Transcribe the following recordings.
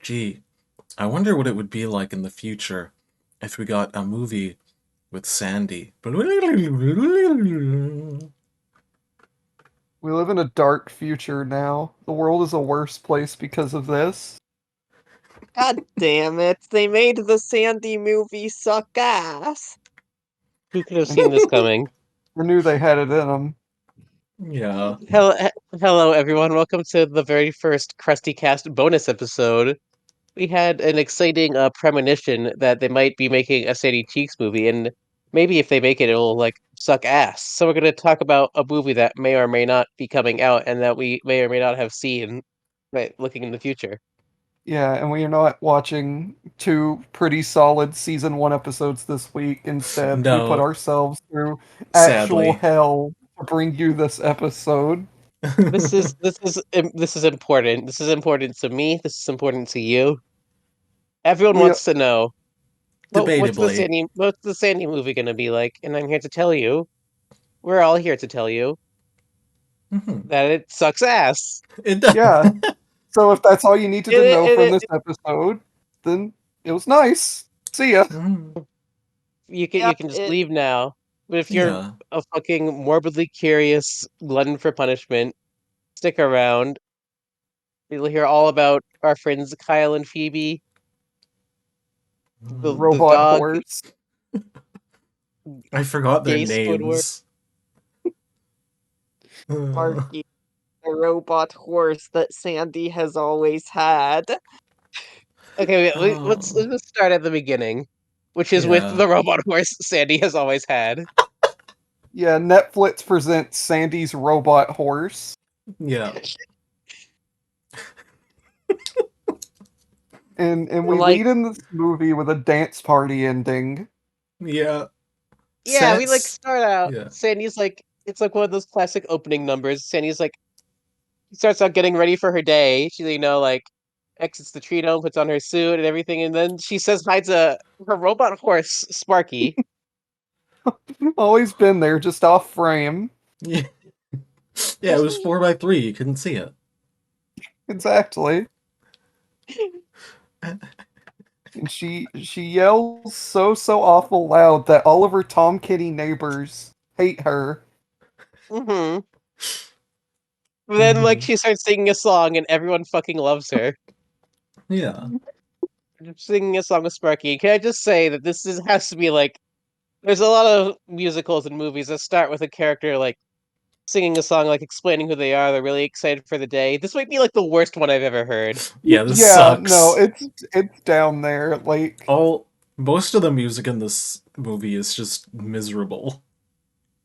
Gee, I wonder what it would be like in the future if we got a movie with Sandy. We live in a dark future now. The world is a worse place because of this. God damn it. They made the Sandy movie suck ass. Who could have seen this coming? I knew they had it in them. Yeah, Hello, hello, everyone. Welcome to the very first Krusty Cast bonus episode. We had an exciting premonition that they might be making a Sadie Cheeks movie, and maybe if they make it, it'll like suck ass. So we're going to talk about a movie that may or may not be coming out, and that we may or may not have seen, right, looking in the future. Yeah, and we are not watching two pretty solid season 1 episodes this week. Instead, we put no, ourselves through actual sadly. hell to bring you this episode. This is important. This is important to me. This is important to you. Everyone We wants to know Debatably. what's the Sandy movie going to be like, and I'm here to tell you. We're all here to tell you Mhm. that it sucks ass. It does. Yeah. So if that's all you needed It, to know it, from it, this episode, then it was nice. See ya. Mhm. you can just leave now. But if you're Yeah. a fucking morbidly curious glutton for punishment, stick around. You'll hear all about our friends Kyle and Phoebe, the Robot dog, horse. I forgot their gay Squidward. names. Sparky, the robot horse that Sandy has always had. Okay, let's Oh, let's start at the beginning, which is with yeah. the robot horse Sandy has always had. Yeah, Netflix presents Sandy's robot horse. Yeah. And we Like, lead in this movie with a dance party ending. Yeah. Yeah, we like Sets. start out. Yeah. Sandy's like it's like one of those classic opening numbers. Sandy's like starts out getting ready for her day. She like exits the tree dome, puts on her suit and everything, and then she says hi to her robot horse Sparky. Always been there, just off frame. Yeah. Yeah, it was 4 by 3. You couldn't see it. Exactly. And she yells so awful loud that all of her Tom Kitty neighbors hate her. Mm-hmm. But then like Mhm. she starts singing a song and everyone fucking loves her. Yeah. Singing a song with Sparky. Can I just say that has to be like there's a lot of musicals and movies that start with a character like singing a song, like explaining who they are. They're really excited for the day. This might be like the worst one I've ever heard. Yeah, this Yeah, no, sucks. it's down there. Like, All Most of the music in this movie is just miserable.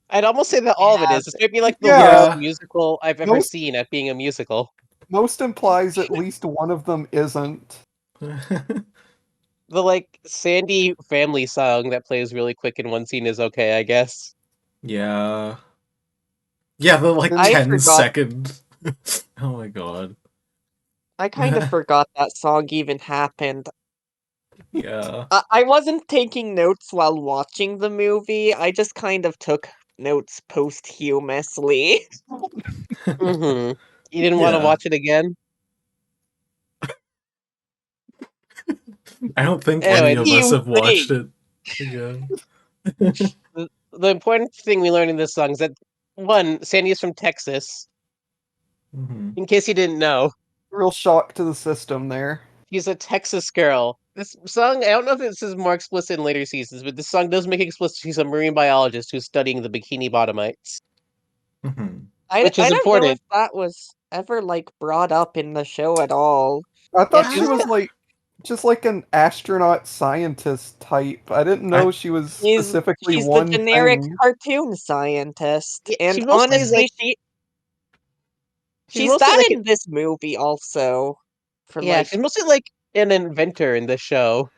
I'd almost say that all of it yeah, is. This might be like the yeah, worst Yeah. musical I've ever most seen at being a musical. most implies at least one of them isn't. The like Sandy family song that plays really quick in one scene is okay, I guess. Yeah. Yeah, the like And I 10 forgot. second. Oh my god. I kind of forgot that song even happened. Yeah. I wasn't taking notes while watching the movie. I just kind of took notes posthumously. Mm-hmm. You didn't want to Yeah. watch it again? I don't think any Anyway, of us You have think? watched it again. the important thing we learned in this song is that one, Sandy is from Texas. Mhm. In case you didn't know, Real shock to the system there. she's a Texas girl. This song, I don't know if this is more explicit in later seasons, but this song does make it explicit she's a marine biologist who's studying the bikini bottomites, Mhm. I which is I don't know if important. that was ever like brought up in the show at all. I Yeah, thought she she was. was like just like an astronaut scientist type. I didn't I know she was She's specifically she's the one generic thing. cartoon scientist, Yeah, and she mostly is honestly, like she's she's mostly that like in this movie also. For yeah, like, she's mostly like an inventor in the show.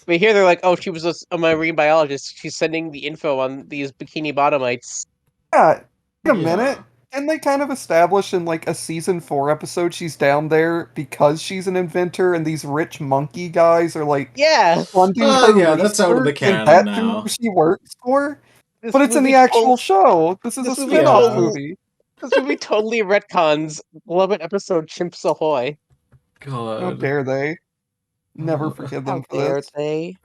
But here they're like, oh, she was a marine biologist. She's sending the info on these bikini bottomites. Yeah, wait a minute. Yeah. And they kind of establish in like a season 4 episode she's down there because she's an inventor and these rich monkey guys are like Yeah, funding her Yeah, that's out of the research and canon that's who now. she works for? this But it's in the movie actual told show. This is a this movie spin-off Yeah. told movie. this movie totally retcons 11 episode Chimps Ahoy. How God. dare they? Never forgive How them for dare this. they?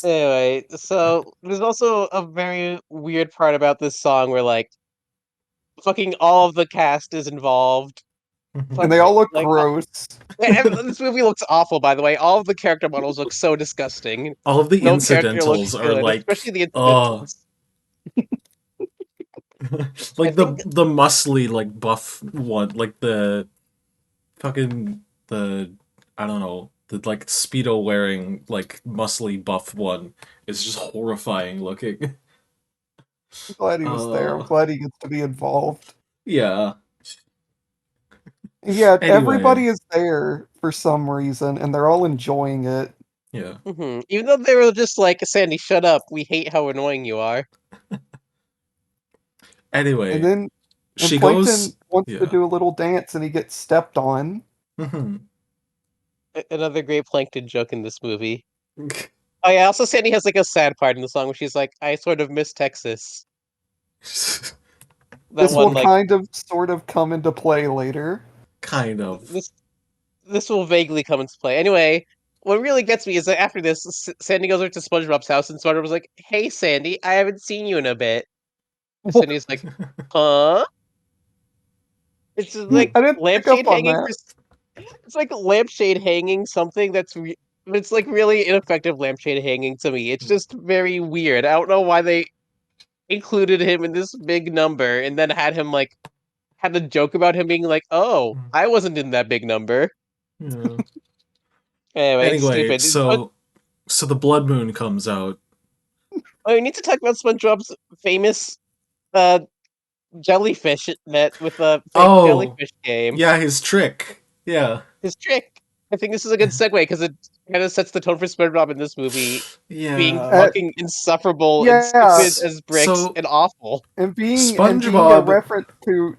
Anyway, so there's also a very weird part about this song where like fucking all of the cast is involved. And they all look Like gross. this movie looks awful, by the way. All of the character models look so disgusting. All of the No character looks incidentals are good, like, especially the incidentals. I like think the muscly like buff one, like the fucking the I don't know, the like speedo wearing like muscly buff one is just horrifying looking. I'm glad he was there. I'm Uh, glad he gets to be involved. yeah. And yeah, Anyway, everybody is there for some reason, and they're all enjoying it. yeah. even though they were just like, Sandy, shut up. We hate how annoying you are. And Anyway, then and she Plankton goes, wants to yeah. do a little dance, and he gets stepped on. Another great Plankton joke in this movie. Oh yeah, also Sandy has like a sad part in the song where she's like, I sort of miss Texas. That This will one, like, kind of, sort of come into play later. Kind of. this this will vaguely come into play. Anyway, what really gets me is that after this, Sandy goes over to SpongeBob's house, and SpongeBob's like, "Hey, Sandy, I haven't seen you in a bit." And Sandy's like, "Huh?" It's just like I didn't pick lampshade up on hanging that. for. It's like lampshade hanging something but it's like really ineffective lampshade hanging to me. It's just very weird. I don't know why they included him in this big number and then had him like had a joke about him being like, "Oh, I wasn't in that big number." Yeah. Anyway, it's Anyway, stupid. But so the blood moon comes out. we need to talk about SpongeBob's famous uh jellyfish net with a fake Oh, jellyfish game. yeah, his trick. Yeah. His trick. I think this is a good segue because it kind of sets the tone for SpongeBob in this movie being Yeah. Uh, fucking insufferable and yeah, stupid as bricks So and awful. and being a SpongeBob reference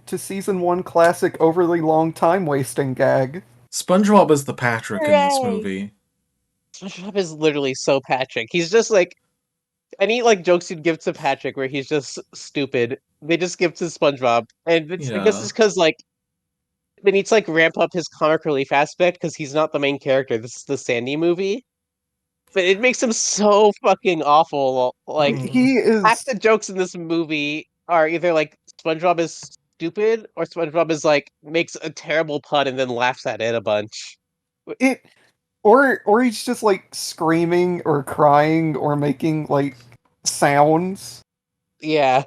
to season one classic overly long time wasting gag. SpongeBob is the Patrick in this Hooray! movie. SpongeBob is literally so Patrick. He's just like any like jokes you'd give to Patrick where he's just stupid. They just give to SpongeBob, and I guess it's Yeah. because like they need to like ramp up his comic relief aspect because he's not the main character. This is the Sandy movie, but it makes him so fucking awful. Like He half is the jokes in this movie are either like SpongeBob is stupid or SpongeBob is like makes a terrible pun and then laughs at it a bunch. it, or he's just like screaming or crying or making like sounds. Yeah.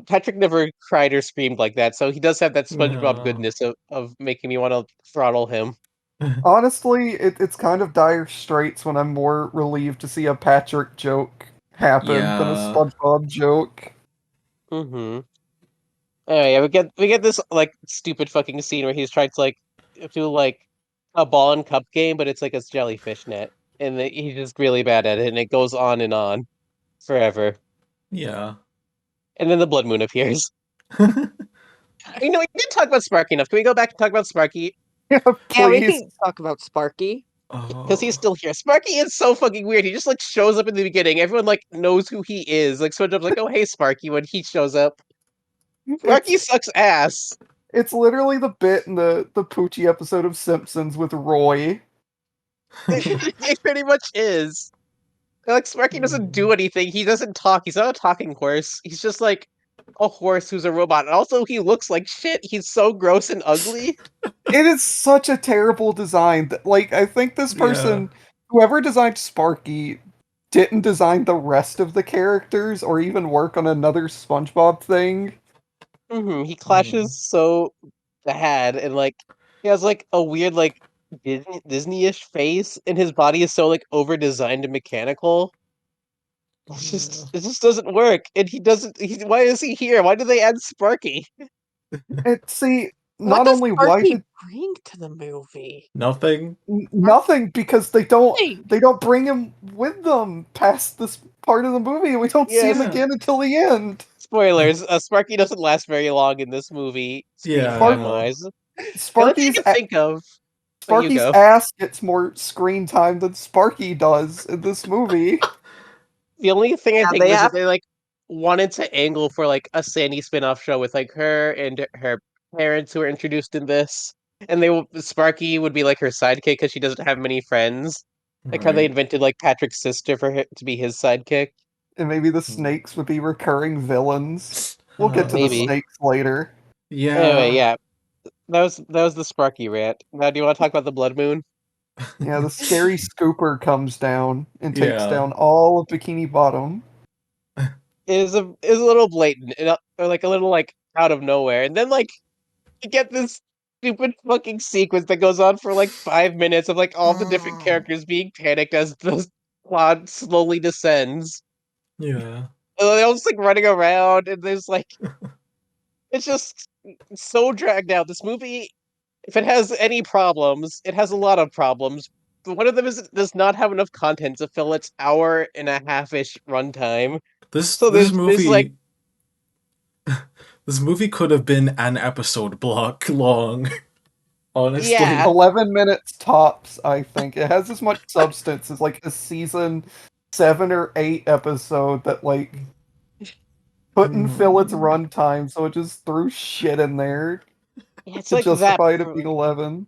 Patrick never cried or screamed like that, so he does have that SpongeBob No. goodness of making me want to throttle him. Honestly, it's kind of dire straits when I'm more relieved to see a Patrick joke happen than a Yeah. SpongeBob joke. Mm-hmm. Anyway, yeah, we get this like stupid fucking scene where he's trying to like do like a ball and cup game, but it's like a jellyfish net, and he's just really bad at it, and it goes on forever. Yeah. And then the blood moon appears. We didn't talk about Sparky enough. Can we go back and talk about Sparky? Yeah, Yeah, we please. can talk about Sparky. Because he's Oh. still here. Sparky is so fucking weird. He just like shows up in the beginning. Everyone like knows who he is. Like SpongeBob's like, "Oh hey, Sparky," when he shows up. Sparky It's sucks ass. it's literally the bit in the Poochie episode of Simpsons with Roy. It pretty much is. Like Sparky doesn't do anything. He doesn't talk. He's not a talking horse. He's just like a horse who's a robot. And also, he looks like shit. He's so gross and ugly. It is such a terrible design that, like, I think this Yeah. person, whoever designed Sparky, didn't design the rest of the characters or even work on another SpongeBob thing. He Mm. clashes so bad, and like he has like a weird like Disney-ish face, and his body is so like over designed and mechanical. Yeah. It just doesn't work. And he doesn't. Why is he here? Why did they add Sparky? See, What not does only why Sparky did bring to the movie? Nothing? nothing, because they don't Nothing. they don't bring him with them past this part of the movie, and we don't see him Yes. Yeah. again until the end. Spoilers. Sparky doesn't last very long in this movie, screen Yeah, I Spark time know. wise. The only thing I Sparky's can think of. But you Sparky's go. ass gets more screen time than Sparky does in this movie. The only thing I Yeah, think they of is that have. they like wanted to angle for like a Sandy spin-off show with like her and her parents who were introduced in this. and Sparky would be like her sidekick because she doesn't have many friends. Like how they Right. invented like Patrick's sister for him to be his sidekick. And maybe the Hmm. snakes would be recurring villains. We'll get to the Maybe. snakes later. Anyway, Yeah. yeah, that was the Sparky rant. Now, do you want to talk about the Blood Moon? Yeah, the scary scooper comes down and takes Yeah. down all of Bikini Bottom. Is a little blatant, or like a little like out of nowhere, and then like you get this stupid fucking sequence that goes on for like 5 minutes of like all the different characters being panicked as the plot slowly descends. Yeah. And they're all just like running around, and there's like it's just so dragged out. This movie, if it has any problems, it has a lot of problems. But one of them is it does not have enough content to fill its hour and a half-ish runtime. This So this there's like movie this movie could have been an episode block long, yeah, honestly. 11 minutes tops, I think. It has as much substance as like a season 7 or 8 episode that like couldn't fill its Mm. runtime, so it just threw shit in there it's to like that. justify it being 11.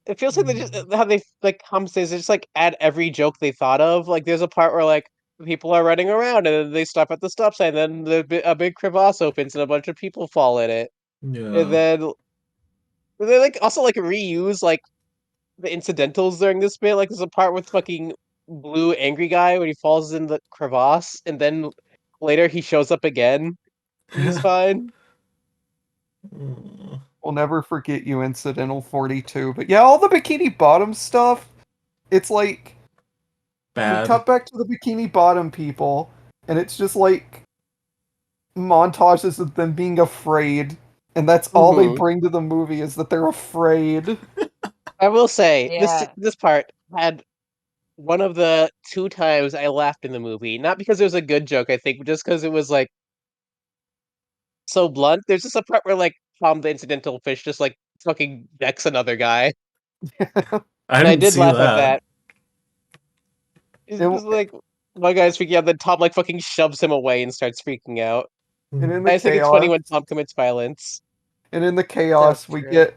It feels like they just Mm. how they like conversations, they just like add every joke they thought of. Like there's a part where like people are running around and then they stop at the stop sign, then a big crevasse opens and a bunch of people fall in it, and Yeah. then they like also like reuse like the incidentals during this bit. Like there's a part with fucking blue angry guy when he falls in the crevasse, and then later he shows up again and he's fine. Mm. We'll never forget you, Incidental 42. But yeah, all the Bikini Bottom stuff, it's like we Bad. cut back to the Bikini Bottom people, and it's just like montages of them being afraid, and that's all they Hmm. bring to the movie is that they're afraid. I will say Yeah. this part had one of the two times I laughed in the movie, not because it was a good joke, I think, but just because it was like so blunt. There's just a part where like Tom the incidental fish just like fucking decks another guy, I and I didn't did see laugh at that. that. It's And, just like one guy's freaking out, then Tom like fucking shoves him away and starts freaking out. and in the I just think it's funny chaos, when Tom commits violence. So we true. get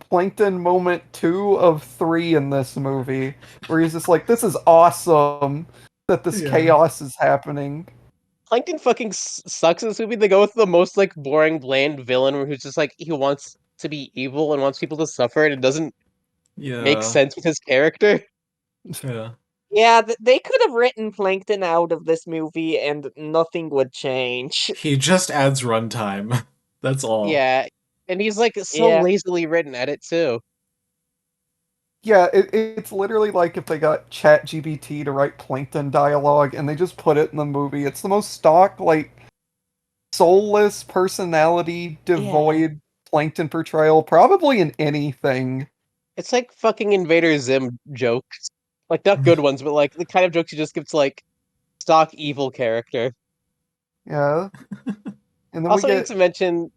Plankton moment 2 of 3 in this movie, where he's just like, "This is awesome that this Yeah. chaos is happening." Plankton fucking sucks in this movie. They go with the most like boring, bland villain who's just like he wants to be evil and wants people to suffer, and it doesn't make Yeah. sense with his character. Yeah. Yeah, they could have written Plankton out of this movie and nothing would change. He just adds runtime. That's all. Yeah, and he's like so Yeah. lazily written at it too. Yeah, it's literally like if they got ChatGPT to write Plankton dialogue and they just put it in the movie. It's the most stock, like, soulless, personality Yeah. devoid Plankton portrayal probably in anything. It's like fucking Invader Zim jokes. Like not good ones, but like the kind of jokes you just give to like stock evil character. Yeah. And then we Also need get. to mention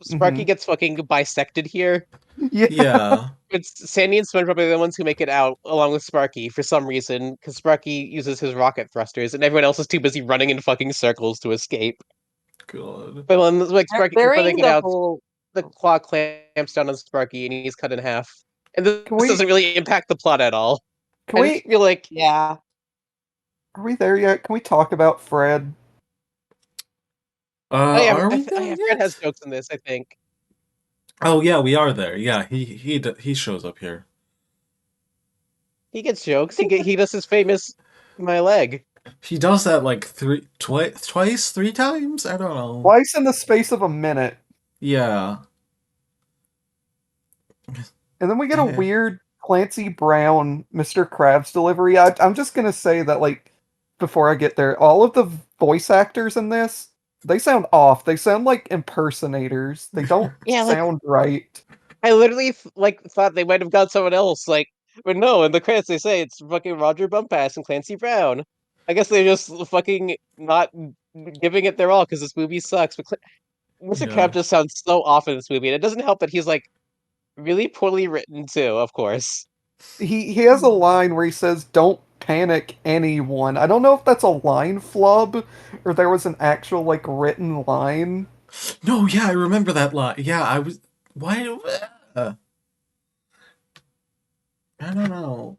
Sparky Mhm. gets fucking bisected here. Yeah. Yeah. It's Sandy and SpongeBob are the ones who make it out along with Sparky for some reason, because Sparky uses his rocket thrusters and everyone else is too busy running in fucking circles to escape. God. But when like Sparky before they During get the out, whole the claw clamps down on Sparky and he's cut in half. And Can this we doesn't really impact the plot at all. can I just we feel like Yeah. are we there yet? Can we talk about Fred? Are we there Fred has yet? jokes in this, I think. Oh yeah, we are there. Yeah, he shows up here. He gets jokes. He does his famous my leg. He does that like twice, 3 times. I don't know. Twice in the space of a minute. Yeah. And then we get a weird Clancy Brown Mr. Krabs delivery. I'm just gonna say that, like, before I get there, all of the voice actors in this, they sound off. They sound like impersonators. They don't Yeah, like sound right. I literally like thought they might have got someone else. Like, but no, in the credits they say it's fucking Roger Bumpass and Clancy Brown. I guess they're just fucking not giving it their all because this movie sucks. But Mr. Crab Yeah. just sounds so off in this movie, and it doesn't help that he's like really poorly written too. Of course. He has a line where he says, "Don't panic anyone." I don't know if that's a line flub or there was an actual, like, written line. No, yeah, I remember that line. Yeah, I was. Why? I don't know.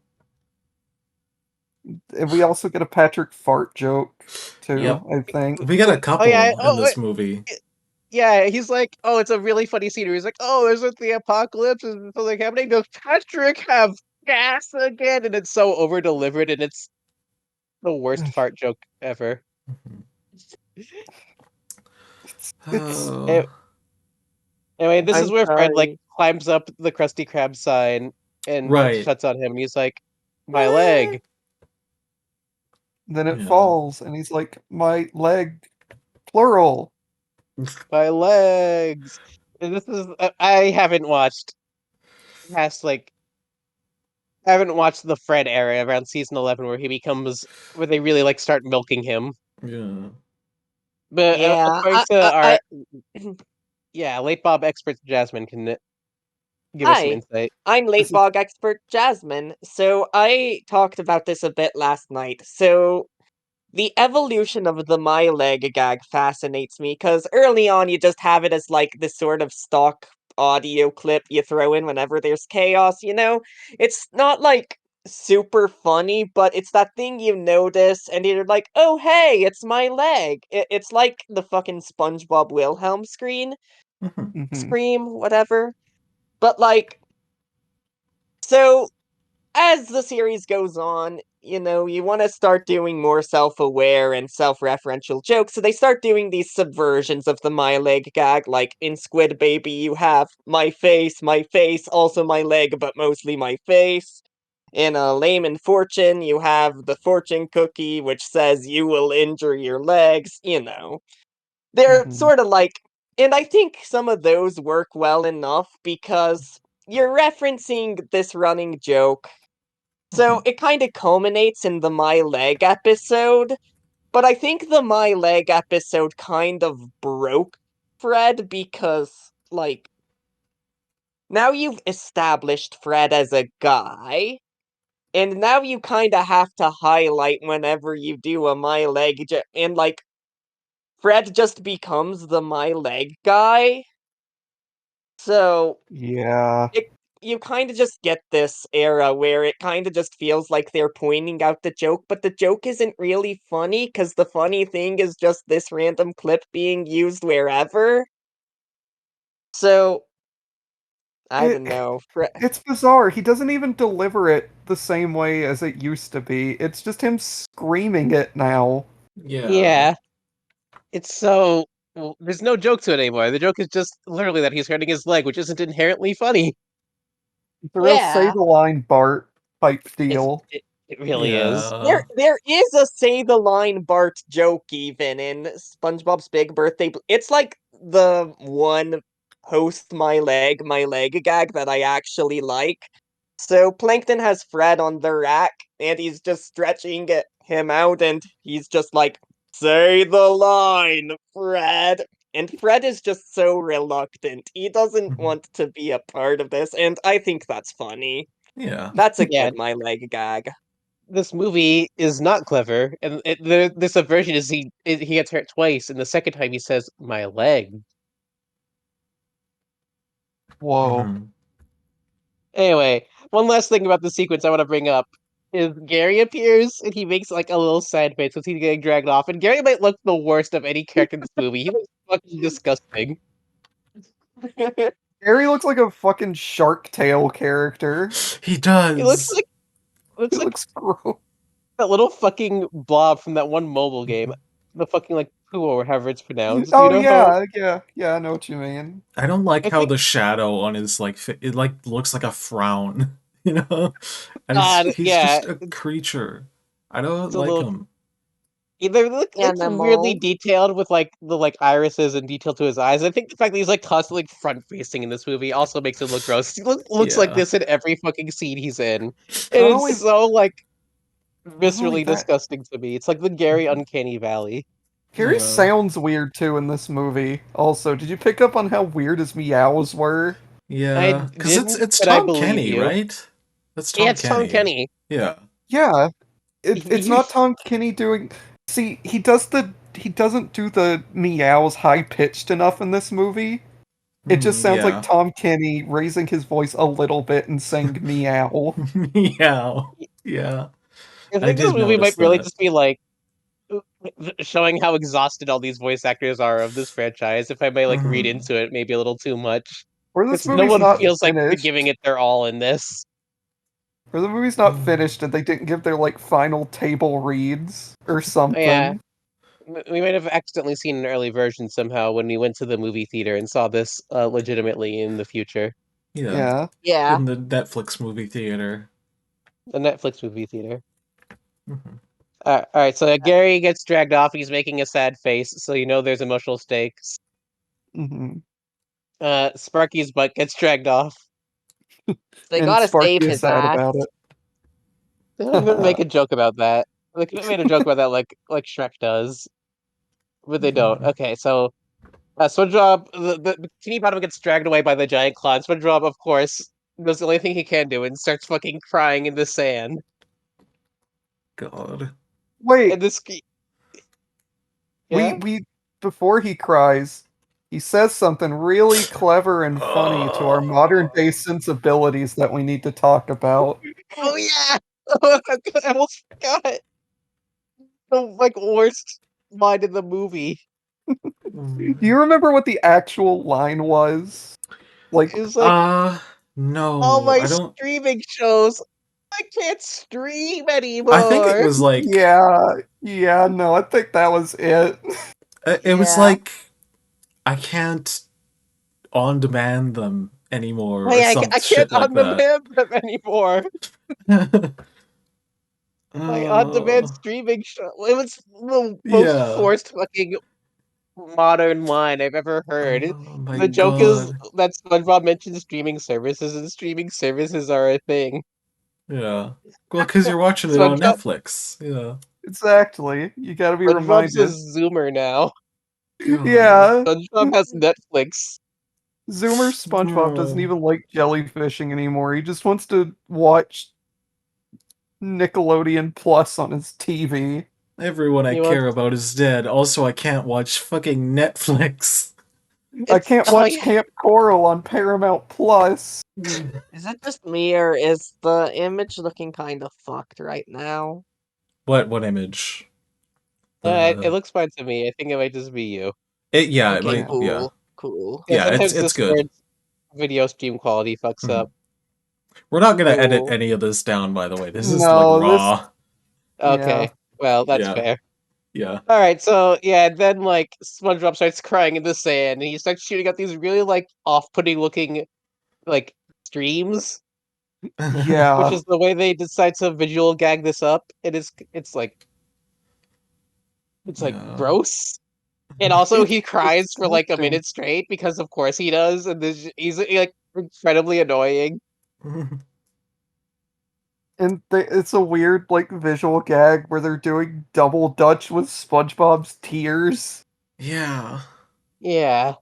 And we also get a Patrick Fart joke too, Yep. I think. We get a Oh yeah, couple in oh this movie. yeah, he's like, oh, it's a really funny scene. He's like, oh, is it the apocalypse? Is something happening? Does Patrick have gas again? And it's so over delivered, and it's the worst fart joke ever. It's Oh, Anyway, this is I'm where Fred like sorry. climbs up the Krusty Krab sign and it right. shuts on him, and he's like, "My leg, then it Yeah. falls, and he's like, "My leg, plural." my legs." And this is I haven't watched past like I haven't watched the Fred era around season 11 where he becomes where they really like start milking him. Yeah. But Yeah, according to our yeah late Bob expert Jasmine can give us some hi. insight. I'm late This is bog expert Jasmine. So I talked about this a bit last night. So the evolution of the my leg gag fascinates me because early on you just have it as like this sort of stock audio clip you throw in whenever there's chaos, you know? It's not like super funny, but it's that thing you notice and you're like, oh hey, it's my leg. It's like the fucking SpongeBob Wilhelm Mhm. mhm, scream, whatever. But like, so as the series goes on, you know, you want to start doing more self-aware and self-referential jokes, so they start doing these subversions of the my leg gag, like in Squid Baby you have my face, also my leg, but mostly my face. In a Lame and Fortune, you have the fortune cookie, which says you will injure your legs, you know. They're mhm, sort of like, and I think some of those work well enough because you're referencing this running joke, so Mhm. it kind of culminates in the My Leg episode, but I think the My Leg episode kind of broke Fred because, like, now you've established Fred as a guy, and now you kind of have to highlight whenever you do a My Leg, and like, Fred just becomes the My Leg guy. So yeah. it you kind of just get this era where it kind of just feels like they're pointing out the joke, but the joke isn't really funny because the funny thing is just this random clip being used wherever. So I It don't know. it's bizarre. He doesn't even deliver it the same way as it used to be. It's just him screaming it now. Yeah. Yeah, it's so there's no joke to it anymore. The joke is just literally that he's hurting his leg, which isn't inherently funny. It's a real say Yeah. the line Bart type It's deal. it really is. Yeah. There is a say the line Bart joke even in SpongeBob's Big Birthday. It's like the one post my leg gag that I actually like. So Plankton has Fred on the rack and he's just stretching him out and he's just like, say the line, Fred. And Fred is just so reluctant. He doesn't Mhm. want to be a part of this, and I think that's funny. Yeah. That's a Yeah, good my leg gag. this movie is not clever, and this subversion is he gets hurt twice, and the second time he says my leg. Whoa. Mhm. Anyway, one last thing about the sequence I want to bring up is Gary appears and he makes like a little sad face as he's getting dragged off, and Gary might look the worst of any character in this movie. He looks fucking disgusting. Gary looks like a fucking Shark Tale character. He He looks does. like He looks like looks gross. that little fucking blob from that one mobile game, the fucking like Poo or however it's pronounced. You Oh know how yeah, I know what you mean. I don't like I how think the shadow on his like it like looks like a frown, you know? And God, he's yeah, just a creature. I don't it's a like little him. they look like weirdly Animal. detailed with like the like irises and detail to his eyes. I think the fact that he's like constantly front facing in this movie also makes him look gross. He looks like Yeah. this in every fucking scene he's in. And Not it's only so like not only viscerally that, disgusting to me. It's like the Gary Uncanny Valley. Gary Yeah. sounds weird too in this movie. Also, did you pick up on how weird his meows were? I Yeah. Because it's didn't, it's but I Tom believe Kenny, you. right? That's Yeah, Tom it's Tom Kenny. Kenny. Yeah. Yeah, it's You, not Tom Kenny doing. See, he doesn't do the meows high pitched enough in this movie. It just sounds like Yeah. Tom Kenny raising his voice a little bit and saying meow. Meow. Yeah. I I think this did movie notice might really that. just be like showing how exhausted all these voice actors are of this franchise. If I may like read Mhm. into it maybe a little too much, Or this because no movie's one not feels like they're finished. giving it their all in this. Or the movie's not finished and they didn't give their like final table reads or Yeah, something. we might have accidentally seen an early version somehow when we went to the movie theater and saw this legitimately in the future, Yeah. Yeah. Yeah. In the Netflix movie theater. the Netflix movie theater. Mhm. All right, so Gary gets dragged off. He's making a sad face, so you know there's emotional stakes. Hmm. Sparky's butt gets dragged off. They And gotta Sparky save is his sad ass. about it. They don't even make a joke about that. They could have made a joke about that like Shrek does, but they don't. Mhm. Okay, so SpongeBob, the Bikini Bottom gets dragged away by the giant claw. And SpongeBob, of course, does the only thing he can do and starts fucking crying in the sand. God. And Wait, this, we yeah. we before he cries, he says something really clever and funny to our modern day sensibilities that we need to talk about. Oh yeah. I almost forgot. The like worst line in the movie. Do you remember what the actual line was? Like, It was like all No, my I don't. streaming shows. I can't stream I think it anymore. was like yeah, no, I think that was it. it was Yeah. like I can't on demand them anymore or Hey, some I can't shit like on that. demand them anymore. My on demand Oh, streaming show. It was the most yeah. forced fucking modern line I've ever heard. Oh my The joke is God. that SpongeBob mentions streaming services, and streaming services are a thing. Yeah. Well, because you're watching it on SpongeBob, Netflix. Yeah. Exactly. You gotta be SpongeBob's a reminded. Zoomer now. God. Yeah, SpongeBob has Netflix. Zoomer SpongeBob doesn't Oh. even like jellyfishing anymore. He just wants to watch Nickelodeon Plus on his TV. Everyone I He wants care about is dead. Also, I can't watch fucking Netflix. I it's can't oh watch yeah. Camp Coral on Paramount Plus. Is it just me or is the image looking kind of fucked right now? What image? It The looks fine to me. I think it might just be you. it yeah, it Okay, might Yeah. yeah. cool. Cool. Yeah, Yeah, sometimes it's good. Discord's video stream quality fucks Mhm. up. We're not gonna edit Oh, any of this down, by the way. This is like No, this raw. yeah. okay. Well, that's Yeah, fair. yeah. All right, so yeah, then like SpongeBob starts crying in the sand, and he starts shooting out these really like off-putting looking like streams, which Yeah. is the way they decide to visual gag this up. It's like Yeah. gross. And also he It's cries for like a disgusting. minute straight because of course he does, and he's like incredibly annoying. And it's a weird like visual gag where they're doing double dutch with SpongeBob's tears. Yeah. Yeah.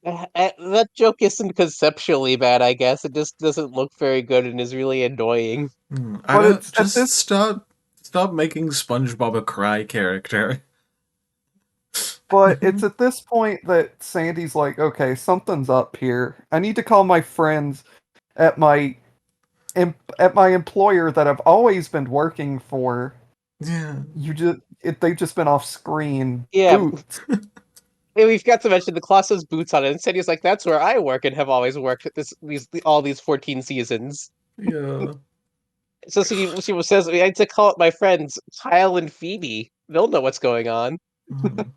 That joke isn't conceptually bad, I guess. It just doesn't look very good and is really annoying. I But don't it's at just this stop making SpongeBob a cry character. but it's at this point that Sandy's like, okay, something's up here. I need to call my friends at at my employer that I've always been working for. Yeah. They've just been off screen. Yeah, Boots. and we forgot to mention the claw says boots on it. And Sandy's like, "That's where I work and have always worked these all these 14 seasons." Yeah. So she says, "I need to call up my friends Kyle and Phoebe. They'll know what's going on." Mhm.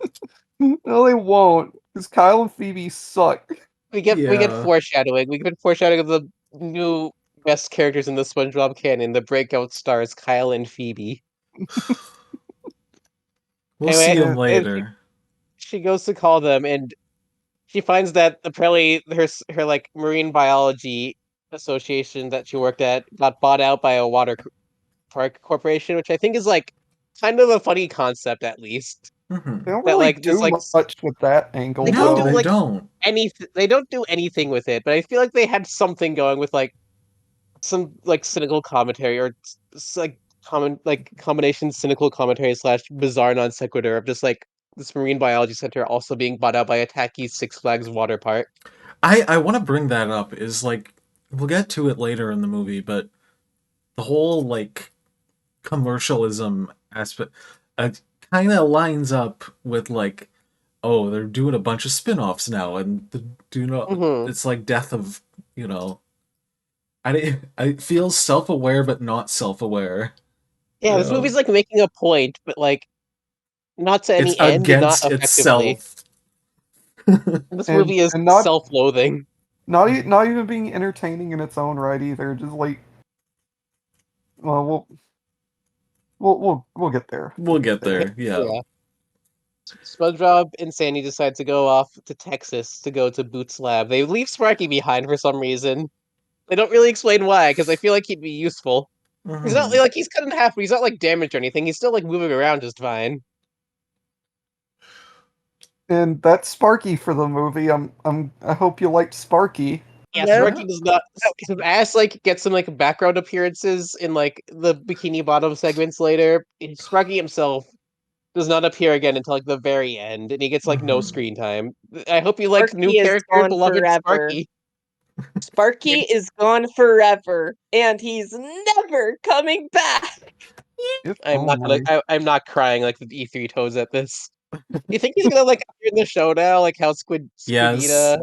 No, they won't, because Kyle and Phoebe suck. We get Yeah. foreshadowing. We get foreshadowing of the new best characters in the SpongeBob canon, the breakout stars Kyle and Phoebe. We'll see Anyway, him Yeah, and later. she goes to call them, and she finds that apparently her like marine biology association that she worked at got bought out by a park corporation, which I think is like kind of a funny concept at least. they don't That really like this do like much with that angle, they don't No, do though. they like don't. they don't do anything with it, but I feel like they had something going with like some like cynical commentary or like combination cynical commentary slash bizarre non sequitur of just like this marine biology center also being bought out by a tacky Six Flags water park. I want to bring that up is like we'll get to it later in the movie, but the whole like commercialism aspect uh, kind of lines up with like oh they're doing a bunch of spin-offs now and the do not Hmm. it's like death of you know I feel self-aware but not self-aware. Yeah, You this know? movie's like making a point, but like not to It's any end and not against effectively. itself. This and movie is and self-loathing. not even being entertaining in its own right either. Just like, well, we'll get there. We'll get There. there. Yeah. Yeah. SpongeBob and Sandy decide to go off to Texas to go to Boots' lab. They leave Sparky behind for some reason. They don't really explain why, because I feel like he'd be useful. He's not Mhm. like he's cut in half, but he's not like damaged or anything. He's still like moving around just fine. And that's Sparky for the movie. I hope you liked Sparky. Yeah, Nope. Sparky Yeah. does not. His ass like gets some like background appearances in like the Bikini Bottom segments later. Sparky himself does not appear again until like the very end, and he gets like no Mhm. screen time. I hope you liked new Sparky is character, gone beloved forever. Sparky. Sparky is gone forever, and he's never coming back. If I'm not gonna. only. I'm not crying like the E3 toads at this. You think he's gonna like appear in the show now, like how Yes. Squidita?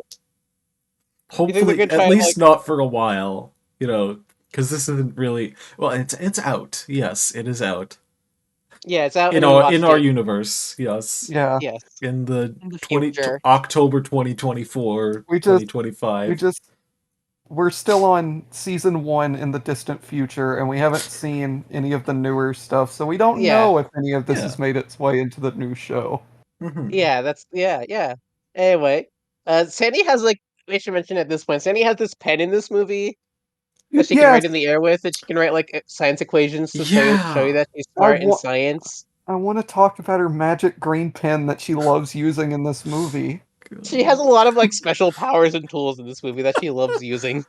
You think they're Hopefully, gonna at try and like? least not for a while. You know, because this isn't really well. It's out. Yes, it is out Yeah, it's out and we in watched our it. universe. Yes, Yeah, Yes, in the In the 20 future. October 2024 we just twenty twenty we five. just we're still on season 1 in the distant future, and we haven't seen any of the newer stuff, so we don't yeah, know if any of this Yeah. has made its way into the new show. Hmm. yeah. That's yeah. Anyway, Sandy has like we should mention at this point. Sandy has this pen in this movie that she can Yes, write in the air with, and she can write like science equations to show you Yeah. that she's I smart in want science. I want to talk about her magic green pen that she loves using in this movie. She has a lot of like special powers and tools in this movie that she loves using.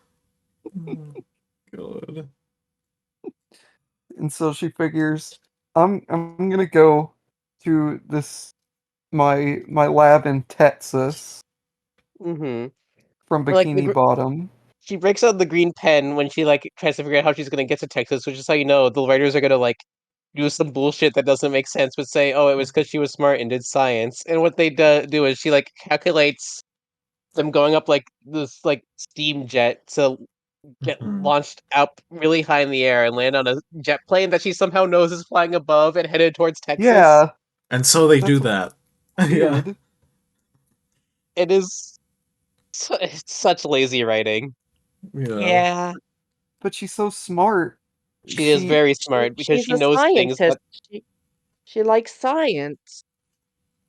God. And so she figures I'm gonna go to this my lab in Texas Mm-hmm. from Like Bikini Bottom. she breaks out the green pen when she like tries to figure out how she's gonna get to Texas, which is how you know the writers are gonna like do some bullshit that doesn't make sense, but say, "Oh, it was because she was smart and did science." And what they do is she like calculates them going up like this like steam jet to get Mhm. launched up really high in the air and land on a jet plane that she somehow knows is flying above and headed towards Texas. Yeah, And so they do that's that. Yeah. weird. It is it's such lazy writing. Yeah. Yeah. But she's so smart. She is She very She, smart because she's she a knows things scientist. that She likes science.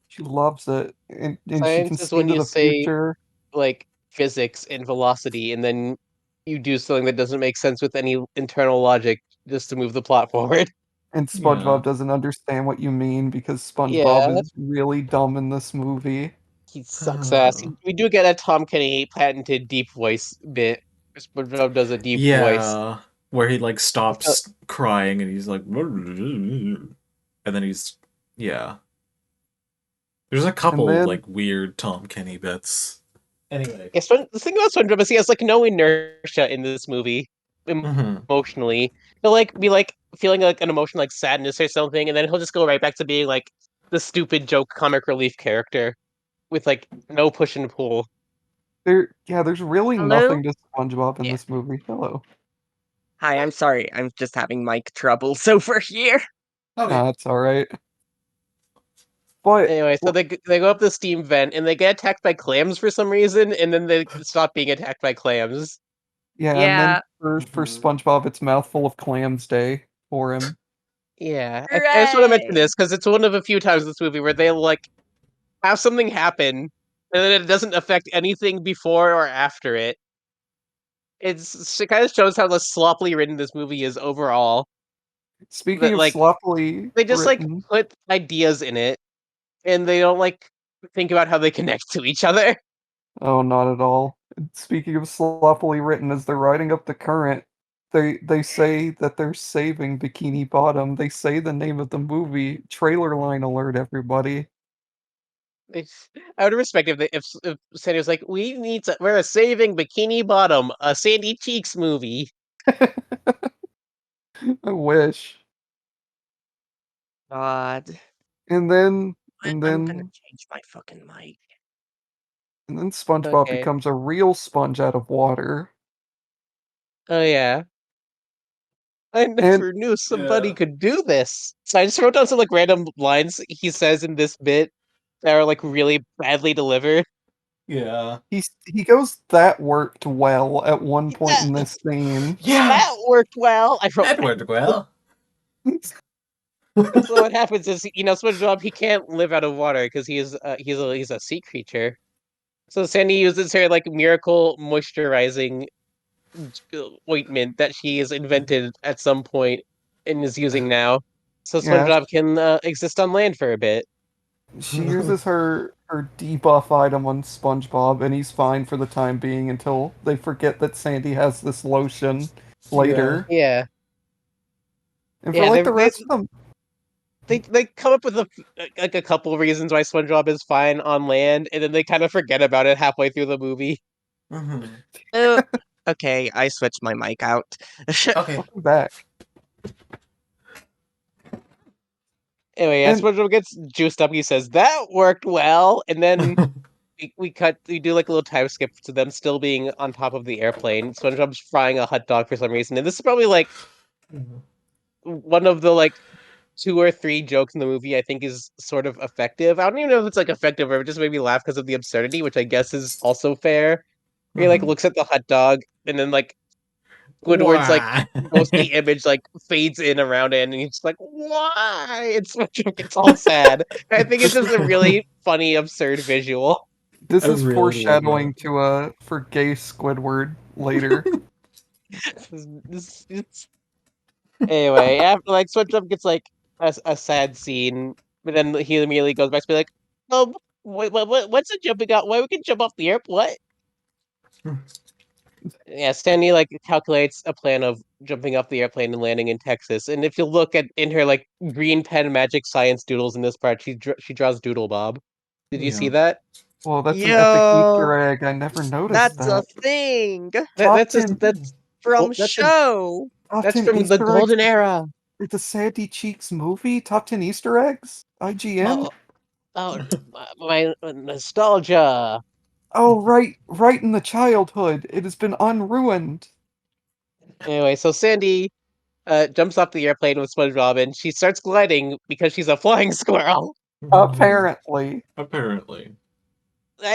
she loves it, and she can science is see when into you the say future. like physics and velocity, and then you do something that doesn't make sense with any internal logic just to move the plot forward. And Yeah. SpongeBob doesn't understand what you mean because SpongeBob Yeah, is really dumb in this movie. he sucks ass. We do get a Tom Kenny patented deep voice bit. SpongeBob does a deep voice. Yeah. Where he like So, stops crying and he's like and then he's yeah. There's a And couple then like weird Tom Kenny bits. Anyway. yeah, the thing about SpongeBob is he has like no inertia in this movie Hmm. emotionally. He'll like be like feeling like an emotion like sadness or something, and then he'll just go right back to being like the stupid joke comic relief character with like no push and pull. there's really Hello? nothing to SpongeBob in Yeah. this movie. Hello. Hi, I'm sorry. I'm just having mic troubles over here. Okay. It's all right. But Anyway, so they go up the steam vent and they get attacked by clams for some reason, and then they stop being attacked by clams. yeah, and then Yeah. for Hmm. SpongeBob, it's mouthful of clams day for him. Yeah, I just want to mention Hooray! this because it's one of a few times in this movie where they like have something happen and then it doesn't affect anything before or after it. It kind of shows how less sloppily written this movie is overall. Speaking That of like sloppily they just like written, put ideas in it and they don't like think about how they connect to each other. oh, not at all. Speaking of sloppily written, as they're riding up the current, they say that they're saving Bikini Bottom. They say the name of the movie. Trailer line alert, everybody. I would respect if Sandy was like, we're a saving Bikini Bottom, a Sandy Cheeks movie. I wish. God. And then I'm gonna change my fucking mic. SpongeBob Okay. becomes a real sponge out of water. Oh yeah. I And never knew somebody Yeah. could do this. So I just wrote down some like random lines he says in this bit that are like really badly delivered. Yeah. he goes, "That worked well" at one point Yeah, in this scene. Yeah. that worked well. I wrote That worked well. so what happens is SpongeBob he can't live out of water because he's a sea creature. So Sandy uses her like miracle moisturizing ointment that she has invented at some point and is using now. So Yeah, SpongeBob can exist on land for a bit. she uses her debuff item on SpongeBob, and he's fine for the time being until they forget that Sandy has this lotion Yeah. later. Yeah, And for yeah. like the rest of them, They come up with like a couple of reasons why SpongeBob is fine on land, and then they kind of forget about it halfway through the movie. Mhm. Oh, okay, I switched my mic out. Okay. welcome back. Anyway, yeah, And SpongeBob gets juiced up. He says that worked well, and then we do like a little time skip to them still being on top of the airplane. SpongeBob's frying a hot dog for some reason, and this is probably like one of the like two or three jokes in the movie I think is sort of effective. I don't even know if it's like effective or it just made me laugh because of the absurdity, which I guess is also fair. He like Mhm. looks at the hot dog and then like Squidward's like Why? ghostly image like fades in around it and he's just like, why? It's all sad. I think it's just a really funny, absurd visual. this I is really love foreshadowing that. to for gay Squidward later. Anyway, after like SpongeBob gets like a sad scene, but then he immediately goes back to be like, what's a jumping out? Why we can jump off the airplane? What? Yeah, Stanley like calculates a plan of jumping off the airplane and landing in Texas. And if you look at in her like green pen magic science doodles in this part, she draws Doodle Bob. Did you see Yeah. that? Well, that's an epic Yo, Easter egg. I never noticed that's a that. thing Top 10, from That's a show. top that's 10 from the Easter eggs. golden era. It's a Sandy Cheeks movie. Top 10 Easter eggs. IGN. Oh, oh, my nostalgia. Oh, right in the childhood. It has been unruined. Anyway, so Sandy jumps off the airplane with SpongeBob and she starts gliding because she's a flying squirrel. Apparently. Apparently.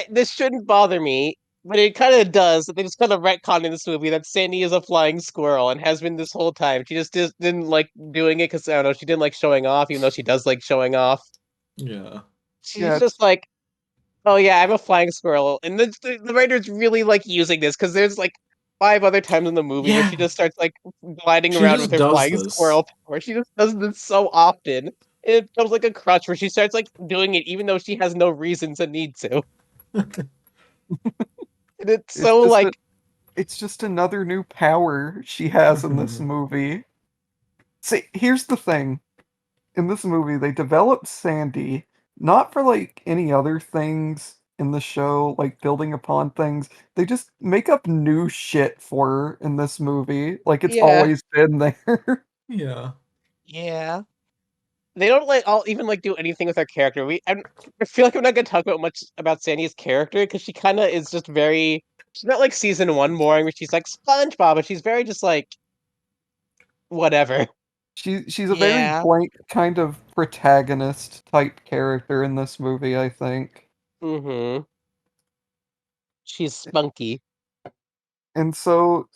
This shouldn't bother me, but it kind of does. They just kind of retcon in this movie that Sandy is a flying squirrel and has been this whole time. She just didn't like doing it because I don't know. She didn't like showing off, even though she does like showing off. Yeah. She's Yeah, just like, oh yeah, I'm a flying squirrel, and the writer's really like using this because there's like five other times in the movie where she Yeah. just starts like gliding She around with just her does flying this. squirrel power. She just does this so often. It becomes like a crutch where she starts like doing it even though she has no reason to need to. And it's it's so just like it's just another new power she has in this movie. See, here's the thing. In this movie, they developed Sandy not for like any other things in the show, like building upon things. They just make up new shit for her in this movie. Like it's yeah, always been there. Yeah. Yeah. they don't like all even like do anything with her character. I feel like we're not gonna talk about much about Sandy's character because she kind of is just very. She's not like season one boring, where she's like SpongeBob, but she's very just like whatever. She's a very Yeah. blank kind of protagonist type character in this movie, I think. Mm-hmm. She's spunky. And so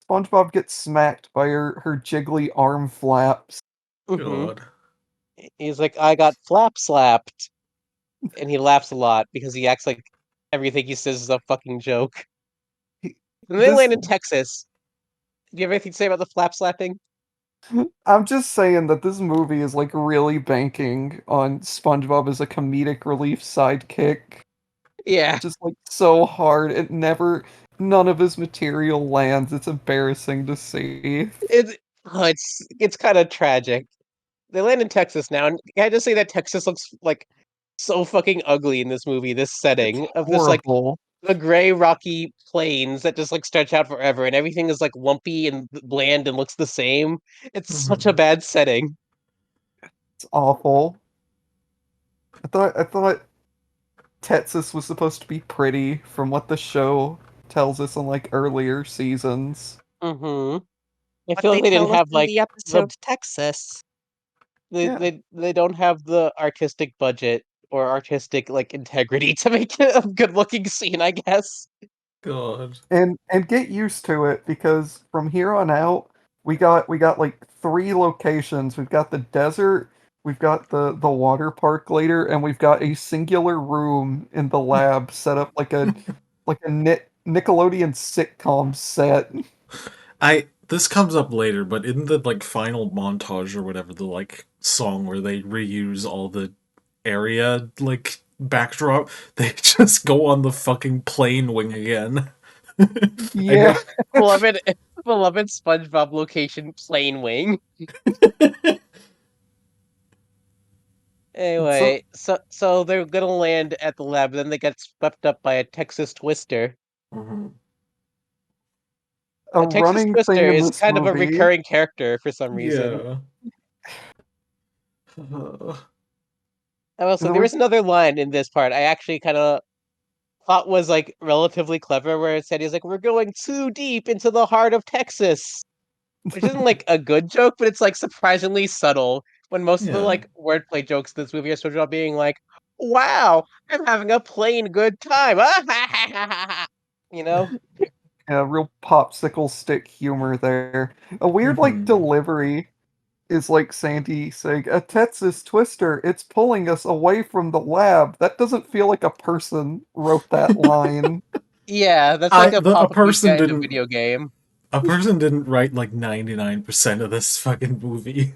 SpongeBob gets smacked by her jiggly arm flaps. Mm-hmm. God. He's like, I got flap slapped, and he laughs a lot because he acts like everything he says is a fucking joke. He- And they This land in Texas. Do you have anything to say about the flap slapping? I'm just saying that this movie is like really banking on SpongeBob as a comedic relief sidekick. Yeah, Just like so hard. None of his material lands. It's embarrassing to see. it's it's kind of tragic. They land in Texas now, and can I just say that Texas looks like so fucking ugly in this movie, this It's setting of just like horrible. the gray rocky plains that just like stretch out forever and everything is like lumpy and bland and looks the same. It's such a Mhm. bad setting. It's awful. I thought Texas was supposed to be pretty from what the show tells us in like earlier seasons. Mm-hmm. I What feel like they they didn't tell us have in like the the episode Texas. they Yeah. they, they don't have the artistic budget or artistic like integrity to make it a good looking scene, I guess. God. And get used to it because from here on out we got like three locations. We've got the desert, we've got the water park later, and we've got a singular room in the lab set up like a Nickelodeon sitcom set. I this comes up later, but in the like final montage or whatever, the like song where they reuse all the area like backdrop, they just go on the fucking plane wing again. I know. Yeah. Beloved beloved SpongeBob location plane wing. So Anyway, so they're gonna land at the lab, then they get swept up by a Texas Twister. Mhm. a A Texas running thing Twister in is this kind of a movie. recurring character for some reason. Yeah. Uh, And also, And then there we was another line in this part I actually kind of thought was like relatively clever, where it said he's like, "We're going too deep into the heart of Texas," which isn't like a good joke, but it's like surprisingly subtle. When most of the yeah. like wordplay jokes in this movie are sort of being like, "Wow, I'm having a plain good time," you know. yeah, real popsicle stick humor there. A weird like Hmm. delivery is like Sandy saying, "A Texas Twister, it's pulling us away from the lab." That doesn't feel like a person wrote that line. Yeah, that's like I a the a pop-up you person get in a didn't video game. a person didn't write like 99% of this fucking movie.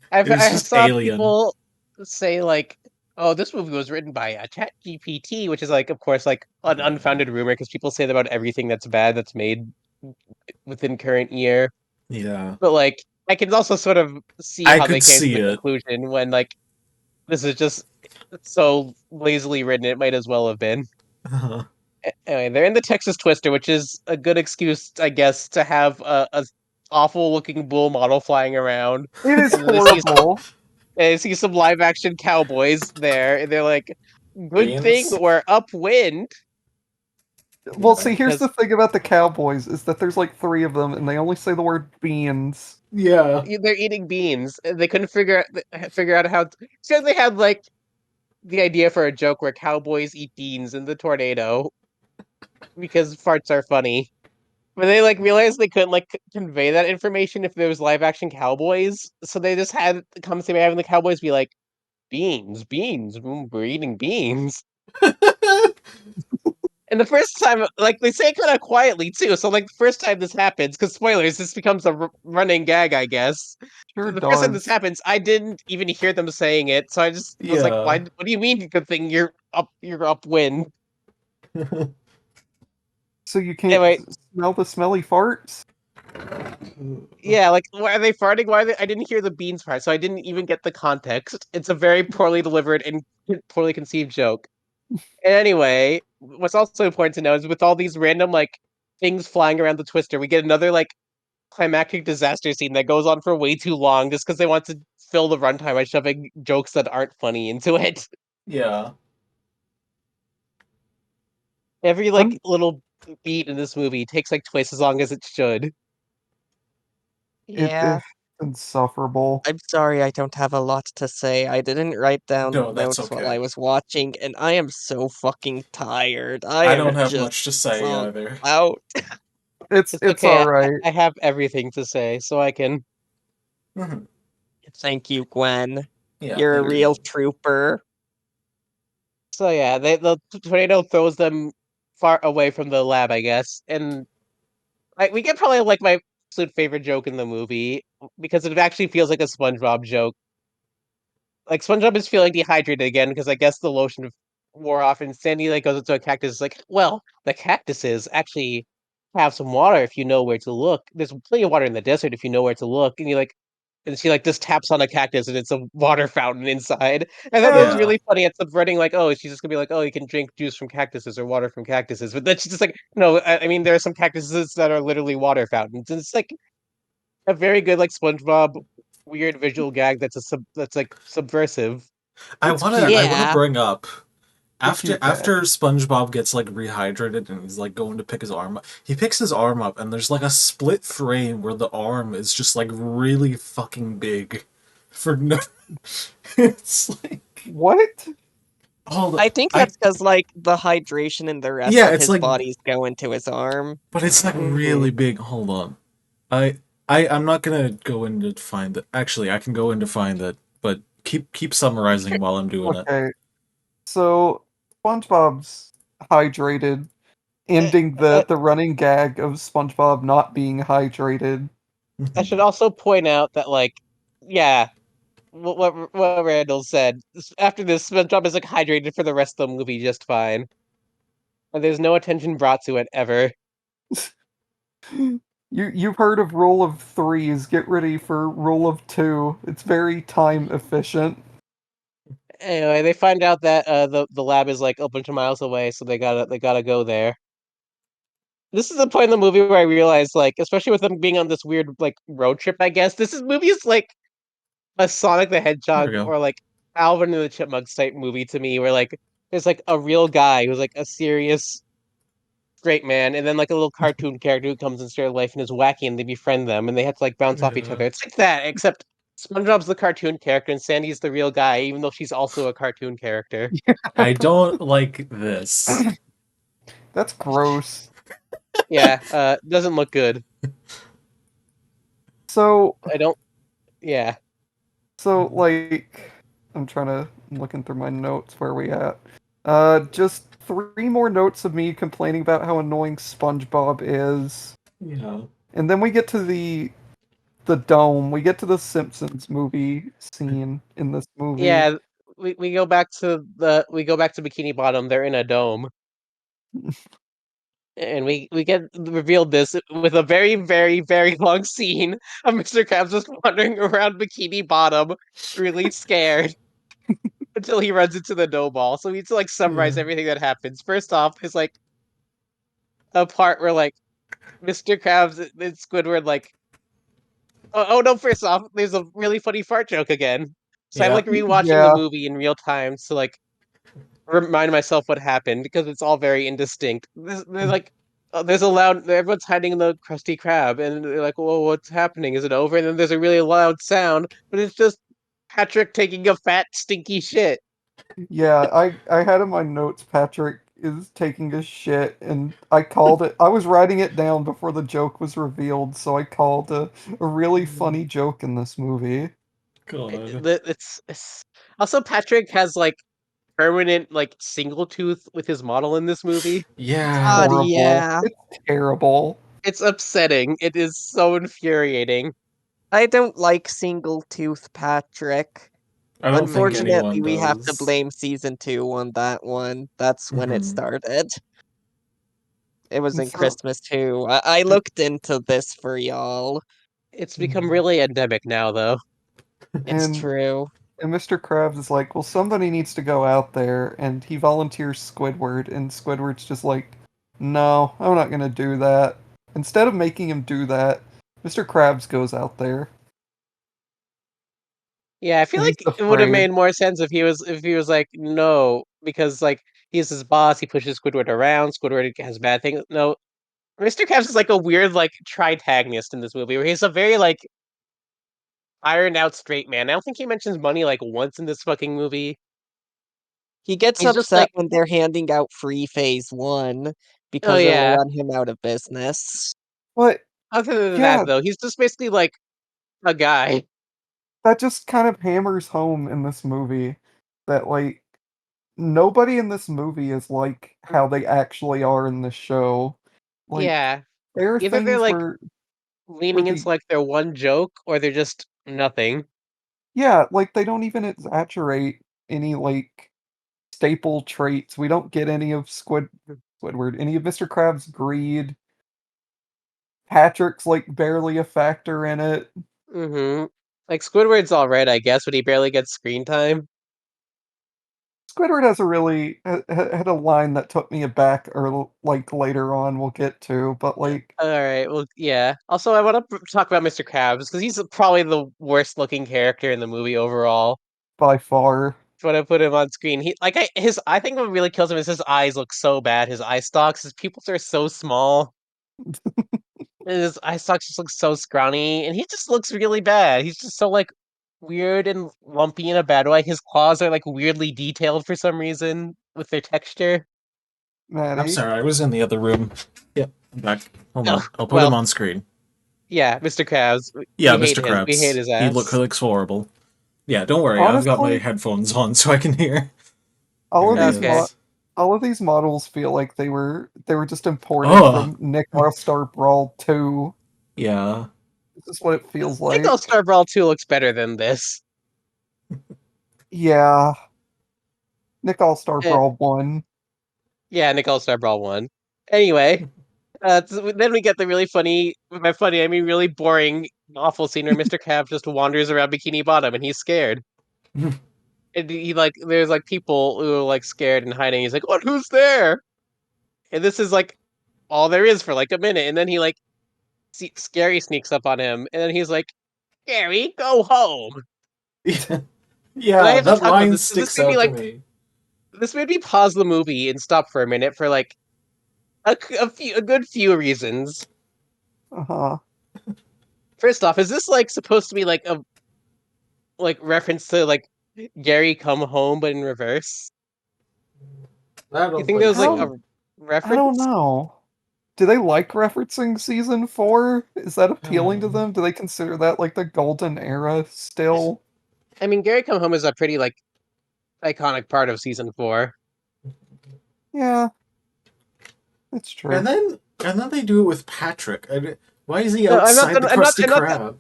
It was I just saw alien. people say like, "Oh, this movie was written by a Chat GPT," which is like, of course, like an unfounded rumor because people say that about everything that's bad that's made within current year. Yeah. But like, I can also sort of see I how they could came to see the it. conclusion when like this is just so lazily written. It might as well have been. Anyway, they're in the Texas Twister, which is a good excuse, I guess, to have a awful looking bull model flying around, It is and then horrible. they see some live action cowboys there, and they're like, "Good thing Beans? we're upwind," Well, Yeah. see, here's the because thing about the Cowboys is that there's like three of them, and they only say the word beans. Yeah. they're eating beans. And they couldn't figure out how. So they had like the idea for a joke where cowboys eat beans in the tornado because farts are funny. But they like realized they couldn't like convey that information if there was live action cowboys, so they just had the conversation by having the cowboys be like, "Beans, beans, we're eating beans." And the first time, like they say it kind of quietly too. So like the first time this happens, because spoilers, this becomes a running gag, I guess. Sure The first time this does. happens, I didn't even hear them saying it, so I just was like, "Why? Yeah. What do you mean? Good thing you're upwind." So you can't Anyway, smell the smelly farts? yeah, like why are they farting? Why are they? I didn't hear the beans part, so I didn't even get the context. It's a very poorly delivered and poorly conceived joke. And anyway, what's also important to know is with all these random like things flying around the twister, we get another like climactic disaster scene that goes on for way too long just because they want to fill the runtime by shoving jokes that aren't funny into it. Yeah. Every like I'm little beat in this movie takes like twice as long as it should. Yeah, it's insufferable. I'm sorry I don't have a lot to say. I didn't write down No, that's notes while I okay. was watching, and I am so fucking tired. I I am don't have just much to say zonked either. out. It's It's it's all okay. right. I have everything to say, so I can. Mhm. Thank you, Gwen. Yeah, You're a thank real you. trooper. So yeah, the tornado throws them far away from the lab, I guess, and we get probably like my absolute favorite joke in the movie because it actually feels like a SpongeBob joke. Like SpongeBob is feeling dehydrated again because I guess the lotion wore off, and Sandy like goes into a cactus. Like, well, the cactuses actually have some water if you know where to look. There's plenty of water in the desert if you know where to look. And you're like, and she like just taps on a cactus and it's a water fountain inside. And then it's Yeah. really funny at subverting like, oh, she's just gonna be like, oh, you can drink juice from cactuses or water from cactuses. But then she's just like, no, I mean there are some cactuses that are literally water fountains. And it's like a very good like SpongeBob weird visual gag that's like subversive. It's I cute. wanna Yeah. bring up It's a cute after gag. SpongeBob gets like rehydrated and he's like going to pick his arm up, he picks his arm up and there's like a split frame where the arm is just like really fucking big. For no, it's like What? hold on, I think I that's because like the hydration and the rest yeah, of it's his like, bodies go into his arm. but it's like Hmm. really big. Hold on, I I'm not gonna go in to find it. Actually, I can go in to find it, but keep summarizing while I'm doing it. Okay, so SpongeBob's hydrated, Uh, ending uh, the running gag of SpongeBob not being hydrated. I should also point out that like, yeah, what Randall said after this, SpongeBob is like hydrated for the rest of the movie just fine, and there's no attention brought to it ever. You've heard of rule of threes. Get ready for rule of two. It's very time efficient. Anyway, they find out that the lab is like a bunch of miles away, so they gotta go there. This is the point in the movie where I realized, like, especially with them being on this weird like road trip, I guess this movie is like a Sonic the There we Hedgehog go. or like Alvin and the Chipmunks type movie to me, where like there's like a real guy who's like a serious great man, and then like a little cartoon character who comes into their life and is wacky, and they befriend them, and they have to like bounce off each Yeah. other. It's like that, except SpongeBob's the cartoon character and Sandy's the real guy, even though she's also a cartoon character. I don't like this. That's gross. Yeah, doesn't look good. So I don't. Yeah, like I'm looking through my notes. Where are we at? Just three more notes of me complaining about how annoying SpongeBob is. Yeah. And then we get to the dome. We get to the Simpsons movie scene in this movie. yeah. We go back to Bikini Bottom. They're in a dome, and we get revealed this with a very very very long scene of Mr. Krabs just wandering around Bikini Bottom, really scared until he runs into the dough ball. So we need to like summarize Yeah. everything that happens. First off, is like a part where like Mr. Krabs and Squidward like, oh no, first off, there's a really funny fart joke again. So I'm Yeah. like rewatching the Yeah, movie in real time to like remind myself what happened because it's all very indistinct. They're like, there's a loud, everyone's hiding in the Krusty Krab, and they're like, "Whoa, what's happening? Is it over?" And then there's a really loud sound, but it's just Patrick taking a fat, stinky shit. yeah. I had in my notes Patrick is taking a shit, and I called it. I was writing it down before the joke was revealed, so I called a really funny joke in this movie. God. It's also Patrick has like permanent like single tooth with his model in this movie. It's Yeah. God, horrible. yeah. It's terrible. It's upsetting. It is so infuriating. I don't like single tooth Patrick. I don't think Unfortunately, anyone we have to does. blame season 2 on that one. That's when it Hmm. started. It was And in so, Christmas too. I looked into this for y'all. It's become really endemic now, though. It's and true. and Mr. Krabs is like, well, somebody needs to go out there, and he volunteers Squidward, and Squidward's just like, no, I'm not gonna do that. Instead of making him do that, Mr. Krabs goes out there, Yeah, I feel and he's like it would have afraid. made more sense if he was like no, because like he's his boss, he pushes Squidward around, Squidward has bad things. No, Mr. Krabs is like a weird like tritagonist in this movie, where he's a very like ironed out straight man. I don't think he mentions money like once in this fucking movie. He gets He's just upset like, when they're handing out free phase 1 oh because it'll yeah. run him out of business. But Other than that, yeah, though, he's just basically like a guy. that just kind of hammers home in this movie that like nobody in this movie is like how they actually are in the show. Like Yeah, there are either they're things like where leaning the into like their one joke, or they're just nothing. yeah, like they don't even exaggerate any like staple traits. We don't get any of Squidward, any of Mr. Krabs' greed. Patrick's like barely a factor in it. Mm-hmm. Like Squidward's all right, I guess, but he barely gets screen time. Squidward has a really had a line that took me aback, or like later on we'll get to, but like All right, well, yeah. Also, I want to talk about Mr. Krabs because he's probably the worst looking character in the movie overall. by far, When I put him on screen, I think what really kills him is his eyes look so bad. His eye stalks, his pupils are so small, and his eye stalks just look so scrawny, and he just looks really bad. He's just so like weird and lumpy in a bad way. His claws are like weirdly detailed for some reason with their texture. I'm Maddie. sorry, I was in the other room. Yep, I'm back. Hold Oh, on. I'll put him well, on screen. yeah, Mr. Krabs, Yeah, we hate Mr. him. We hate Krabs. his He ass. looks horrible. Yeah, don't worry. I've got my Honestly, headphones on so I can hear. all There of he these Okay. mo- is. all of these models feel like they were just imported Oh, from Nick All-Star Brawl 2. yeah. This is what it feels I think All like. Star Brawl 2 looks better than this. Yeah, Nick All-Star Eh, Brawl 1. yeah, Nick All Star Brawl 1. Anyway, then we get the really funny, by funny, I mean really boring, awful scene where Mr. Krabs just wanders around Bikini Bottom and he's scared. And he like, there's like people who are like scared and hiding. He's like, "What? Who's there?" And this is like all there is for like a minute. And then he like, Scary sneaks up on him, and then he's like, "Scary, go home." And I Yeah, have to that talk about line this because sticks out to me. this made me pause the movie and stop for a minute for like a good few reasons. Uh-huh. First off, is this like supposed to be like a like reference to like Gary Come Home but in reverse? I You don't think there think was like I a so. I don't reference? know. Do they like referencing season 4? Is that appealing to Hmm. them? Do they consider that like the golden era still? I mean, Gary Come Home is a pretty like iconic part of season 4. Yeah, it's true. And then they do it with Patrick. Why is he No, I'm not outside done. the Krusty Krab?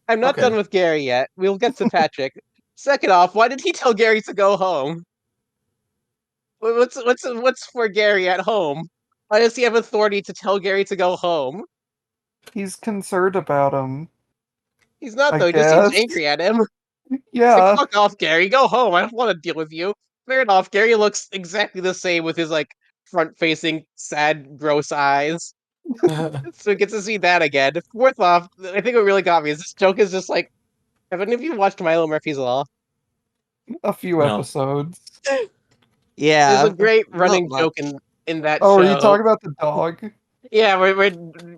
I'm not done Okay. with Gary yet. We'll get to Patrick. Second off, why did he tell Gary to go home? What's for Gary at home? Why does he have authority to tell Gary to go home? He's concerned about him, He's not I though. He just seems guess. angry at him. It's like Yeah, fuck off, Gary. Go home. I don't want to deal with you. Fair enough. Gary looks exactly the same with his like front-facing, sad, gross eyes. So we get to see that again. Fourth off, I think what really got me is this joke is just like. Have any of you watched Milo Murphy's Law? a few No. episodes. There's a Yeah, great not running joke much. in that Oh, are you show. talking about the dog? Yeah, where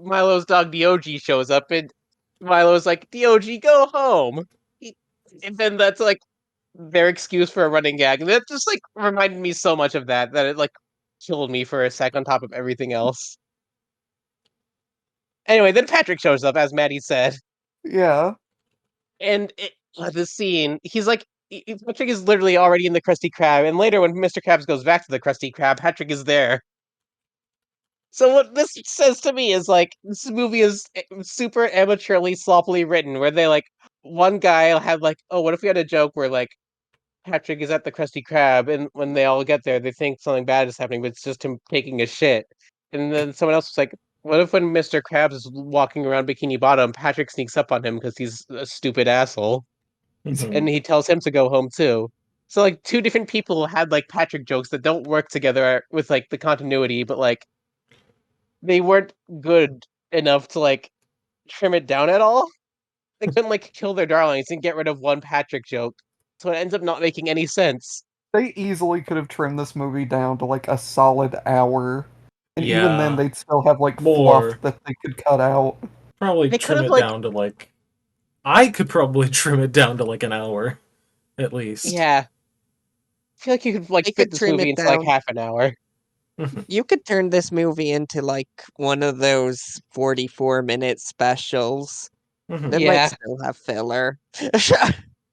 Milo's dog Dog shows up and Milo's like, Dog, go home. He- And then that's like their excuse for a running gag. And that just like reminded me so much of that it like killed me for a sec on top of everything else. Anyway, then Patrick shows up, as Maddie said. Yeah, And the scene, he's like, Patrick is literally already in the Krusty Krab. And later, when Mr. Krabs goes back to the Krusty Krab, Patrick is there. So what this says to me is like this movie is super amateurly, sloppily written, where they like one guy had like, oh, what if we had a joke where like Patrick is at the Krusty Krab, and when they all get there, they think something bad is happening, but it's just him taking a shit. And then someone else was like, what if when Mr. Krabs is walking around Bikini Bottom, Patrick sneaks up on him because he's a stupid asshole, and Mhm. he tells him to go home too. So like two different people had like Patrick jokes that don't work together with like the continuity, but like they weren't good enough to like trim it down at all. They couldn't like kill their darlings and get rid of one Patrick joke, so it ends up not making any sense. they easily could have trimmed this movie down to like a solid hour, and even then Yeah. they'd still have like fluff More. that they could cut out. Probably They could trim have it like, down to like. I could probably trim it down to like an hour, at least. yeah, I feel like you could like They fit could this trim movie it into like down. half an hour. You could turn this movie into like one of those 44-minute specials. They Mhm. might Yeah, still have filler.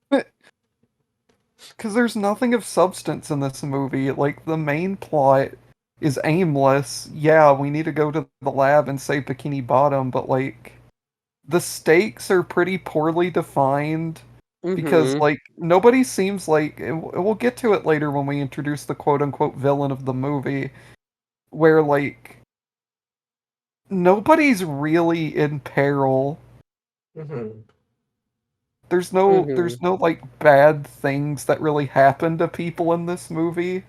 Because there's nothing of substance in this movie. Like, the main plot is aimless. Yeah, we need to go to the lab and save Bikini Bottom, but like, the stakes are pretty poorly defined because, mm-hmm. like, nobody seems like. And we'll get to it later when we introduce the quote unquote villain of the movie, where, like, nobody's really in peril. Mhm. There's no like bad things that really happen to people in this movie.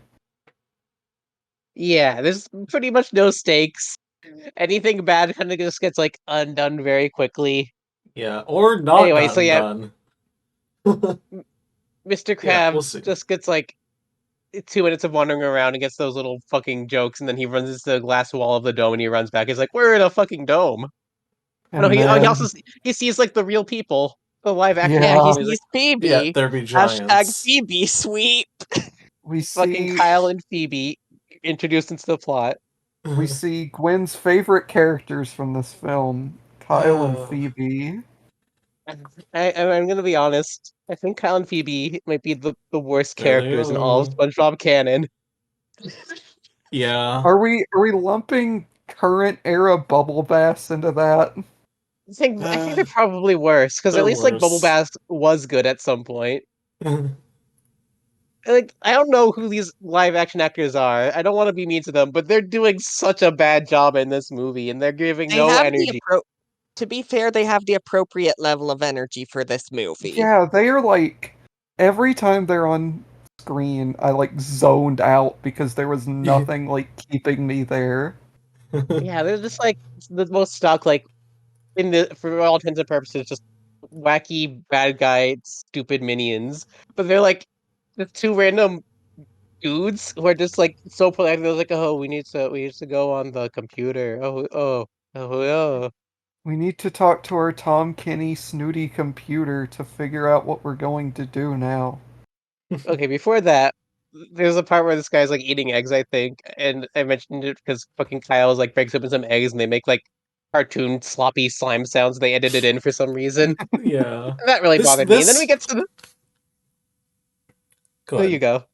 Yeah, there's pretty much no stakes. Anything bad kind of just gets like undone very quickly. Yeah, or not Anyway, so gotten yeah, done. Mr. Yeah, we'll Krabs see. just gets like 2 minutes of wandering around and gets those little fucking jokes, and then he runs into the glass wall of the dome and he runs back. He's like, "We're in a fucking dome." No, And he then also he sees like the real people, the live action Yeah, people. he yeah, He's like, sees Yeah, Phoebe. there be Hashtag giants. Phoebe sweep. we fucking see Kyle and Phoebe introduced into the plot. we see Gwen's favorite characters from this film, Kyle and Phoebe. I'm gonna be honest. I think Kyle and Phoebe might be the worst There they characters in all of go. SpongeBob canon. Yeah, Are we lumping current era Bubble Bass into that? I think they're probably worse because at they're least like Bubble worse. Bass was good at some point. Like I don't know who these live action actors are. I don't want to be mean to them, but they're doing such a bad job in this movie, and they're giving They no have the energy. to be fair, they have the appropriate level of energy for this movie. Yeah, they are like every time they're on screen, I like zoned out because there was nothing like keeping me there. Yeah, they're just like the most stock, like in the for all intents and purposes, just wacky bad guy, stupid minions. But they're like the two random dudes who are just like so polite. They're like, "Oh, we need to go on the computer. Oh." We need to talk to our Tom Kenny snooty computer to figure out what we're going to do now. Okay, before that, there's a part where this guy's like eating eggs, I think, and I mentioned it because fucking Kyle's like breaks open some eggs and they make like cartoon sloppy slime sounds. They edited in for some reason. Yeah. And that really This bothered me. And then we this get to the go there you ahead. go.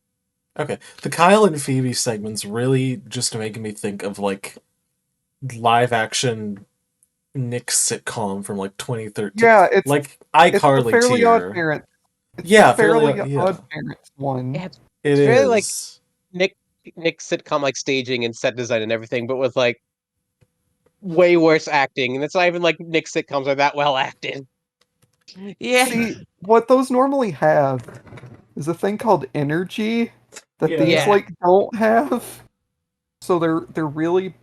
Okay. The Kyle and Phoebe segment's really just making me think of like live action Nick sitcom from like 2013. Yeah, Like it's the iCarly Fairly Odd tier. Parents. It's the Yeah, fairly Fairly yeah. Odd Parents one. Yeah, It it's very like is. Nick Nick sitcom like staging and set design and everything, but with like way worse acting. And it's not even like Nick sitcoms are that well acted. Yeah. See, what those normally have is a thing called energy that these Yeah. Yeah. like don't have. So they're really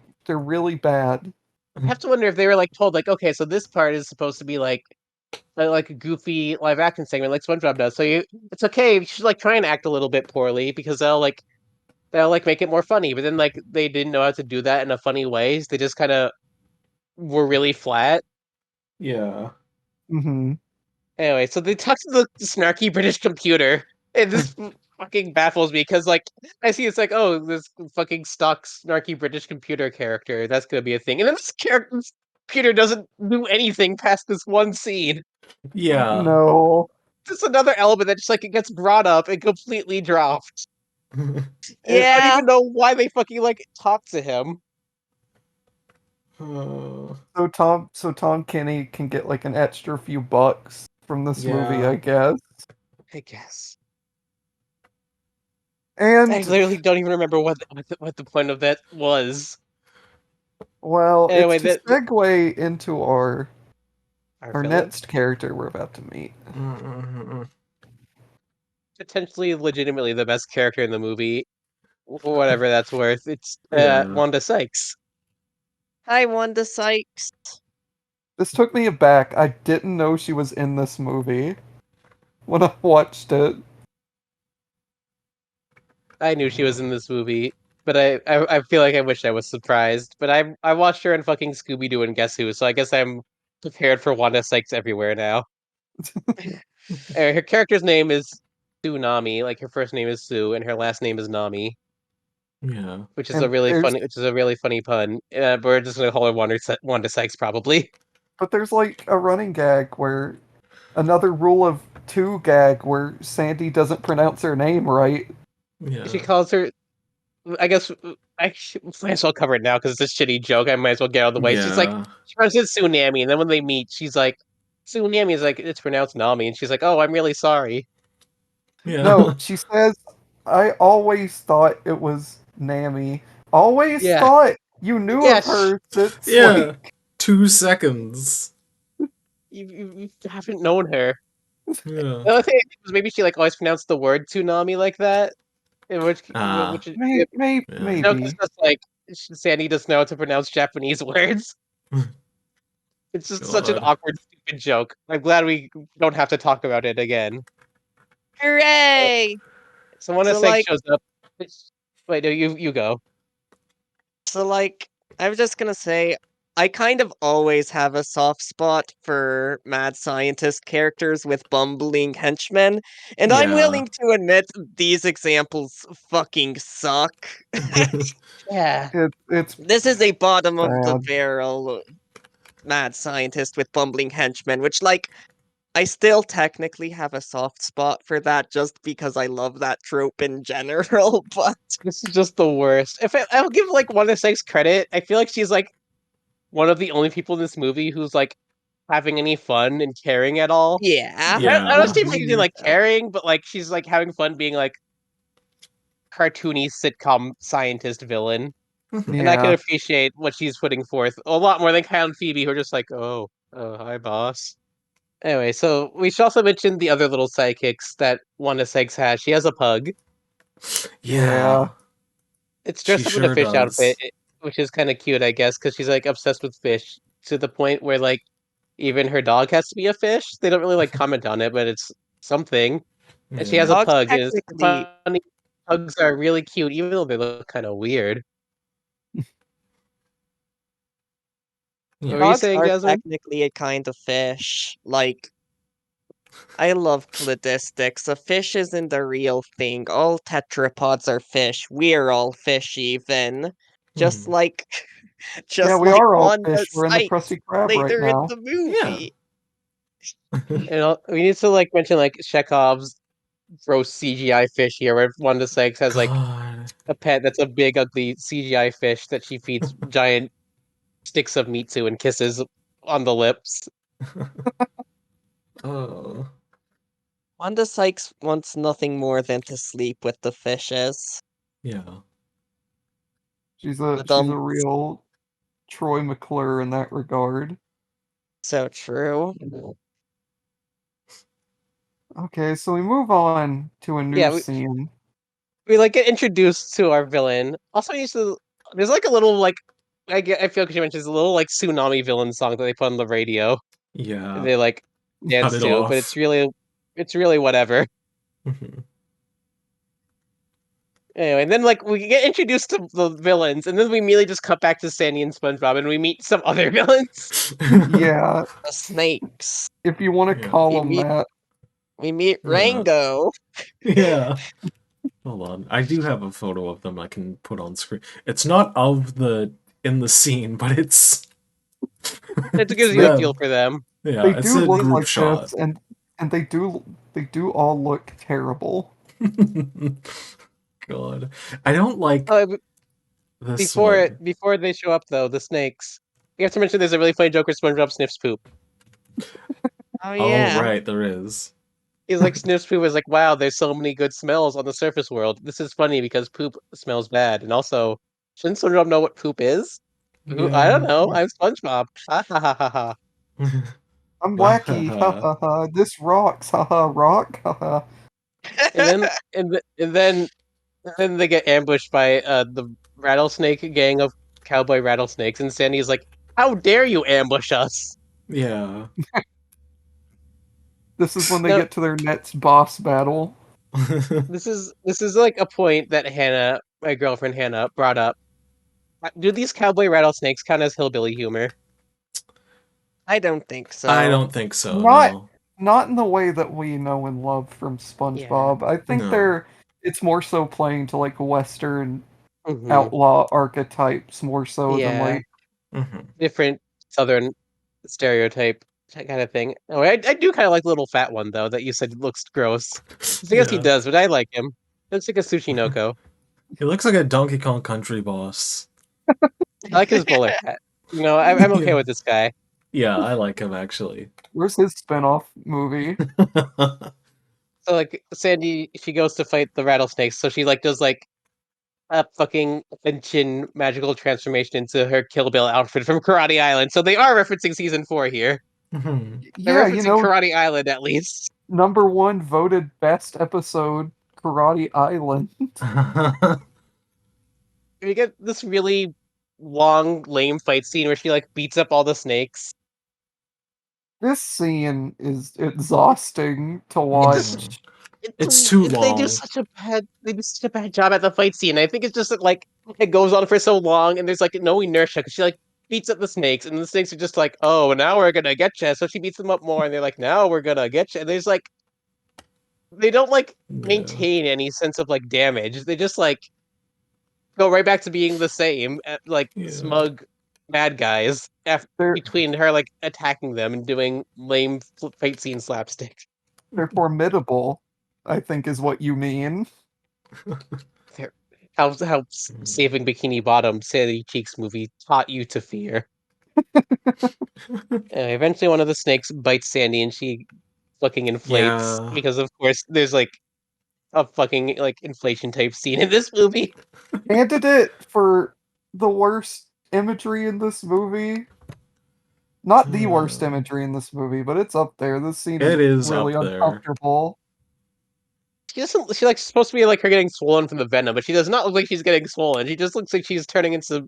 bad. I have to wonder if they were like told like, okay, so this part is supposed to be like a goofy live action segment like SpongeBob does. So it's okay. You should like try and act a little bit poorly because they'll like make it more funny. But then like they didn't know how to do that in a funny way. So they just kind of were really flat. Yeah. Hmm. Anyway, so they talk to the snarky British computer, and this fucking baffles me because like I see it's like, oh, this fucking stock snarky British computer character that's gonna be a thing, and then this computer doesn't do anything past this one scene. Yeah. No. Just another element that just like it gets brought up and completely dropped. And I don't Yeah. even know why they fucking like talk to him. So Tom Kenny can get like an extra few bucks from this movie, I Yeah. guess. I guess. I And literally don't even remember what the point of that was. well, it's Anyway, to that segue into our our our villain. next character we're about to meet. Potentially legitimately the best character in the movie, whatever that's worth. It's Yeah. Wanda Sykes. Hi, Wanda Sykes. This took me aback. I didn't know she was in this movie when I watched it. I knew she was in this movie, but I feel like I wish I was surprised. But I watched her in fucking Scooby Doo and Guess Who, so I guess I'm prepared for Wanda Sykes everywhere now. Her character's name is Tsunami, like her first name is Sue and her last name is Nami, Yeah. And there's which is a really funny pun. But we're just gonna call her Wanda Sykes probably. but there's like a running gag where another rule of two gag where Sandy doesn't pronounce her name right. She Yeah. calls her I guess might as well cover it now because it's a shitty joke. I might as well get out of the way. She's like, Yeah. she runs into Tsunami, and then when they meet, she's like, Tsunami is like, it's pronounced Nami, and she's like, oh, I'm really sorry. No, Yeah. she says, I always thought it was Nami. Always Yeah, thought you knew yeah, of her since Yeah. like 2 seconds. you haven't known her. Yeah. The other thing I think was maybe she like always pronounced the word tsunami like that, in Ah. which May, may, Yeah. no, 'cause maybe. that's like Sandy doesn't know how to pronounce Japanese words. It's just such an God. awkward, stupid joke. I'm glad we don't have to talk about it again. Hooray! So when a So seg like, shows up, wait, no, you go. so like, I was just gonna say, I kind of always have a soft spot for mad scientist characters with bumbling henchmen, and I'm Yeah. willing to admit these examples fucking suck. Yeah, It's This is a bottom of the bad. barrel mad scientist with bumbling henchmen, which, like, I still technically have a soft spot for that just because I love that trope in general, but this is just the worst. If I'll give like one of Seg's credit, I feel like she's like one of the only people in this movie who's like having any fun and caring at all. yeah. I don't Yeah. see if she's like Yeah. caring, but like she's like having fun being like cartoony sitcom scientist villain. And I can Yeah. appreciate what she's putting forth a lot more than Kyle and Phoebe, who are just like, oh, hi, boss. Anyway, so we should also mention the other little sidekicks that Wanda Sykes has. She has a pug. Yeah. Yeah. It's She dressed up in a sure fish outfit, does. which is kind of cute, I guess, because she's like obsessed with fish to the point where like even her dog has to be a fish. They don't really like comment on it, but it's something. And she has Yeah. a Dogs pug, and it's technically funny. Pugs are really cute, even though they look kind of weird. What Yeah. were you dogs saying, are Jasmine? technically a kind of fish. Like, I love cladistics. A fish isn't a real thing. All tetrapods are fish. We're all fish even. Just Hmm. like Yeah, just we like are all Wanda fish. We're in the Sykes Krusty Krab right later in now. the Yeah. movie. And we need to like mention like Chekhov's gross CGI fish here, where Wanda Sykes has like God. a pet that's a big, ugly CGI fish that she feeds giant sticks of meat to and kisses on the lips. Oh. Wanda Sykes wants nothing more than to sleep with the fishes. Yeah. But She's a real Troy McClure in that regard. so true. Okay, so we move on to a new Yeah, scene. we like get introduced to our villain. Also, there's like a little like I feel like she mentions a little like tsunami villain song that they put on the radio. And Yeah. they like Cut dance it to, but off. it's really whatever. Anyway, and then like we get introduced to the villains, and then we immediately just cut back to Sandy and SpongeBob, and we meet some other villains. Yeah, The snakes. if you want to Yeah. call We them meet that. we meet Yeah. Rango. Yeah. Hold on. I do have a photo of them I can put on screen. It's not of the in the scene, but It it's gives you a them. feel for them. Yeah, They it's do a look group like shot. this, and they do all look terrible. God. I don't like Oh, this one. before they show up though, the snakes. You have to mention there's a really funny joke where SpongeBob sniffs poop. Oh Oh, yeah. right, there is. He's like sniffs poop is like, wow, there's so many good smells on the surface world. This is funny because poop smells bad. And also, shouldn't SpongeBob know what poop is? I don't Yeah. know. I'm SpongeBob. Ha ha ha ha ha. I'm wacky, ha ha ha. This rocks, ha ha, rock, ha ha. And then and then they get ambushed by the rattlesnake gang of cowboy rattlesnakes, and Sandy's like, "How dare you ambush us?" Yeah. This is when they Now, get to their next boss battle. this is like a point that Hannah, my girlfriend Hannah, brought up. Do these cowboy rattlesnakes count as hillbilly humor? I don't think I so. don't think so, Not no. not in the way that we know and love from Yeah. SpongeBob. I think No. it's more so playing to like Western Hmm. outlaw archetypes more so than Yeah. like Hmm. Different Southern stereotype kind of thing. Oh, I do kind of like the little fat one though that you said looks gross. I guess he Yeah. does, but I like him. Looks like a sushi noko. He looks like a Donkey Kong Country boss. I like his bowler hat. You know, I'm okay Yeah. with this guy. Yeah, I like him actually. where's his spin-off movie? So like Sandy, she goes to fight the rattlesnakes, so she like does like a fucking Genshin magical transformation into her Kill Bill outfit from Karate Island. So they are referencing season 4 here. Mhm. They're Yeah, you referencing know, Karate Island at least. #1 voted best episode, Karate Island. We get this really long, lame fight scene where she like beats up all the snakes. This scene is exhausting to It just watch. It's too they do long. such a bad job at the fight scene. I think it's just that, like it goes on for so long and there's like no inertia because she like beats up the snakes and the snakes are just like, oh, now we're gonna get you. So she beats them up more and they're like, now we're gonna get you. And there's like they don't like Yeah. maintain any sense of like damage. They just like go right back to being the same, like Yeah. smug bad guys They're between her like attacking them and doing lame fight scene slapstick. they're formidable, I think is what you mean. They're- how Saving Bikini Bottom, Sandy Cheeks movie taught you to fear. Eventually, one of the snakes bites Sandy, and she fucking inflates Yeah. because, of course, there's like a fucking like inflation type scene in this movie. Candidate for the worst imagery in this movie. Not the worst imagery in this movie, but it's up there. This scene is It is really up there. uncomfortable. She doesn't. She like supposed to be like her getting swollen from the venom, but she does not look like she's getting swollen. She just looks like she's turning into.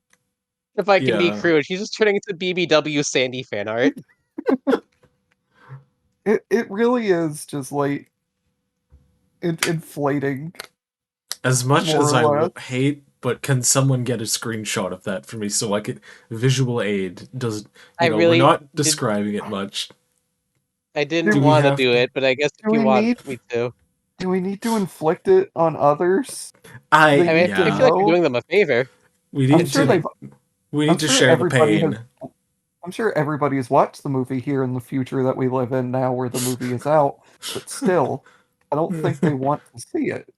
If I can be Yeah. crude, she's just turning into BBW Sandy fan art. It really is just like inflating, As much more as I or less. hate, but can someone get a screenshot of that for me so I could visual aid does I we're really not did. describing it much. I Do didn't we want to have do to? it, but I guess if Do you we want need me to, do we need to inflict it on others? I They I mean, need to I feel yeah. like you're know. doing them a favor. We I'm need sure to they've we I'm need to sure share the everybody has pain. I'm sure everybody has watched the movie here in the future that we live in now where the movie is out, but still, I don't think they want to see it.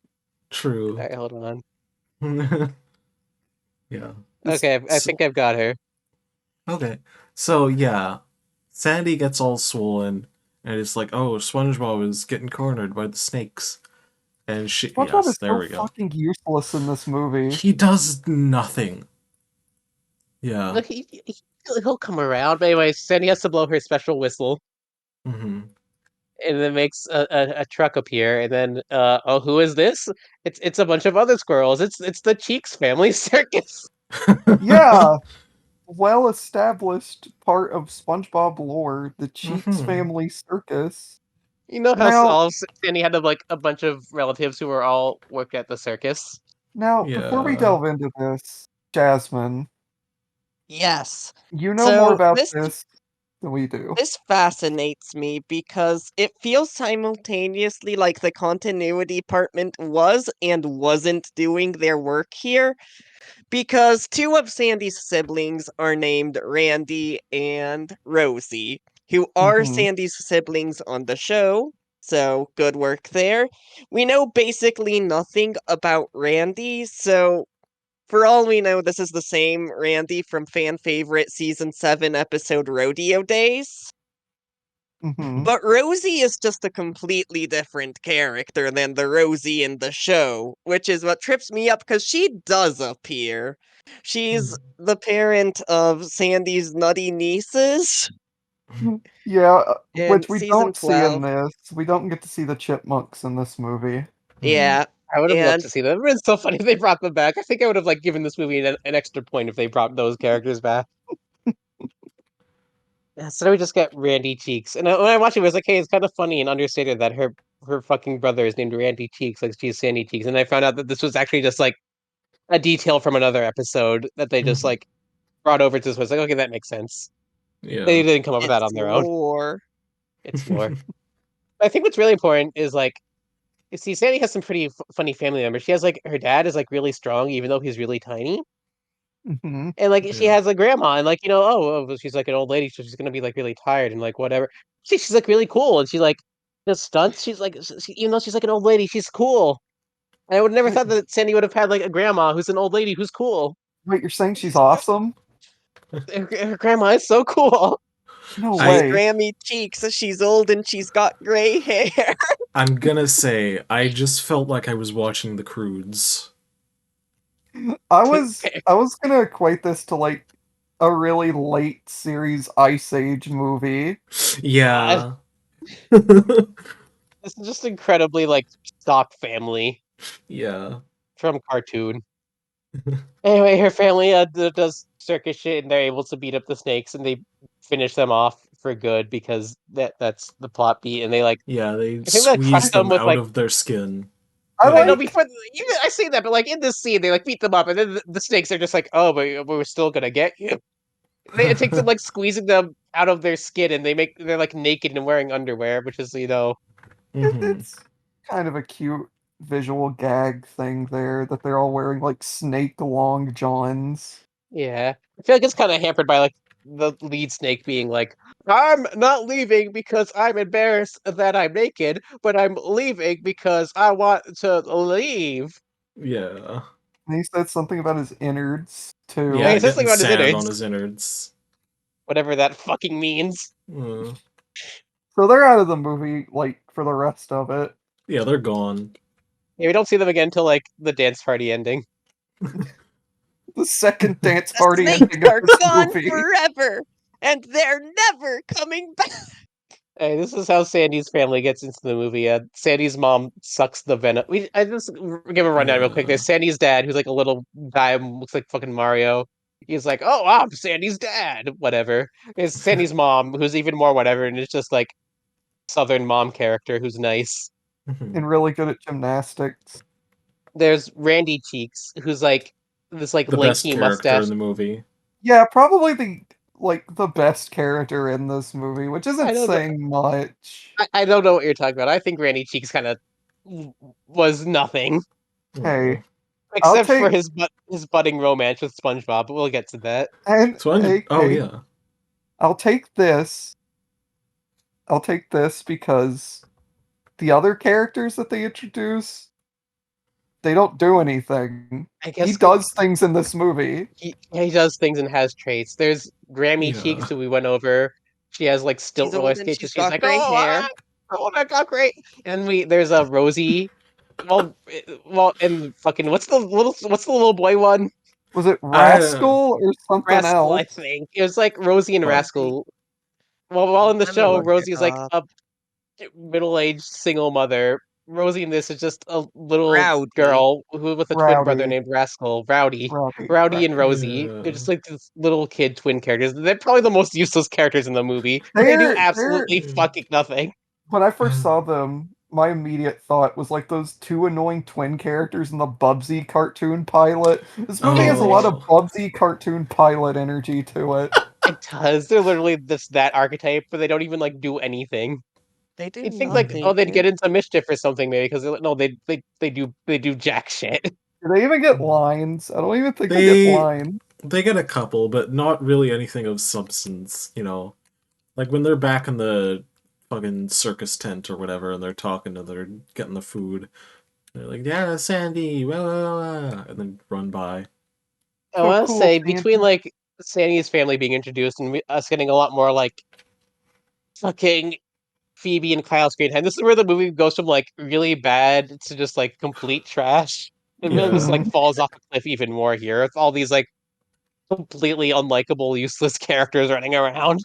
True. Alright, hold on. Yeah. Okay, I So, think I've got her. okay. So yeah, Sandy gets all swollen, and it's like, oh, SpongeBob is getting cornered by the snakes. And shit, SpongeBob yes, is there so we go. fucking useless in this movie. He does nothing. Yeah. Look, he'll come around. But anyway, Sandy has to blow her special whistle, Hmm. and then makes a truck appear. And then, oh, who is this? It's a bunch of other squirrels. It's the Cheeks family circus. Yeah, well-established part of SpongeBob lore, the Cheeks Hmm. family circus. You know how Now, all Sandy had like a bunch of relatives who were all worked at the circus. now, before we Yeah. delve into this, Jasmine, Yes. you know more So about this this than we do. this fascinates me because it feels simultaneously like the continuity department was and wasn't doing their work here because two of Sandy's siblings are named Randy and Rosie, who are Hmm. Sandy's siblings on the show. So good work there. We know basically nothing about Randy, so for all we know, this is the same Randy from fan favorite season 7 episode Rodeo Days. Hmm. But Rosie is just a completely different character than the Rosie in the show, which is what trips me up because she does appear. She's the parent of Sandy's nutty nieces Yeah, in which we season don't see in 12. this. We don't get to see the chipmunks in this movie. Hmm. Yeah, I would have loved and to see them. It's so funny if they brought them back. I think I would have like given this movie an extra point if they brought those characters back. Yeah, so now we just get Randy Cheeks, and when I watched it, I was like, "Hey, it's kind of funny and understated that her fucking brother is named Randy Cheeks, like she's Sandy Cheeks." And I found out that this was actually just like a detail from another episode that they just like brought over to this. I was like, "Okay, that makes sense." They Yeah. didn't come up with that it's on their own. lore. It's lore. I think what's really important is like, you see, Sandy has some pretty funny family members. She has like her dad is like really strong, even though he's really tiny. Hmm. And like she Yeah. has a grandma, and like she's like an old lady, so she's gonna be like really tired and like whatever. She's like really cool, and she like does stunts. She's like even though she's like an old lady, she's cool. And I would never Wait, thought that Sandy would have had like a grandma who's an old lady who's cool. wait, you're saying she's She's awesome? her grandma is so cool. No She's I way. Grammy Cheeks, she's old and she's got gray hair. I'm gonna say I just felt like I was watching The Croods. I was gonna equate this to like a really late series Ice Age movie. God. Yeah. This is just incredibly like stock family Yeah. from cartoon. Anyway, her family does circus shit, and they're able to beat up the snakes, and they finish them off for good because that's the plot beat. And they like, Yeah, they I think they crush squeeze them them with out like, of their skin. I I know Yeah. like before even I say that, but like in this scene, they like beat them up, and then the snakes are just like, oh, but we're still gonna get you. It takes them like squeezing them out of their skin, and they're like naked and wearing underwear, which is Hmm. it's kind of a cute visual gag thing there that they're all wearing like snake long johns. yeah. I feel like it's kind of hampered by like the lead snake being like, I'm not leaving because I'm embarrassed that I'm naked, but I'm leaving because I want to leave. Yeah. And he said something about his innards Like Yeah, too. it says getting something about his sand on innards, his innards. whatever that fucking means. Uh, So they're out of the movie like for the rest of it. yeah, they're gone. Yeah, we don't see them again until like the dance party ending. The second dance The party snakes ending of are this gone movie. forever, and they're never coming back. Hey, this is how Sandy's family gets into the movie. Sandy's mom sucks the venom. I just give a rundown real quick. Yeah. There's Sandy's dad, who's like a little guy, looks like fucking Mario. He's like, "Oh, I'm Sandy's dad." Whatever. There's Sandy's mom, who's even more whatever, and it's just like Southern mom character who's nice. Mhm. And really good at gymnastics. There's Randy Cheeks, who's like this like The best lanky character in mustache. the movie. Yeah, probably the best character in this movie, which I isn't don't know. saying much. I don't know what you're talking about. I think Randy Cheeks kind of was nothing. Oh. Hey, I'll Except for take his budding romance with SpongeBob, but we'll get to that. and Sponge. hey, Oh hey, yeah. I'll take this. I'll take this because the other characters that they introduce, they don't do anything. I He guess does things in this movie. he does things and has traits. There's Grammy Cheeks, Yeah. who we went over. She has like stilt She's roller old and skates, and she's she's got like, gray hair. oh, that got great. And there's a Rosie. And fucking what's the little boy one? Was it I. Rascal or something Rascal, else? I think. It was like Rosie and Rosie. Rascal. Well, while in the Let me show, look it Rosie is like up. a middle-aged single mother. Rosie in this is just a little Rowdy. girl who with a twin brother Rowdy. named Rascal, Rowdy. Rowdy. Rowdy and Rowdy. Rosie. They're Yeah. just like these little kid twin characters. They're probably the most useless characters in the movie. They do They're absolutely fucking nothing. when I first saw them, my immediate thought was like those two annoying twin characters in the Bubsy cartoon pilot. This movie has a lot of Oh. Bubsy cartoon pilot energy to it. It does. They're literally that archetype, but they don't even like do anything. They do You'd think like, oh, nothing. they'd get into mischief or something maybe because no, they do jack shit. Do they even get lines? I don't even think they get They lines. they get a couple, but not really anything of substance, you know. Like when they're back in the fucking circus tent or whatever and they're talking and they're getting the food. They're like, yeah, Sandy, blah, blah, blah, and then run by. I So want to cool, say Sandy. between like Sandy's family being introduced and us getting a lot more like fucking Phoebe and Kyle screen time. This is where the movie goes from like really bad to just like complete trash. It really just Yeah. like Mhm. falls off a cliff even more here. It's all these like completely unlikable, useless characters running around.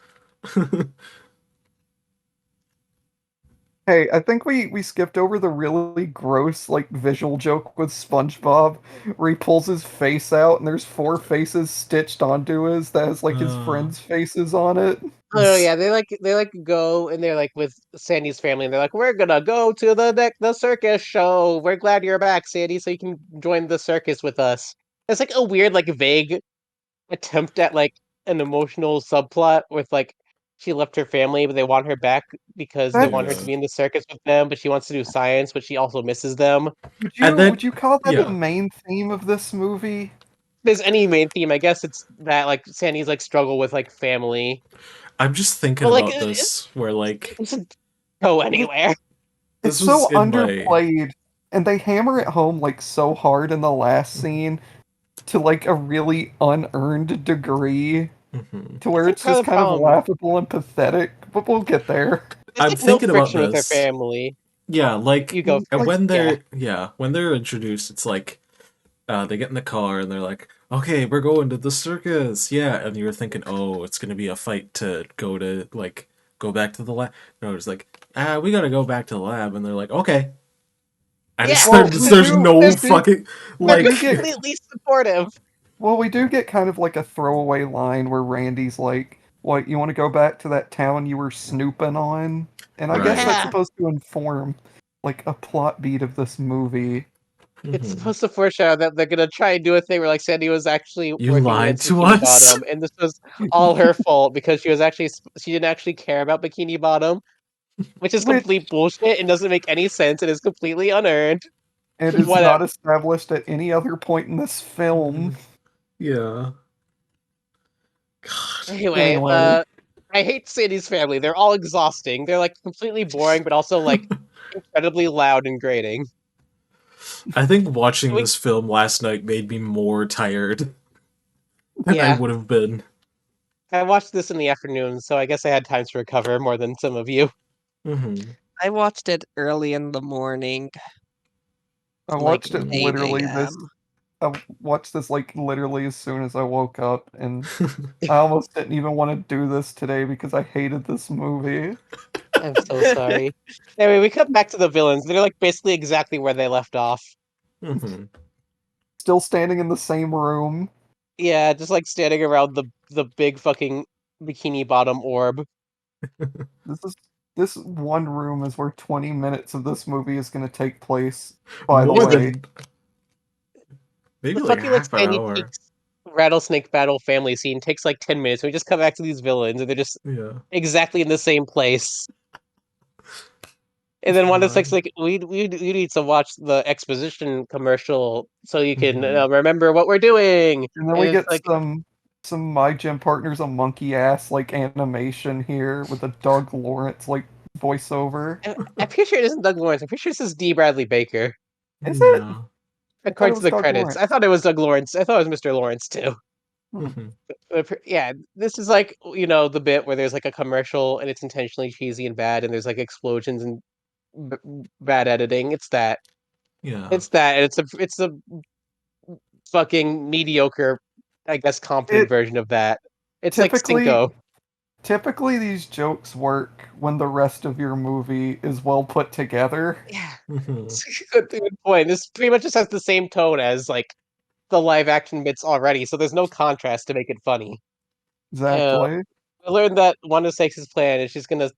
Hey, I think we skipped over the really gross like visual joke with SpongeBob, where he pulls his face out and there's four faces stitched onto his that has like his uh, friends' faces on it. Oh yeah, they like go and they're like with Sandy's family and they're like, we're gonna go to the circus show. We're glad you're back, Sandy, so you can join the circus with us. It's like a weird, like vague attempt at like an emotional subplot with like she left her family, but they want her back because they want her to That's yeah. be in the circus with them, but she wants to do science, but she also misses them. And would then, you call that the yeah. main theme of this movie? If there's any main theme, I guess it's that like Sandy's like struggle with like family. I'm just thinking But like about this, where, like, it doesn't go It- anywhere. It's this was so in my. underplayed, and they hammer it home like so hard in the last scene to like a really unearned degree, Mhm. to I where think it's part just of the kind of problem laughable and pathetic. But we'll get there. there's I'm like no thinking about friction with her this. family. Yeah, like, You go and Like, first. Yeah. when they're introduced, it's like, they get in the car and they're like, okay, we're going to the circus. Yeah. And you're thinking, oh, it's going to be a fight to go back to the land. No, it's like, we gotta go back to the lab, and they're like, okay. And Yeah. Well, there's no fucking They're do get- completely supportive. Well, we do get kind of like a throwaway line where Randy's like, "What, you want to go back to that town you were snooping on?" And I guess Right. that's Yeah. supposed to inform like a plot beat of this movie. It's Mhm. supposed to foreshadow that they're gonna try and do a thing where like Sandy was actually You working lied against to Bikini us? Bottom, and this was all her fault because she didn't actually care about Bikini Bottom, which is Which complete bullshit and doesn't make any sense and is completely unearned. it is Whatever. not established at any other point in this film. Yeah. God. Anyway, Anyway, I hate Sandy's family. They're all exhausting. They're like completely boring, but also like incredibly loud and grating. I think watching We, this film last night made me more tired than I yeah, would have been. I watched this in the afternoon, so I guess I had time to recover more than some of you. Mm-hmm. I watched it early in the morning, I like watched it 8 literally this. a.m. I watched this like literally as soon as I woke up, and I almost didn't even want to do this today because I hated this movie. I'm so sorry. Anyway, we cut back to the villains. They're like basically exactly where they left off. Mm-hmm. Still standing in the same room. Yeah, just like standing around the big fucking bikini bottom orb. This is this one room is where 20 minutes of this movie is going to take place. By the More way, than maybe The like fucking like half an Sandy hour. Cheeks rattlesnake battle family scene takes like 10 minutes. We just come back to these villains and they're just Yeah. exactly in the same place. And then one is God. like we need to watch the exposition commercial so you can Mhm. remember what we're doing. and then And we it's get like some My Gym Partner's a monkey ass like animation here with a Doug Lawrence like voiceover. I'm pretty sure it isn't Doug Lawrence. I'm pretty sure this is D. Bradley Baker. Is it? Yeah. I thought it According to was the Doug credits, Lawrence. I thought it was Doug Lawrence. I thought it was Mr. Lawrence too. Hmm. Mhm. Yeah, this is like the bit where there's like a commercial and it's intentionally cheesy and bad, and there's like explosions and bad editing. It's that. Yeah. It's that. And it's a fucking mediocre, I guess, competent It version of that. It's like typically Stinko. typically these jokes work when the rest of your movie is well put together. Yeah, Mhm. it's a good point. This pretty much just has the same tone as like the live action bits already, so there's no contrast to make it funny. Uh, Exactly. I learned that Wanda Sykes' plan is she's gonna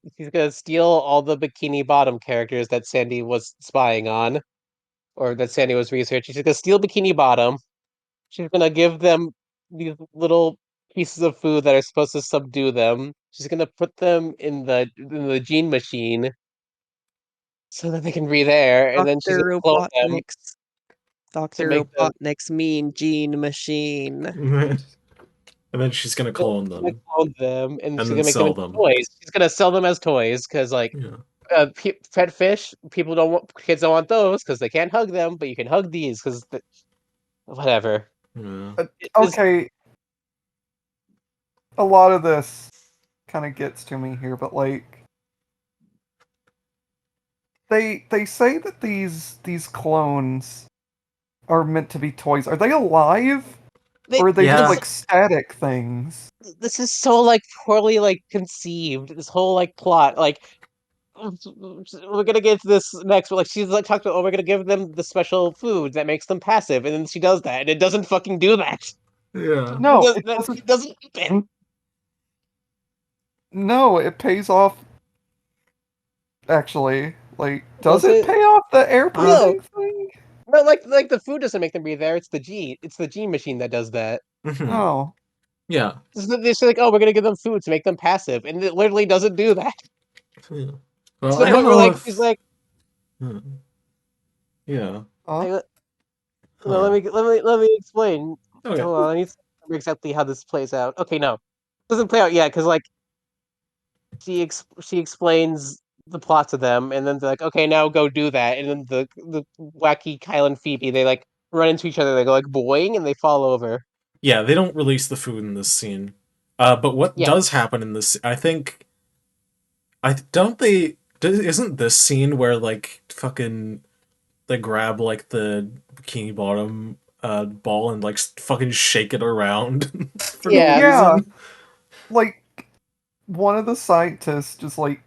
steal all the Bikini Bottom characters that Sandy was spying on, or that Sandy was researching. She's gonna steal Bikini Bottom. She's gonna give them these little pieces of food that are supposed to subdue them. She's gonna put them in the gene machine so that they can breathe air, and then she's Dr. gonna clone them Robotnik's to Dr. make them. Robotnik's mean gene machine. And then she's gonna She's clone gonna them clone them, and and she's then gonna make them sell into them. toys. She's gonna sell them as toys because like Yeah. pet fish, people don't want kids don't want those because they can't hug them, but you can hug these because whatever. Yeah. It is Okay, a lot of this kind of gets to me here, but like they say that these clones are meant to be toys. Are they alive? they, Or are they just Yeah. this like static things? this is so like poorly like conceived. This whole like plot like. We're gonna get to this next, but like she's like talked about, oh, we're gonna give them the special food that makes them passive, and then she does that, and it doesn't fucking do that. Yeah. No, it doesn't. It doesn't happen. No, it pays off. Actually, like, does Does it it? pay off the air No, breathing thing? no, like the food doesn't make them breathe there. It's the gene machine that does that. Mhm. Oh, Yeah. They're just like, oh, we're gonna give them food to make them passive, and it literally doesn't do that. Yeah. To Well, the I don't point where know like she's if. like, Hmm. Yeah. huh? I, no, Huh. let me explain. Okay. Hold on, I need to remember exactly how this plays out. Okay, no, it doesn't play out yet because like she explains the plot to them, and then they're like, okay, now go do that, and then the wacky Kyle and Phoebe they like run into each other, they go like boing, and they fall over. Yeah, they don't release the food in this scene. But what Yeah, does happen in this? I think. I don't they. Isn't this scene where like fucking they grab like the bikini bottom ball and like fucking shake it around for no yeah, Yeah, reason? like one of the scientists just like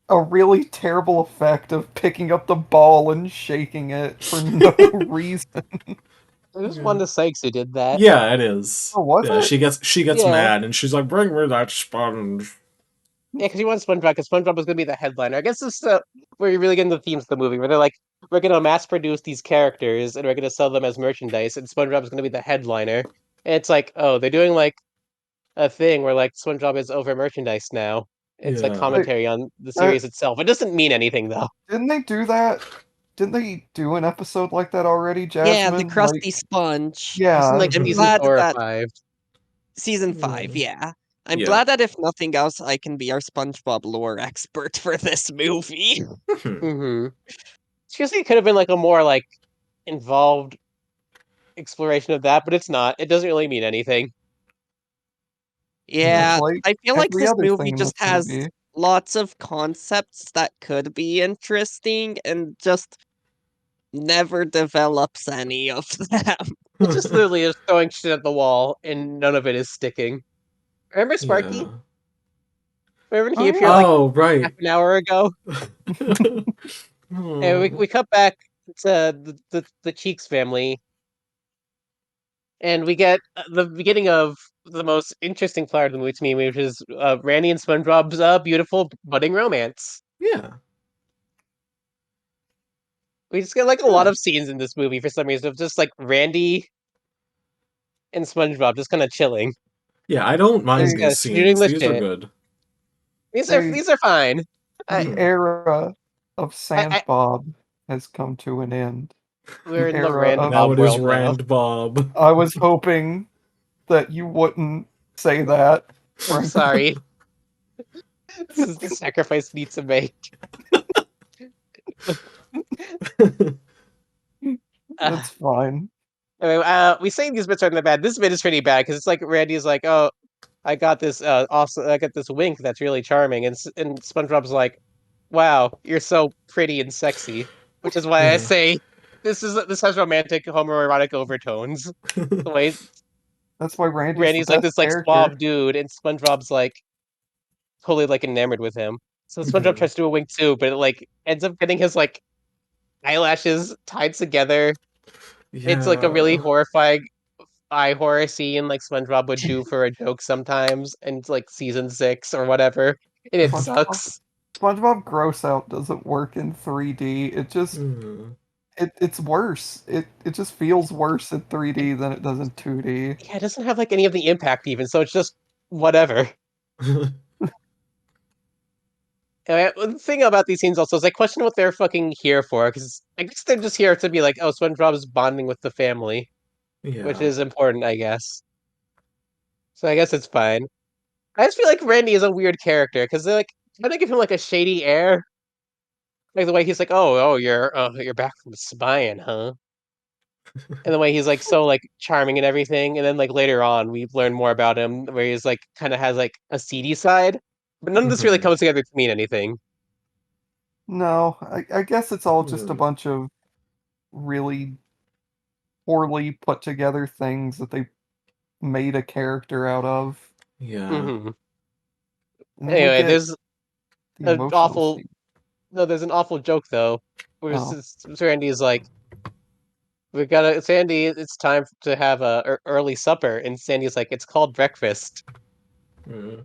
a really terrible effect of picking up the ball and shaking it for no reason. It was Yeah. Wanda Sykes who did that. Yeah, it is. Oh, was Yeah, it? she gets Yeah. mad and she's like, "Bring me that sponge." Yeah, because you want SpongeBob, because SpongeBob was going to be the headliner. I guess this is where you really get into the themes of the movie, where they're like, we're going to mass produce these characters and we're going to sell them as merchandise, and SpongeBob is going to be the headliner. And it's like, oh, they're doing like a thing where like SpongeBob is over merchandise now. It's like Yeah. Wait, commentary on the uh, series itself. It doesn't mean anything though. didn't they do that? Didn't they do an episode like that already, Yeah, the Jasmine? Like, Krusty Sponge. It was in yeah. like I'm season Mhm. glad 4 or that 5. season 5, Yeah. yeah. I'm Yeah. glad that if nothing else, I can be our SpongeBob lore expert for this movie. Mm-hmm. Seriously, it could have been like a more like involved exploration of that, but it's not. It doesn't really mean anything. That's Yeah, like I feel like every this other movie thing in this just has movie. lots of concepts that could be interesting and just never develops any of them. It just literally is throwing shit at the wall and none of it is sticking. Remember Sparky? Yeah. Remember when he Oh appeared yeah. like Oh, half right. an hour ago? And we, Oh. we cut back to the Cheeks family and we get the beginning of the most interesting part of the movie to me, which is Randy and SpongeBob's beautiful budding romance. Yeah. We just get like a lot Yeah. of scenes in this movie for some reason of just like Randy and SpongeBob just kind of chilling, Yeah, I don't just mind They kind these of shooting scenes. the These are shit. good. they These are fine. I, the Mhm. era of I SandBob has come to an end. we're The in the era Rand of Now Bob it is world now. Rand Bob. I was hoping that you wouldn't say that, I'm frankly. sorry. This is the sacrifice we need to make. Uh, That's fine. anyway, we say these bits aren't that bad. This bit is pretty bad because it's like Randy's like, "Oh, I got this wink that's really charming," and and SpongeBob's like, "Wow, you're so pretty and sexy," which is why I Yeah. say this has romantic homoerotic overtones. The way That's why Randy's the Randy's like best this like character. suave dude, and SpongeBob's like totally like enamored with him. So SpongeBob Mhm. tries to do a wink too, but it like ends up getting his like eyelashes tied together. It's like a really Yeah. horrifying eye horror scene like SpongeBob would do for a joke sometimes, and it's like season 6 or whatever, and it SpongeBob sucks. SpongeBob Gross Out doesn't work in 3D. Mhm. It's worse. It just feels worse in 3D than it does in 2D. Yeah, it doesn't have like any of the impact even, so it's just whatever. And the thing about these scenes also is I question what they're fucking here for, because I guess they're just here to be like, oh, SpongeBob is bonding with the family, which Yeah. is important, I guess. So I guess it's fine. I just feel like Randy is a weird character because they're like trying to give him like a shady air, like the way he's like, oh, you're back from spying, huh? And the way he's like so like charming and everything, and then like later on we learn more about him where he's like kind of has like a seedy side, but none of this really Mhm. comes together to mean anything. No, I guess it's all just a Mhm. bunch of really poorly put together things that they made a character out of. Yeah. Hmm. And then we Anyway, get there's the an emotional awful scene. no, there's an awful joke though, where Oh, Randy is like, "We gotta, Sandy, it's time to have a early supper," and Sandy's like, "It's called breakfast." Mhm.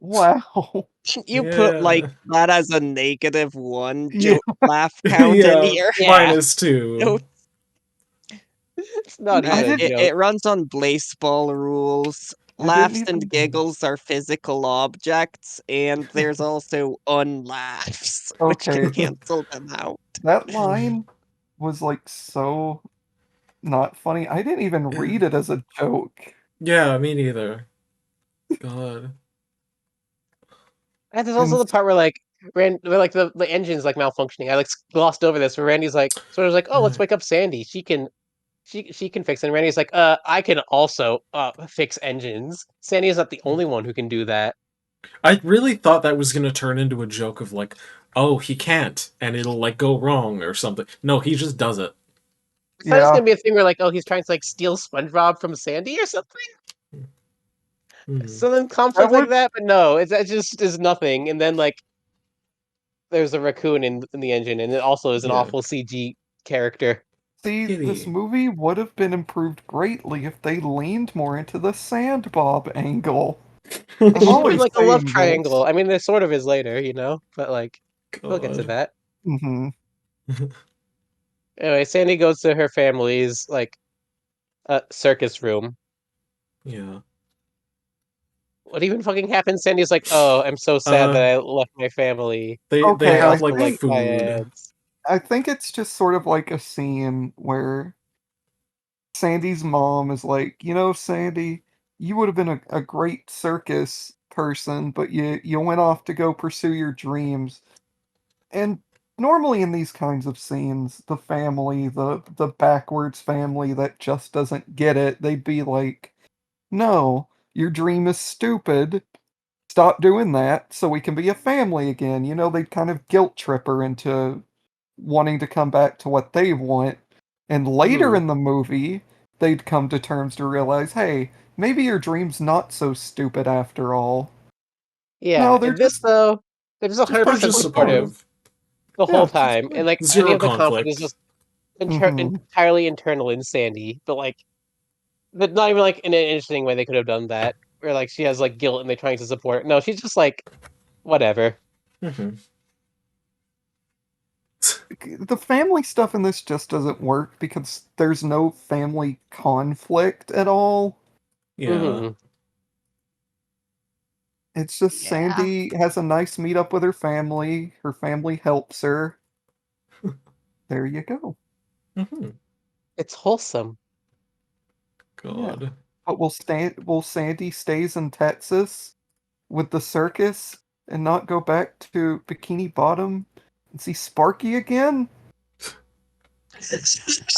wow. You put like Yeah. that as a negative one Yeah, laugh count in Yeah. here. Yeah, -2. No, it's not I even a didn't joke. it runs on baseball rules. I didn't Laughs and even giggles are physical objects, and there's also unlaughs, which can okay. cancel them out. That line was like so not funny. I didn't even read it as a joke. Yeah, me neither. God. And there's also And the part where where like the engine's like malfunctioning. I like glossed over this where Randy's like sort of like, "Oh, let's wake up Sandy. She can fix it." And Randy's like, I can also fix engines. Sandy is not the only one who can do that." I really thought that was gonna turn into a joke of like, oh, he can't, and it'll like go wrong or something. No, he just does it. I thought it was yeah, gonna be a thing where like, oh, he's trying to like steal SpongeBob from Sandy or something. Mhm. So then that conflict like would that, but no, that just is nothing. And then like there's a raccoon in the engine, and it also is an Yeah. awful CG character. See, this Kitty. movie would have been improved greatly if they leaned more into the SpongeBob angle. It I'm should have been always like a love saying triangle. this. I mean, there sort of is later, but like we'll get to God. that. Hmm. Anyway, Sandy goes to her family's like circus room. Yeah. What even fucking happened? Sandy's like, "Oh, I'm so sad Uh, that I left my family." they Okay, I have also like like food. science. I think it's just sort of like a scene where Sandy's mom is like, Sandy, you would have been a great circus person, but you went off to go pursue your dreams. And normally in these kinds of scenes, the family, the backwards family that just doesn't get it, they'd be like, "No, your dream is stupid. Stop doing that so we can be a family again." They'd kind of guilt trip her into wanting to come back to what they want. And later Hmm. in the movie, they'd come to terms to realize, hey, maybe your dream's not so stupid after all. Yeah, No, they're in this just though, they're just This part 100% just supportive supportive. the whole yeah, just time, and like any Zero of the conflict is conflict. just mm-hmm. entirely internal in Sandy. But not even like in an interesting way they could have done that, where like she has like guilt and they're trying to support. No, she's just like whatever. Hmm. The family stuff in this just doesn't work because there's no family conflict at all. Yeah. Hmm. It's just Yeah. Sandy has a nice meetup with her family helps her. There you go. Hmm. It's wholesome. Yeah. God. But will Sandy stays in Texas with the circus and not go back to Bikini Bottom and see Sparky again?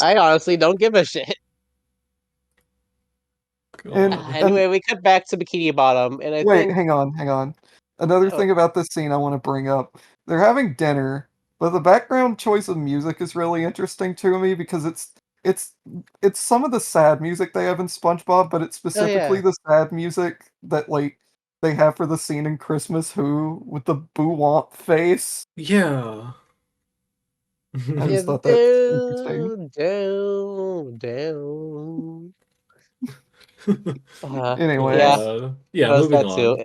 I honestly don't give a shit. And God. and Anyway, we cut back to Bikini Bottom, and I wait, think hang on. Another oh, thing about this scene I want to bring up. They're having dinner, but the background choice of music is really interesting to me because it's it's some of the sad music they have in SpongeBob, but it's oh specifically yeah, the sad music that like they have for the scene in Christmas Who with the boo womp face. Yeah. I yeah, just thought that's interesting. down. Yeah, Anyways, God. Yeah, noticed moving that too.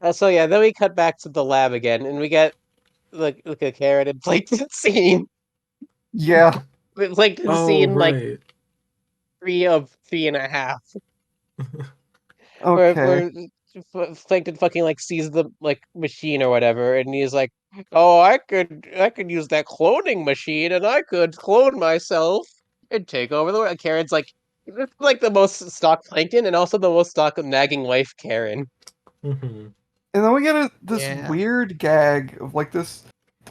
on. So yeah, then we cut back to the lab again, and we get like a Karen and Plankton scene. yeah, Plankton Oh, scene like right. 3 of 3.5. okay. Where Plankton fucking like sees the like machine or whatever, and he's like, "Oh, I could use that cloning machine, and I could clone myself and take over the world." And Karen's like, this is like the most stock Plankton, and also the most stock nagging wife Karen. Hmm. And then we get this Yeah. weird gag of like this.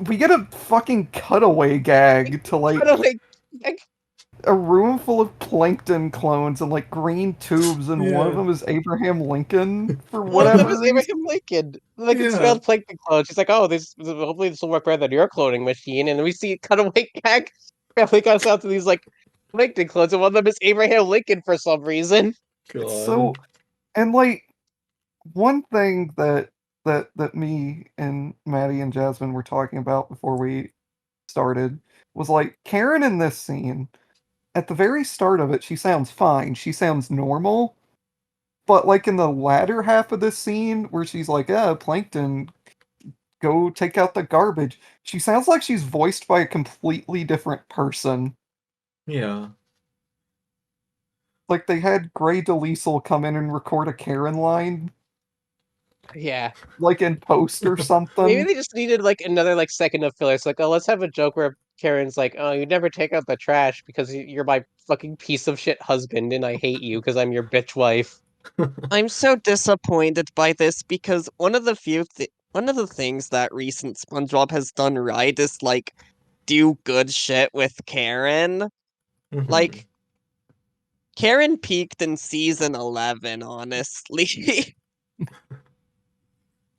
We get a fucking cutaway gag to Kind of like like a room full of plankton clones and like green tubes, and one of Yeah. them is Abraham Lincoln for one of them whatever is reason. Abraham Lincoln. Like it's Yeah. failed Plankton clone. She's like, "Oh, this hopefully this will work better than your cloning machine." And then we see cutaway gag. Family cuts out to these like Plankton clones, and one of them is Abraham Lincoln for some reason. It's God. so and like one thing that me and Maddie and Jasmine were talking about before we started was like Karen in this scene. At the very start of it, she sounds fine. She sounds normal. But like in the latter half of this scene where she's like, Plankton, go take out the garbage, she sounds like she's voiced by a completely different person. Yeah. Like they had Gray DeLisle come in and record a Karen line, Yeah, like in post or maybe something. they just needed like another like second of filler. It's like, oh, let's have a joke where Karen's like, "Oh, you never take out the trash because you're my fucking piece of shit husband, and I hate you because I'm your bitch wife." I'm so disappointed by this because one of the things that recent SpongeBob has done right is like do good shit with Karen. Hmm. Like Karen peaked in season 11, honestly.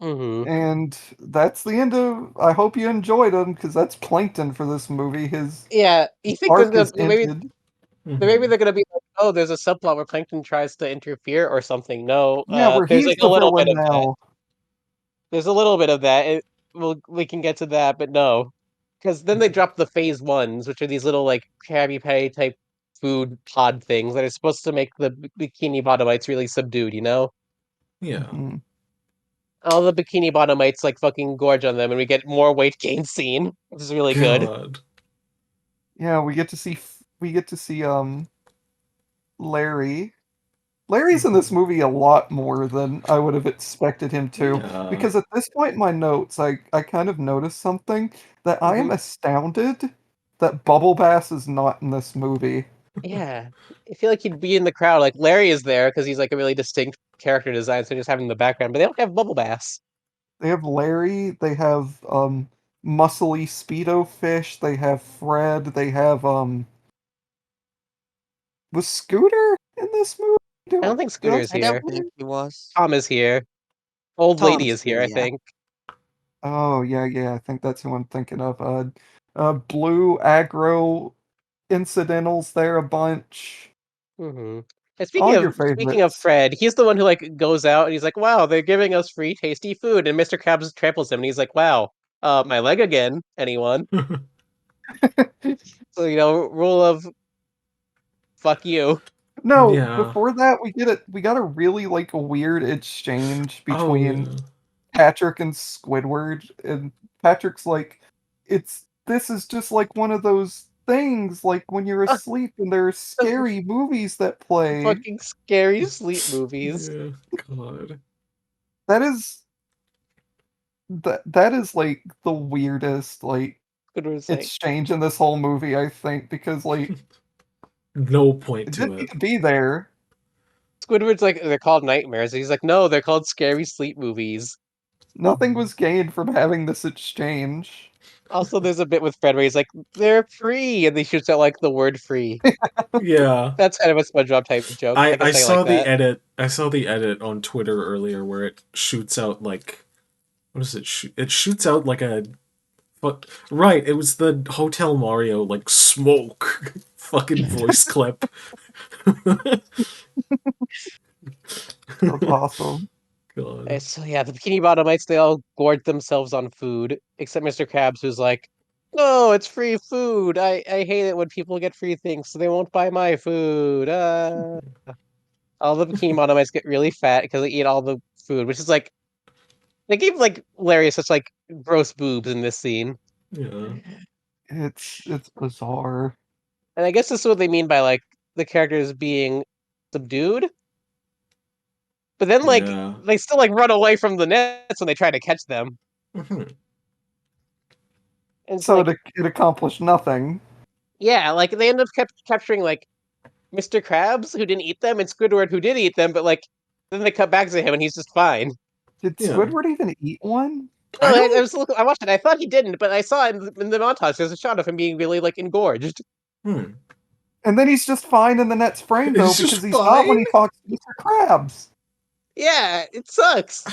Hmm. And that's the end of. I hope you enjoyed him because that's Plankton for this movie. His Yeah, you think arc is maybe ended. maybe Hmm. they're gonna be like, oh, there's a subplot where Plankton tries to interfere or something. No, Yeah, where there's he's like a the little bit villain of that. now. There's a little bit of that. we can get to that, but no, because then they drop the phase ones, which are these little like Krabby Patty type food pod things that are supposed to make the Bikini Bottomites really subdued. Yeah. Mhm. All the Bikini Bottomites like fucking gorge on them, and we get more weight gain scene, which is really good. God. Yeah, we get to see Larry. Larry's in this movie a lot more than I would have expected him to, Yeah. because at this point in my notes, I kind of noticed something that I am Mhm. astounded that Bubble Bass is not in this movie. Yeah, I feel like he'd be in the crowd. Like Larry is there because he's like a really distinct character design, so just having the background. But they don't have Bubble Bass. They have Larry, they have muscly Speedo Fish, they have Fred, they have was Scooter in this movie? I don't think Did I Scooter's I see don't here. think Scooter? he was. Tom is here. Old lady Tom's is here, here, I yeah. think. Oh yeah, I think that's who I'm thinking of. Blue Aggro Incidentals there a bunch. Hmm. And All speaking your of favorites. Fred, he's the one who like goes out and he's like, "Wow, they're giving us free tasty food." And Mr. Krabs tramples him, and he's like, "Wow, my leg again? Anyone?" So rule of fuck you. No, Yeah. before that we got a really like a weird exchange Oh between yeah. Patrick and Squidward, and Patrick's like, this is just like one of those things like when you're asleep and there are scary movies that play. Fucking scary sleep movies. Yeah. God. That is that is like the weirdest like Squidward's like exchange in this whole movie, I think, because like No point it to didn't need it. to be there. Squidward's like they're called nightmares. And he's like, no, they're called scary sleep movies. Nothing was gained from having this exchange. Also, there's a bit with Fred where he's like, they're free, and he shoots out like the word free. Yeah. That's kind of a SpongeBob type joke. I I guess I like saw the that. edit. I saw the edit on Twitter earlier where it shoots out like what does it shoot? It shoots out like a but right, it was the Hotel Mario like smoke fucking voice clip. That's awesome. God. So yeah, the Bikini Bottomites they all gorge themselves on food, except Mr. Krabs, who's like, "No, it's free food. I hate it when people get free things, so they won't buy my food." All the Bikini Bottomites get really fat because they eat all the food, which is like they gave like Larry such like gross boobs in this scene, Yeah. It's bizarre. and I guess this is what they mean by like the characters being subdued. But then like Yeah. they still like run away from the nets when they try to catch them, Mhm. and it's So like it accomplished nothing. yeah, like they end up capturing like Mr. Krabs, who didn't eat them, and Squidward, who did eat them, but like then they cut back to him, and he's just fine. Did Yeah. Squidward even eat one? No, I I don't was I watched it. I thought he didn't, but I saw in the montage. There's a shot of him being really like engorged. hmm. And then he's just fine in the next frame though, It's just because he's not when fine? he talks to Mr. Krabs. Yeah, it sucks.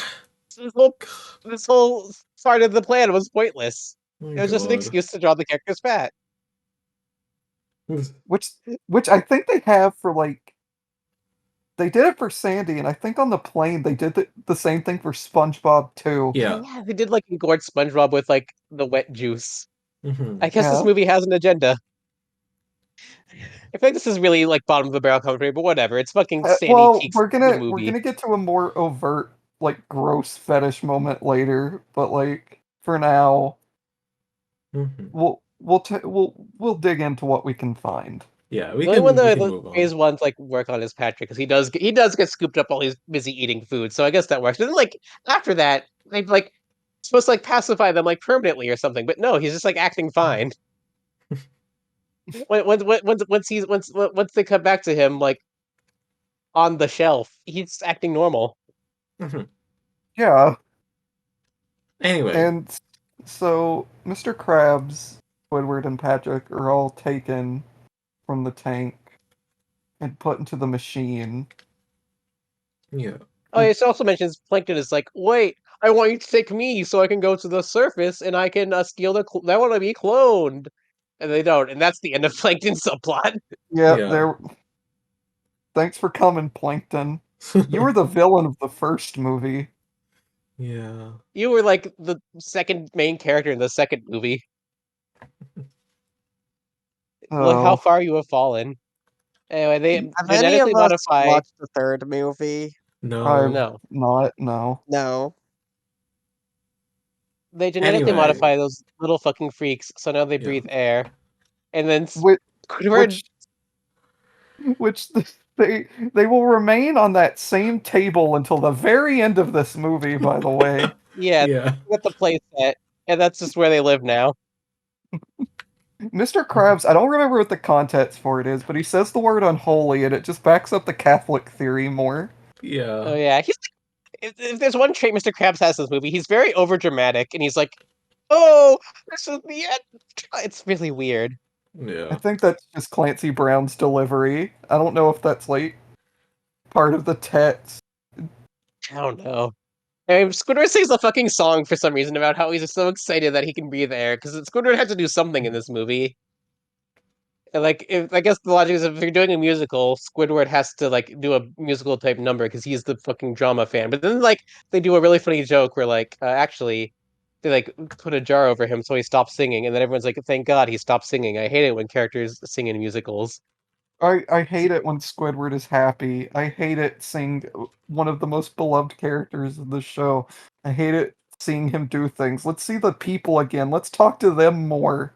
This whole this whole part of the plan was pointless. Oh It was just an god. excuse to draw the characters fat. Which which I think they have for like they did it for Sandy, and I think on the plane they did the same thing for SpongeBob too. Yeah. Yeah, they did like engorge SpongeBob with like the wet juice. Hmm. I guess this Yeah. movie has an agenda. I think this is really like bottom of the barrel commentary, but whatever. It's fucking Sandy Well, Cheeks we're the gonna we're movie. gonna get to a more overt like gross fetish moment later, but like for now, Hmm. we'll dig into what we can find. Yeah, The only one we that can the move on. phase one's like work on is Patrick because he does get scooped up while he's busy eating food. So I guess that works. But then like after that, they like supposed to like pacify them like permanently or something. But no, he's just like acting fine. Once they come back to him like on the shelf, he's acting normal. Hmm. Yeah, Anyway, and so Mr. Krabs, Squidward, and Patrick are all taken from the tank and put into the machine. yeah. Oh, it also mentions Plankton is like, wait, I want you to take me so I can go to the surface and I can steal I want to be cloned. And they don't, and that's the end of Plankton's subplot. Yeah, Yeah. there. Thanks for coming, Plankton. You were the villain of the first movie. Yeah. You were like the second main character in the second movie. Look how Oh, far you have fallen. Anyway, they Have any genetically of us modify. watched the third movie? I've No. No, not. No. No. they genetically Anyway. modify those little fucking freaks, so now they Yeah. breathe air. And then Which, Squidward, which, which they will remain on that same table until the very end of this movie. By the way, yeah, Yeah. with the playset, and that's just where they live now. Mr. Krabs. I don't remember what the context for it is, but he says the word unholy, and it just backs up the Catholic theory more. Oh Yeah. yeah, he's if there's one trait Mr. Krabs has in this movie, he's very overdramatic, and he's like, "Oh, this is the end." It's really weird. I Yeah. think that's just Clancy Brown's delivery. I don't know if that's like part of the text. I don't know. I mean, Squidward sings a fucking song for some reason about how he's so excited that he can breathe air because Squidward had to do something in this movie. And like, if, I guess the logic is if you're doing a musical, Squidward has to like do a musical type number because he's the fucking drama fan. But then like they do a really funny joke where like actually they like put a jar over him so he stops singing, and then everyone's like, "Thank God he stopped singing." I hate it when characters sing in musicals. I hate it when Squidward is happy. I hate it seeing one of the most beloved characters of the show. I hate it seeing him do things. Let's see the people again. Let's talk to them more.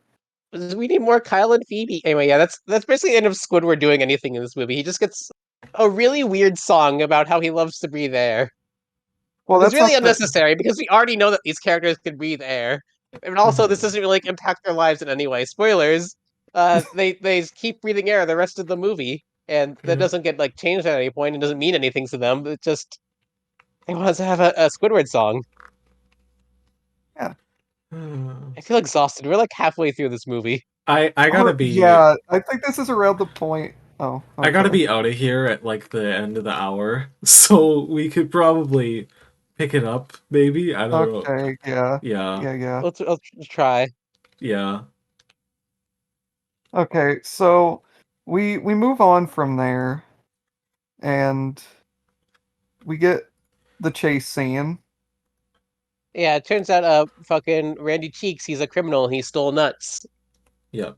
We need more Kyle and Phoebe. Anyway, yeah, that's basically the end of Squidward doing anything in this movie. He just gets a really weird song about how he loves to breathe air. Well, It's that's really not the. unnecessary because we already know that these characters can breathe air, and also this Mhm. doesn't really impact their lives in any way. Spoilers. They keep breathing air the rest of the movie, and that Yeah. doesn't get like changed at any point. It doesn't mean anything to them. It just they want us to have a Squidward song. Yeah. I feel exhausted. We're like halfway through this movie. I gotta Or, be yeah, I think this is around the point. Oh, I gotta okay. be out of here at like the end of the hour, so we could probably pick it up, maybe. I don't know. Okay, yeah. Yeah, Yeah. Let's try. yeah, Okay, so we move on from there and we get the chase scene. Yeah, it turns out fucking Randy Cheeks, he's a criminal. He stole nuts. yeah.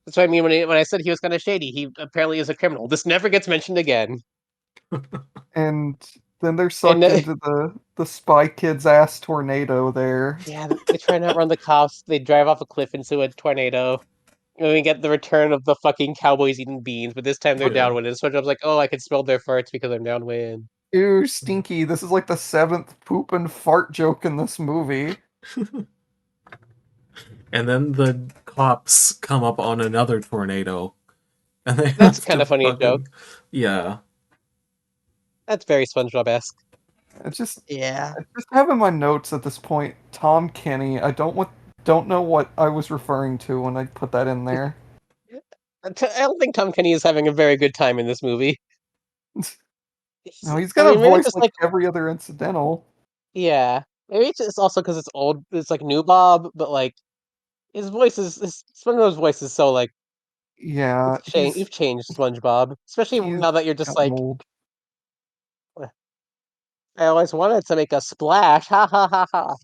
That's what I mean when I said he was kind of shady. He apparently is a criminal. This never gets mentioned again. And then they're And sucked into the Spy Kids ass tornado there. yeah, they try and outrun the cops. They drive off a cliff into a tornado. And we get the return of the fucking cowboys eating beans, but this time they're Oh yeah. downwind. And SpongeBob's like, "Oh, I can smell their farts because I'm downwind." Ew, stinky. This is like the seventh poop and fart joke in this movie. And then the cops come up on another tornado, and they That's have kind to of funny joke. yeah, That's very SpongeBob-esque. It's just Yeah. I just have in my notes at this point Tom Kenny. Don't know what I was referring to when I put that in there. I don't think Tom Kenny is having a very good time in this movie. No, he's I got a mean, maybe voice just like like every other incidental. yeah, maybe it's just also because it's old. It's like new Bob, but like his voice is SpongeBob's voice is so like Yeah, you've changed SpongeBob, especially he's now that you're just gotten like old. I always wanted to make a splash. Ha ha ha ha.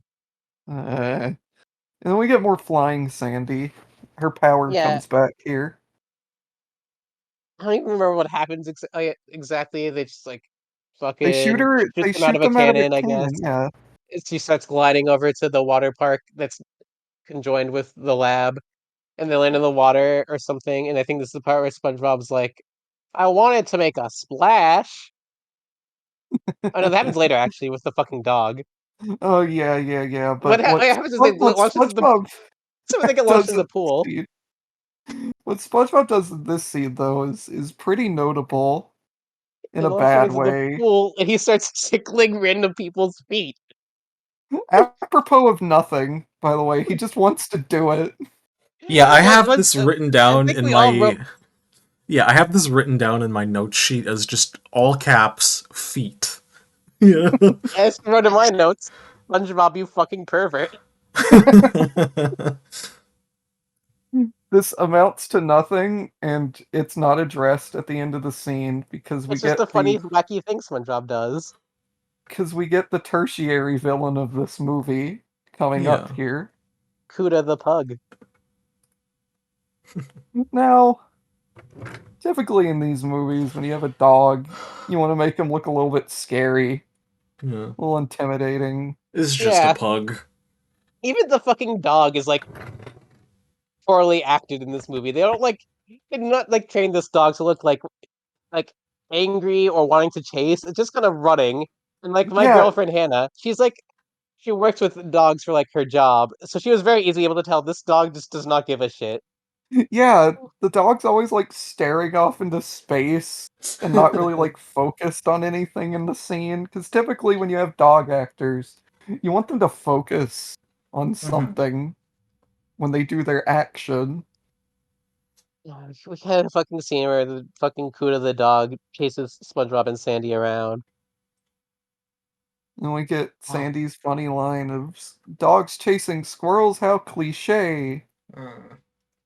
And then we get more flying Sandy. Her power Yeah, comes back here. I don't even remember what happens exactly. They just like They shoot fucking her. shoot They them out shoot of a them out of a cannon, I guess. cannon. Yeah, She starts gliding over to the water park that's conjoined with the lab, and they land in the water or something. And I think this is the part where SpongeBob's like, "I wanted to make a splash." Oh no, that happens later actually with the fucking dog. oh yeah. What, But what what happens is they What launch into the SpongeBob so they get launched does in in the this pool. scene, what SpongeBob does in this scene though is pretty notable in They a launch him bad into the way. pool, and he starts tickling random people's feet. Apropos of nothing, by the way, he just wants to do it. yeah. I have Once, this written I down think in we all wrote. my yeah. I have this written down in my note sheet as just all caps feet. Yeah. I just wrote in my notes, SpongeBob, you fucking pervert. This amounts to nothing, and it's not addressed at the end of the scene because we It's just a get funny, the wacky thing SpongeBob does. because we get the tertiary villain of this movie coming up Yeah. here. Kuda the pug. Now, typically in these movies, when you have a dog, you want to make him look a little bit scary, Yeah. a little intimidating. It's just a Yeah. pug. Even the fucking dog is like poorly acted in this movie. They do not like train this dog to look like angry or wanting to chase. It's just kind of running. And like my Yeah, girlfriend Hannah, she works with dogs for like her job, so she was very easily able to tell this dog just does not give a shit. yeah, the dog's always like staring off into space and not really like focused on anything in the scene. Because typically, when you have dog actors, you want them to focus on something when they do their action. Yeah, we had a fucking scene where the fucking Kuda the dog chases SpongeBob and Sandy around. And we get Sandy's funny line of dogs chasing squirrels, how cliche.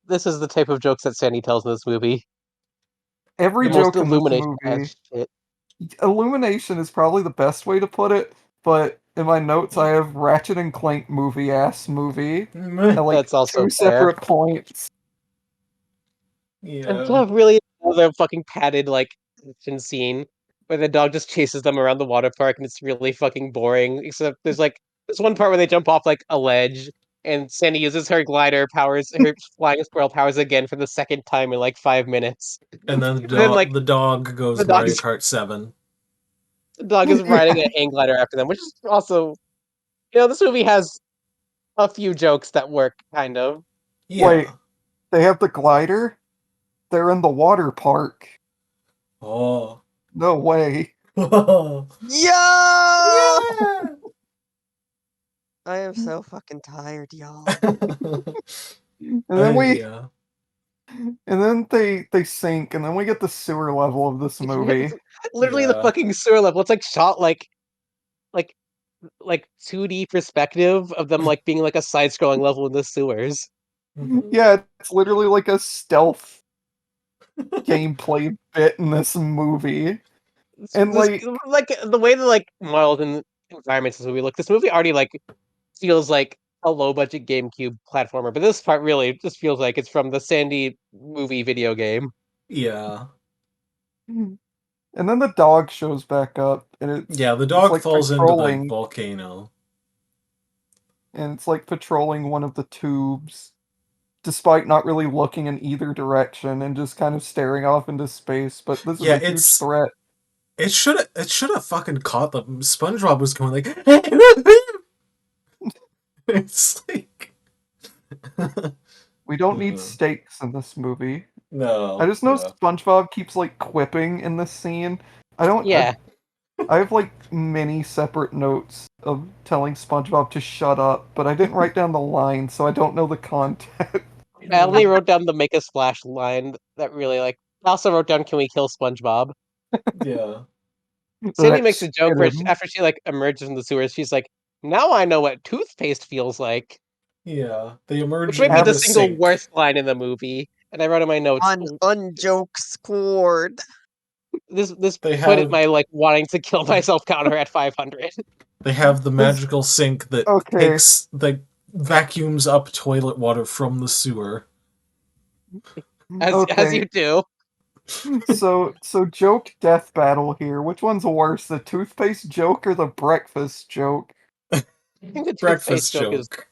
This is the type of jokes that Sandy tells in this movie. Every The most joke in this illumination movie, ass shit. illumination is probably the best way to put it, but in my notes I have Ratchet and Clank movie ass movie at like That's also two fair. separate points. And Yeah. have really another fucking padded like action scene where the dog just chases them around the water park and it's really fucking boring. Except there's one part where they jump off like a ledge and Sandy uses her her flying squirrel powers again for the second time in like 5 minutes. And then And then like the dog the goes dog Mario is Kart 7. the dog is riding a hang glider after them, which is also this movie has a few jokes that work kind of. Wait, Yeah. they have the glider? They're in the water park. Oh. No way. Yeah! Yeah. I am so fucking tired, y'all. And then Yeah. and then they sink, and then we get the sewer level of this movie. It's literally the Yeah. fucking sewer level. It's like shot like like 2D perspective of them like being like a side scrolling level in the sewers. Mhm. Yeah, it's literally like a stealth gameplay bit in this movie. And This like, like the way the like models and environments this movie look. This movie already like feels like a low budget GameCube platformer, but this part really just feels like it's from the Sandy movie video game. Yeah. and then the dog shows back up, and Yeah, the it's dog like falls into the patrolling, volcano. and it's like patrolling one of the tubes, despite not really looking in either direction and just kind of staring off into space. But this is Yeah, a huge threat. it should have fucking caught them. SpongeBob was going like it's like We don't need stakes in this movie. I no, just know yeah. SpongeBob keeps like quipping in this scene. I don't. Yeah. I have like many separate notes of telling SpongeBob to shut up, but I didn't write down the line, so I don't know the context. I only wrote down the make a splash line that really like I also wrote down can we kill SpongeBob? Yeah. Sandy Let's makes a joke shit where him. after she like emerges from the sewers, she's like, "Now I know what toothpaste feels like," Yeah. They which emerge might be into the the single sink. worst line in the movie. And I wrote in my notes, On unjoke scored. this They put it have my like wanting to kill myself counter at 500. they have the This magical sink that okay. vacuums up toilet water from the sewer. As Okay. you do. So joke death battle here. Which one's worse, the toothpaste joke or the breakfast joke? I think the toothpaste Breakfast joke is joke.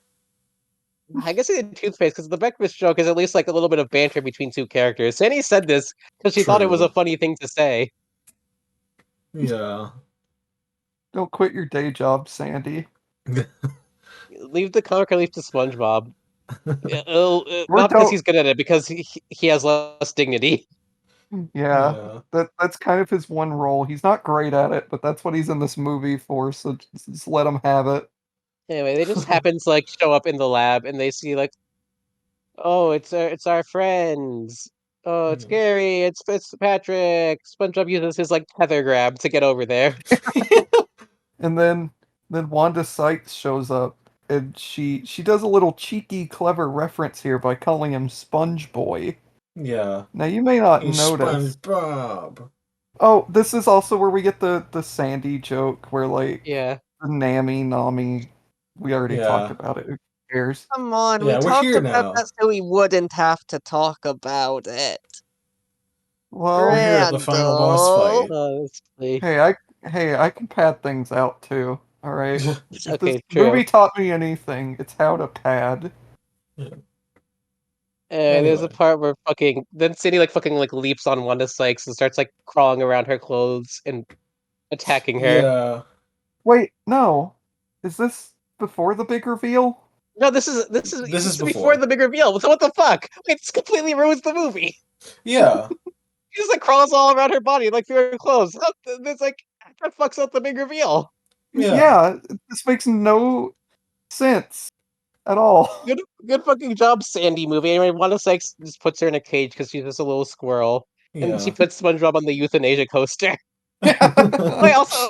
I guess the toothpaste because the breakfast joke is at least like a little bit of banter between two characters. Sandy said this because she thought it was a True. funny thing to say. Yeah. Don't quit your day job, Sandy. Leave the comic relief to SpongeBob. Or Not because don't. he's good at it, because he has less dignity. Yeah, Yeah. that's kind of his one role. He's not great at it, but that's what he's in this movie for. So just let him have it. Anyway, they just happen to like show up in the lab and they see like, oh, it's our friends. Oh, it's Mhm. Gary. It's Patrick. SpongeBob uses his like tether grab to get over there. And then Wanda Sykes shows up, and she does a little cheeky, clever reference here by calling him Sponge Boy. Yeah. Now you may not He's notice. SpongeBob. Oh, this is also where we get the Sandy joke, where like Yeah. the Nami Nami. We already talked Yeah. about it. Who cares? Come on, we Yeah, we're talked here about now. that so we wouldn't have to talk about it. We're Well, here at the final boss Randall. fight. Let's play. hey, I can pad things out too. All right. If this Okay, true. movie taught me anything, it's how to pad. And there's a Anyway. part where fucking then Cindy like fucking like leaps on Wanda Sykes and starts like crawling around her clothes and attacking her. Yeah. Wait, no. Is this before the big reveal? No, this This is is before before. the big reveal. So what the fuck? Wait, this completely ruins the movie. Yeah. She just like crawls all around her body like through her clothes. It's like that fucks up the big reveal. Yeah. Yeah, this makes no sense at all. Good fucking job, Sandy movie. Anyway, Wanda Sykes just puts her in a cage because she's just a little squirrel, and she Yeah. puts SpongeBob on the euthanasia coaster. Wait, also,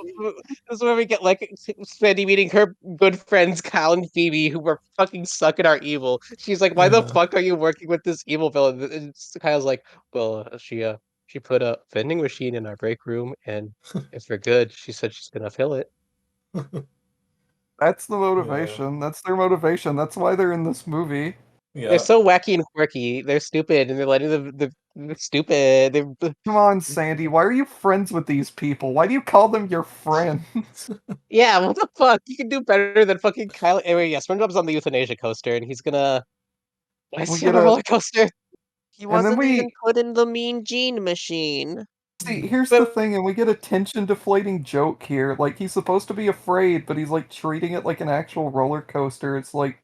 this is where we get like Sandy meeting her good friends Kyle and Phoebe, who were fucking suck at our evil. She's like, "Why the Yeah. fuck are you working with this evil villain?" And Kyle's like, "Well, she put a vending machine in our break room, and if we're good, she said she's gonna fill it." That's the Yeah. motivation. That's their motivation. That's why they're in this movie. They're Yeah. so wacky and quirky. They're stupid, and they're letting they're stupid. They're Come on, Sandy. Why are you friends with these people? Why do you call them your friends? yeah, what the fuck? You can do better than fucking Kyle. Anyway, yeah, SpongeBob's on the euthanasia coaster, and he's gonna. Why is We he on get a a, roller coaster? He and then wasn't even we put in the Mean Gene machine. see. Here's the But thing, and we get a tension deflating joke here. Like he's supposed to be afraid, but he's like treating it like an actual roller coaster. It's like,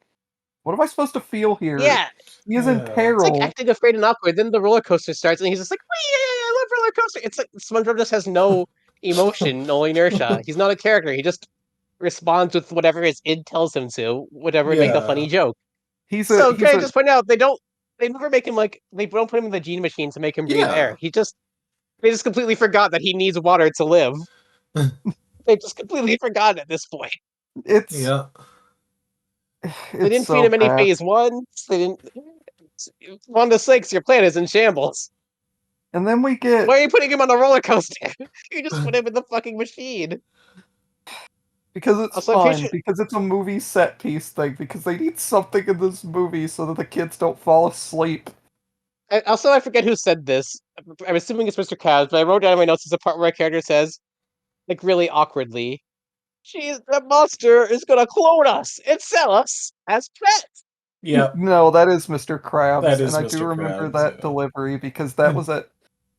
what am I supposed to feel here? yeah, He is in Yeah. it's like peril. acting afraid and awkward. Then the roller coaster starts, and he's just like, "Wee, I love roller coaster." It's like SpongeBob just has no emotion, no inertia. He's not a character. He just responds with whatever his id tells him to, whatever would make a funny Yeah. joke. He's a So can he's I a just point out they never make him like they don't put him in the gene machine to make him breathe air. Yeah. They just completely forgot that he needs water to live. They just completely forgot at this point. it's Yeah. They it's didn't feed so him any bad. phase one. They didn't. Wanda Sykes, your plan is in shambles. And then we get Why are you putting him on a roller coaster? You just put him in the fucking machine. because it's Also, I'm pretty fun, sure. because it's a movie set piece thing, because they need something in this movie so that the kids don't fall asleep. I forget who said this. I'm assuming it's Mr. Krabs, but I wrote down in my notes is a part where a character says, like really awkwardly, "She's the monster is gonna clone us and sell us as pets." Yeah. No, that is Mr. That Krabs, and is I do Mr. remember Krabs, that yeah. delivery because that was at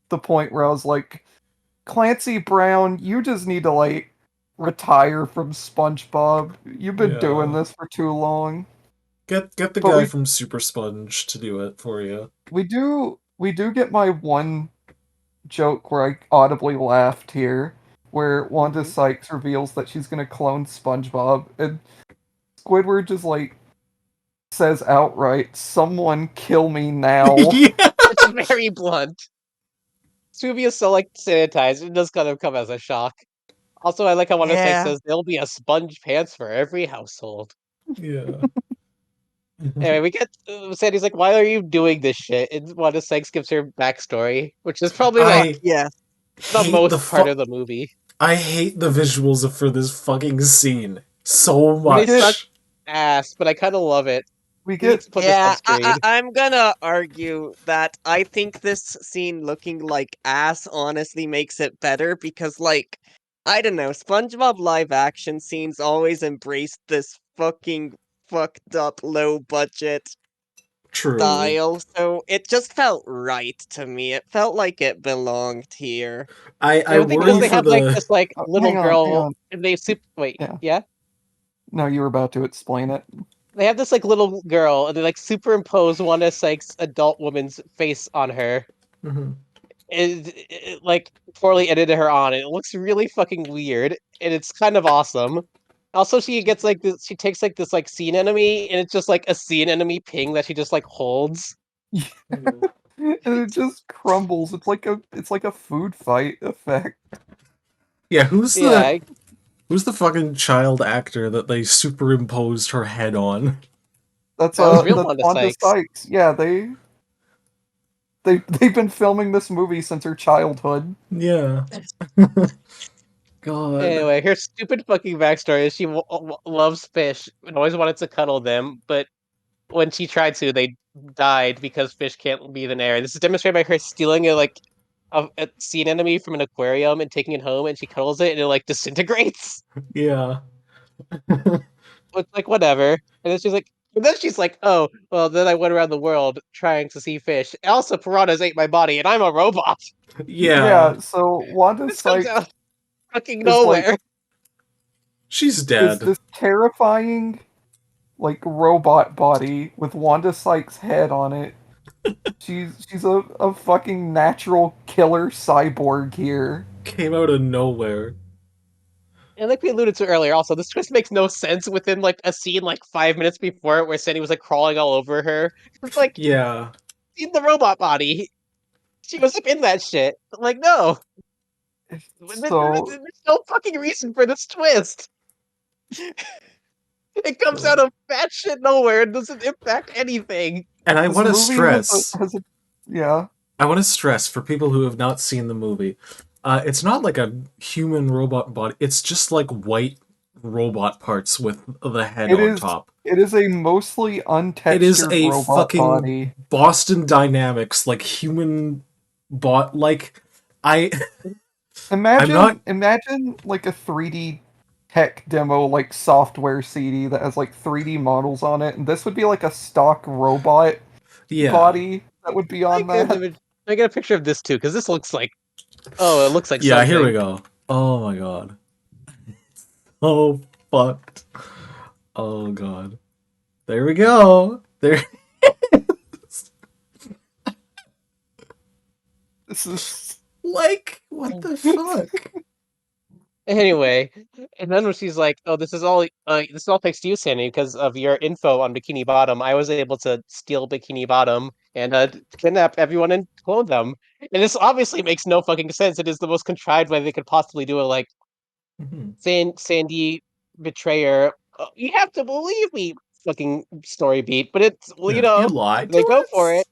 the point where I was like, Clancy Brown, you just need to like retire from SpongeBob. You've been doing Yeah. this for too long. Get the But guy we from Super Sponge to do it for you. we do get my one joke where I audibly laughed here, where Wanda Mhm. Sykes reveals that she's gonna clone SpongeBob, and Squidward just like says outright, "Someone kill me now." Yeah. It's very blunt. Scooby is so like sanitized. It does kind of come as a shock. Also, I like how Wanda Sykes Yeah. says there'll be a sponge pants for every household. Yeah. Anyway, we get Sandy's like, "Why are you doing this shit?" And Wanda Sykes gives her backstory, which is probably like Fuck I yes. the hate the most part fu- of the movie. I hate the visuals for this fucking scene so We They get suck much. ass, but I kind of love it. we We need get to put this on Yeah, screen. I'm gonna argue that I think this scene looking like ass honestly makes it better because, like, I don't know, SpongeBob live action scenes always embraced this fucking fucked up low budget True. style, so it just felt right to me. It felt like it belonged here. I The thing because worry well, they for have like the this like little hang girl, on. and they super wait, Yeah. yeah, No, you were about to explain it. they have this like little girl, and they like superimpose Wanda Sykes' adult woman's face on her, Mhm. like poorly edited her on, and it looks really fucking weird, and it's kind of awesome. Also, she gets like this. She takes like this like scene enemy, and it's just like a scene enemy ping that she just like holds. Mhm. And it just crumbles. It's like a food fight effect. Yeah, Yeah, who's the fucking child actor that they superimposed her head on? That's that was real that's Wanda Wanda Sykes. Sykes. Yeah, they they've been filming this movie since her childhood. Yeah. God. Anyway, her stupid fucking backstory is she loves fish and always wanted to cuddle them, but when she tried to, they died because fish can't breathe in air. This is demonstrated by her stealing a sea anemone from an aquarium and taking it home, and she cuddles it and it like disintegrates. Yeah. It's like whatever. And then she's like, oh, well, then I went around the world trying to see fish. Also, piranhas ate my body, and I'm a robot. Yeah. Yeah, so Wanda This comes Sykes out of fucking is like nowhere. She's is dead. this terrifying like robot body with Wanda Sykes' head on it. She's a fucking natural killer cyborg here. Came out of nowhere. And like we alluded to earlier, also this twist makes no sense within like a scene like 5 minutes before it where Sandy was like crawling all over her. It's like Yeah. in the robot body. She was in that shit. Like no, So there's no fucking reason for this twist. It comes out of fat shit nowhere and doesn't impact anything. And I this want to movie stress, has a yeah. I want to stress for people who have not seen the movie, it's not like a human robot body. It's just like white robot parts with the head It on is top. it is a mostly It is untextured a robot fucking body. Boston Dynamics like human bot. Like I, I'm not. Imagine like a 3D tech demo like software CD that has like 3D models on it, and this would be like a stock robot Yeah. body that would be I on get, that. I get a picture of this too because this looks like it looks like Yeah. Here we something. go. Oh my god. Oh fucked. Oh god. There we go. There. This is Like what the fuck? Anyway, and then when she's like, "Oh, this is all thanks to you, Sandy, because of your info on Bikini Bottom. I was able to steal Bikini Bottom and kidnap everyone and clone them." And this obviously makes no fucking sense. It is the most contrived way they could possibly do it. Like Mhm. Sandy betrayer. You have to believe me, fucking story beat. But it's well, Yeah. You lied they to go for us. it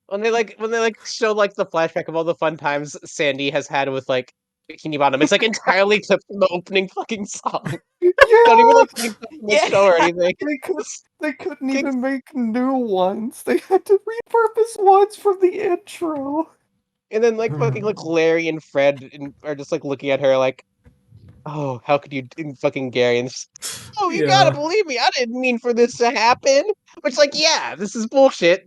when they show like the flashback of all the fun times Sandy has had with like Bikini Bottom. It's like entirely clipped from the opening fucking song. Not even yeah. like clipped from the Yeah. show or anything. They could It's they couldn't fucking- even make new ones. They had to repurpose ones from the intro. And then like fucking like Larry and Fred are just like looking at her like, oh, how could you and fucking Gary and oh, you gotta Yeah. believe me, I didn't mean for this to happen. Which like, yeah, this is bullshit.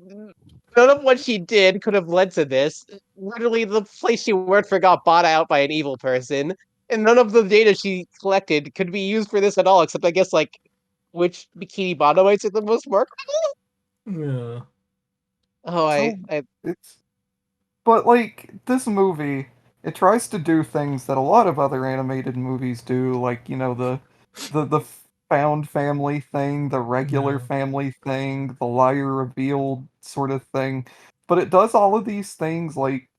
None of what she did could have led to this. Literally, the place she worked for got bought out by an evil person, and none of the data she collected could be used for this at all, except I guess like which bikini bottomites are the most marketable. Yeah. Oh, So I it's but like this movie, it tries to do things that a lot of other animated movies do, like the found family thing, the regular Yeah. family thing, the liar revealed sort of thing. But it does all of these things like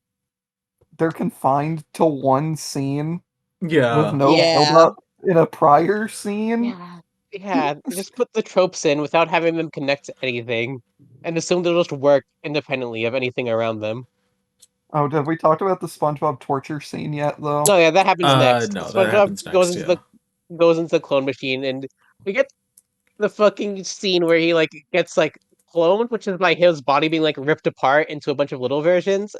they're confined to one scene with Yeah. no build Yeah. up in a prior scene. yeah, just put the tropes in without having them connect to anything, and assume they'll just work independently of anything around them. Oh, did we talk about the SpongeBob torture scene yet, though? Oh yeah, that happens next. No, that SpongeBob happens next. Yeah. goes into the clone machine, and we get the fucking scene where he like gets like cloned, which is by his body being like ripped apart into a bunch of little versions.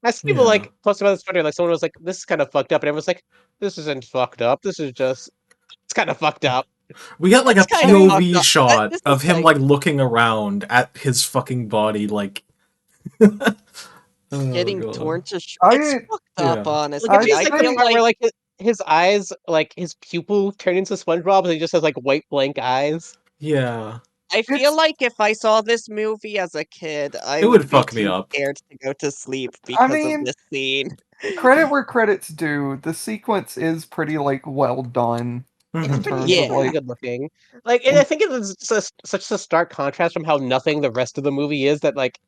As people Yeah. like posted about this Twitter, like someone was like, "This is kind of fucked up," and everyone's like, "This isn't fucked up. This is just it's kind of fucked up." We got like a It's kind of fucked POV up. shot This of is him like looking around at his fucking body, like. Oh getting god. torn to it's I fucked Yeah. up, Like if I honestly. you I see the feel think part where like like his eyes, like his pupil turn into SpongeBob, and he just has like white blank eyes. Yeah. I feel it's like if I saw this movie as a kid, I It would would be fuck me too up. scared to go to sleep I because of mean, this scene. credit where credit's due. The sequence is pretty like well done It's in Mhm. terms it's of Yeah. pretty like good looking. Like, and I in, think it's such a stark contrast from how nothing the rest of the movie is that like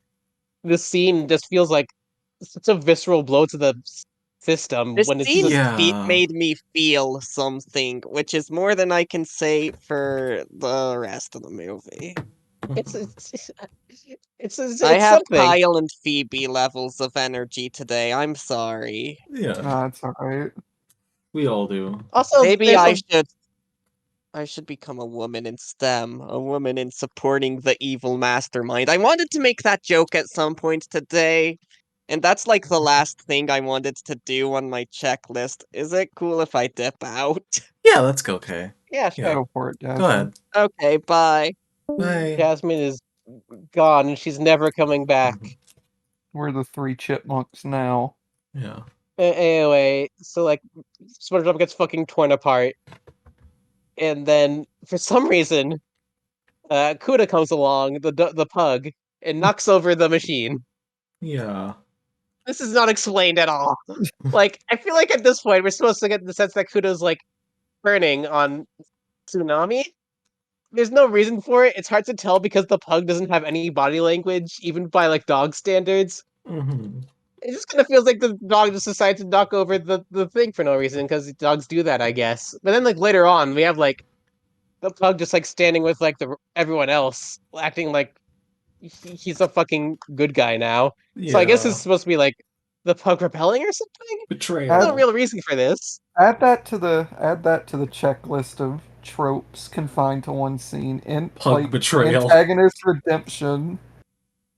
this scene just feels like such a visceral blow to the system This when it's scene just Yeah. made me feel something, which is more than I can say for the rest of the movie. It's it's I it's have something. Kyle and Phoebe levels of energy today. I'm sorry. Yeah, Nah, it's alright. we all do. Also, Maybe there's I some. should become a woman in STEM, a woman in supporting the evil mastermind. I wanted to make that joke at some point today, and that's like the last thing I wanted to do on my checklist. Is it cool if I dip out? Yeah, that's okay. Yeah, Yeah, sure. Go for it, go Jasmine. ahead. Okay, bye. Bye. Jasmine is gone and she's never coming back. Mhm. We're the three chipmunks now. Yeah. Anyway, so like SpongeBob gets fucking torn apart, and then for some reason, Kuda comes along, the pug, and knocks over the machine. Yeah. This is not explained at all. Like, I feel like at this point we're supposed to get the sense that Kuda's like turning on Tsunami. There's no reason for it. It's hard to tell because the pug doesn't have any body language, even by like dog standards. Hmm. It just kind of feels like the dog just decided to knock over the thing for no reason because dogs do that, I guess. But then like later on, we have like the pug just like standing with like the everyone else, acting like he's a fucking good guy now. So I guess it's Yeah. supposed to be like the pug rebelling or something. No Add Betrayal. real reason for this. add that to the checklist of tropes confined to one scene. In Pug like betrayal. antagonist redemption.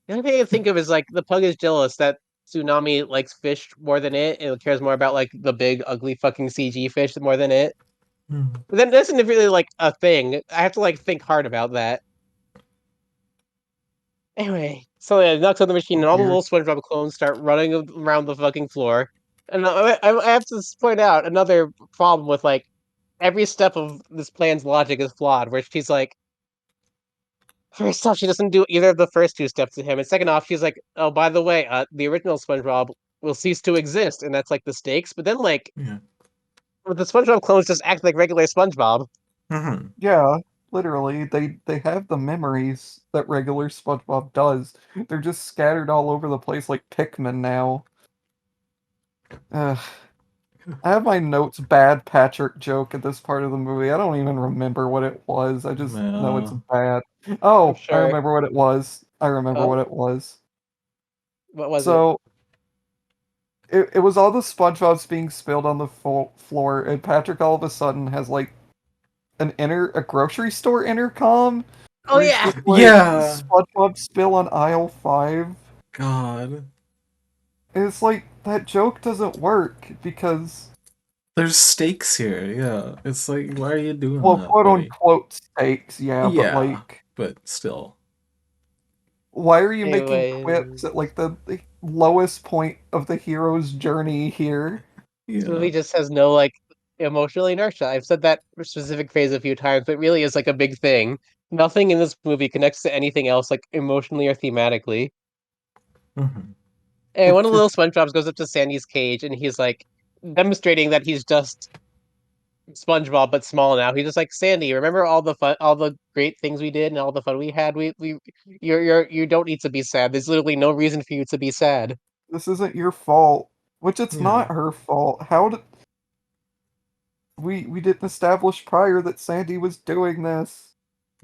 The only thing I can think of is like the pug is jealous that Tsunami likes fish more than it, and cares more about like the big ugly fucking CG fish more than it. Mhm. But then that isn't really like a thing. I have to like think hard about that. Anyway, so yeah, knocks on the machine, and all the Weird. little SpongeBob clones start running around the fucking floor. And I have to point out another problem with like every step of this plan's logic is flawed. Where she's like, first off, she doesn't do either of the first two steps to him, and second off, she's like, oh, by the way, the original SpongeBob will cease to exist, and that's like the stakes. But then like Yeah. the SpongeBob clones just act like regular SpongeBob. Hmm. Yeah, literally, they have the memories that regular SpongeBob does. They're just scattered all over the place like Pikmin now. Ugh. I have my notes bad Patrick joke at this part of the movie. I don't even remember what it was. I just know it's Yeah. bad. I'm Oh, I sure. remember what it was. I remember what Oh, it was. what was it? So it was all the SpongeBob's being spilled on the floor, and Patrick all of a sudden has like a grocery store intercom Oh where he's yeah. just like Yeah. SpongeBob spill on aisle 5. God. And it's like that joke doesn't work because, There's stakes here. Yeah. It's like, why are you doing well, that, quote buddy? unquote stakes, yeah, but Yeah. like, But still. why are you making quips Anyways. at like the lowest point of the hero's journey here? This Yeah. movie just has no like emotional inertia. I've said that specific phrase a few times, but it really is like a big thing. Nothing in this movie connects to anything else, like emotionally or thematically. Hmm. And one of the It's little SpongeBob's goes up to Sandy's cage, and he's like demonstrating that he's just SpongeBob but small now. He's just like Sandy. Remember all the fun, all the great things we did, and all the fun we had. You don't need to be sad. There's literally no reason for you to be sad. this isn't your fault, which it's Yeah. not her fault. How did we didn't establish prior that Sandy was doing this?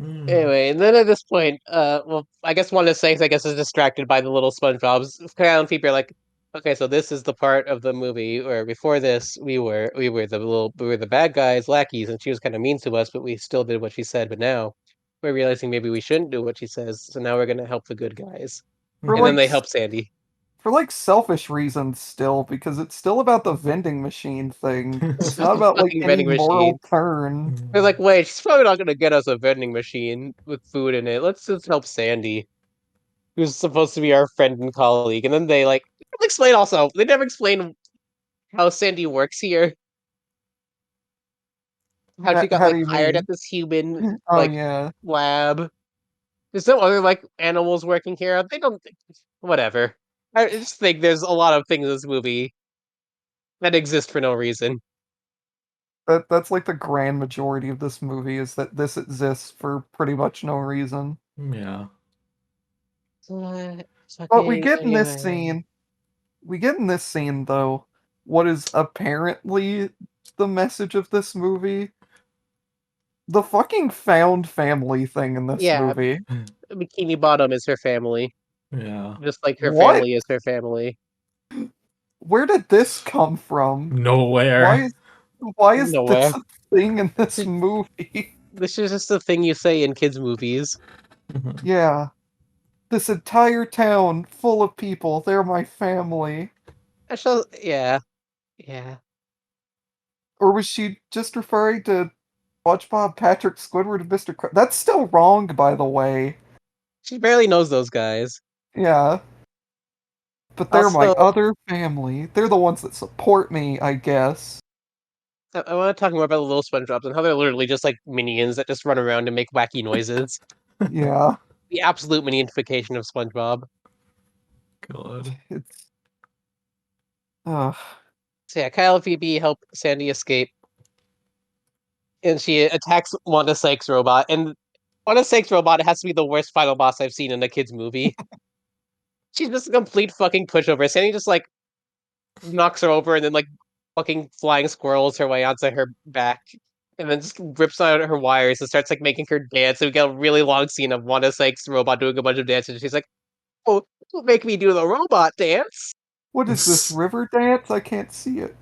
Mm. Anyway, and then at this point, well, I guess one of the things I guess is distracted by the little SpongeBob's. Kyle and Phoebe are like, okay, so this is the part of the movie where before this we were the bad guys, lackeys, and she was kind of mean to us, but we still did what she said. But now we're realizing maybe we shouldn't do what she says, so now we're gonna help the good guys, For and then Mhm. like they help Sandy. for like selfish reasons still, because it's still about the vending machine thing. It's It's about not the about like fucking any vending machine. moral turn. They're like, wait, she's probably not gonna get us a vending machine with food in it. Let's just help Sandy, who's supposed to be our friend and colleague. And then they like explain also. They never explain how Sandy works here. How she got How like do you hired at mean? this human Oh like yeah, lab. There's no other like animals working here. They don't. Whatever. I just think there's a lot of things in this movie that exist for no reason. that's like the grand majority of this movie is that this exists for pretty much no reason. Yeah. But we Fucking get in this anyway. scene, though, what is apparently the message of this movie, The fucking found family thing in this Yeah, movie. Bikini Bottom is her family, Yeah. just like her What? family is her family. Where did this come from? Why Nowhere. is why is Nowhere. this a thing in this movie? This is just a thing you say in kids' movies. Yeah. This entire town full of people, they're my family. Actually, yeah, yeah. Or was she just referring to SpongeBob, Patrick, Squidward, and Mr. That's still wrong, by the way. She barely knows those guys. Yeah. But they're my Also, other family. They're the ones that support me, I guess. I want to talk more about the little SpongeBobs and how they're literally just like minions that just run around and make wacky noises. Yeah. The absolute minionification of SpongeBob. God. It's ugh. So yeah, Kyle and Phoebe help Sandy escape, and she attacks Wanda Sykes' robot. And Wanda Sykes' robot has to be the worst final boss I've seen in a kids movie. She's just a complete fucking pushover. Sandy just like knocks her over and then like fucking flying squirrels her way onto her back. And then just rips out her wires and starts like making her dance. So we get a really long scene of Wanda Sykes' robot doing a bunch of dances. And she's like, "Oh, don't make me do the robot dance. What is this, river dance? I can't see it.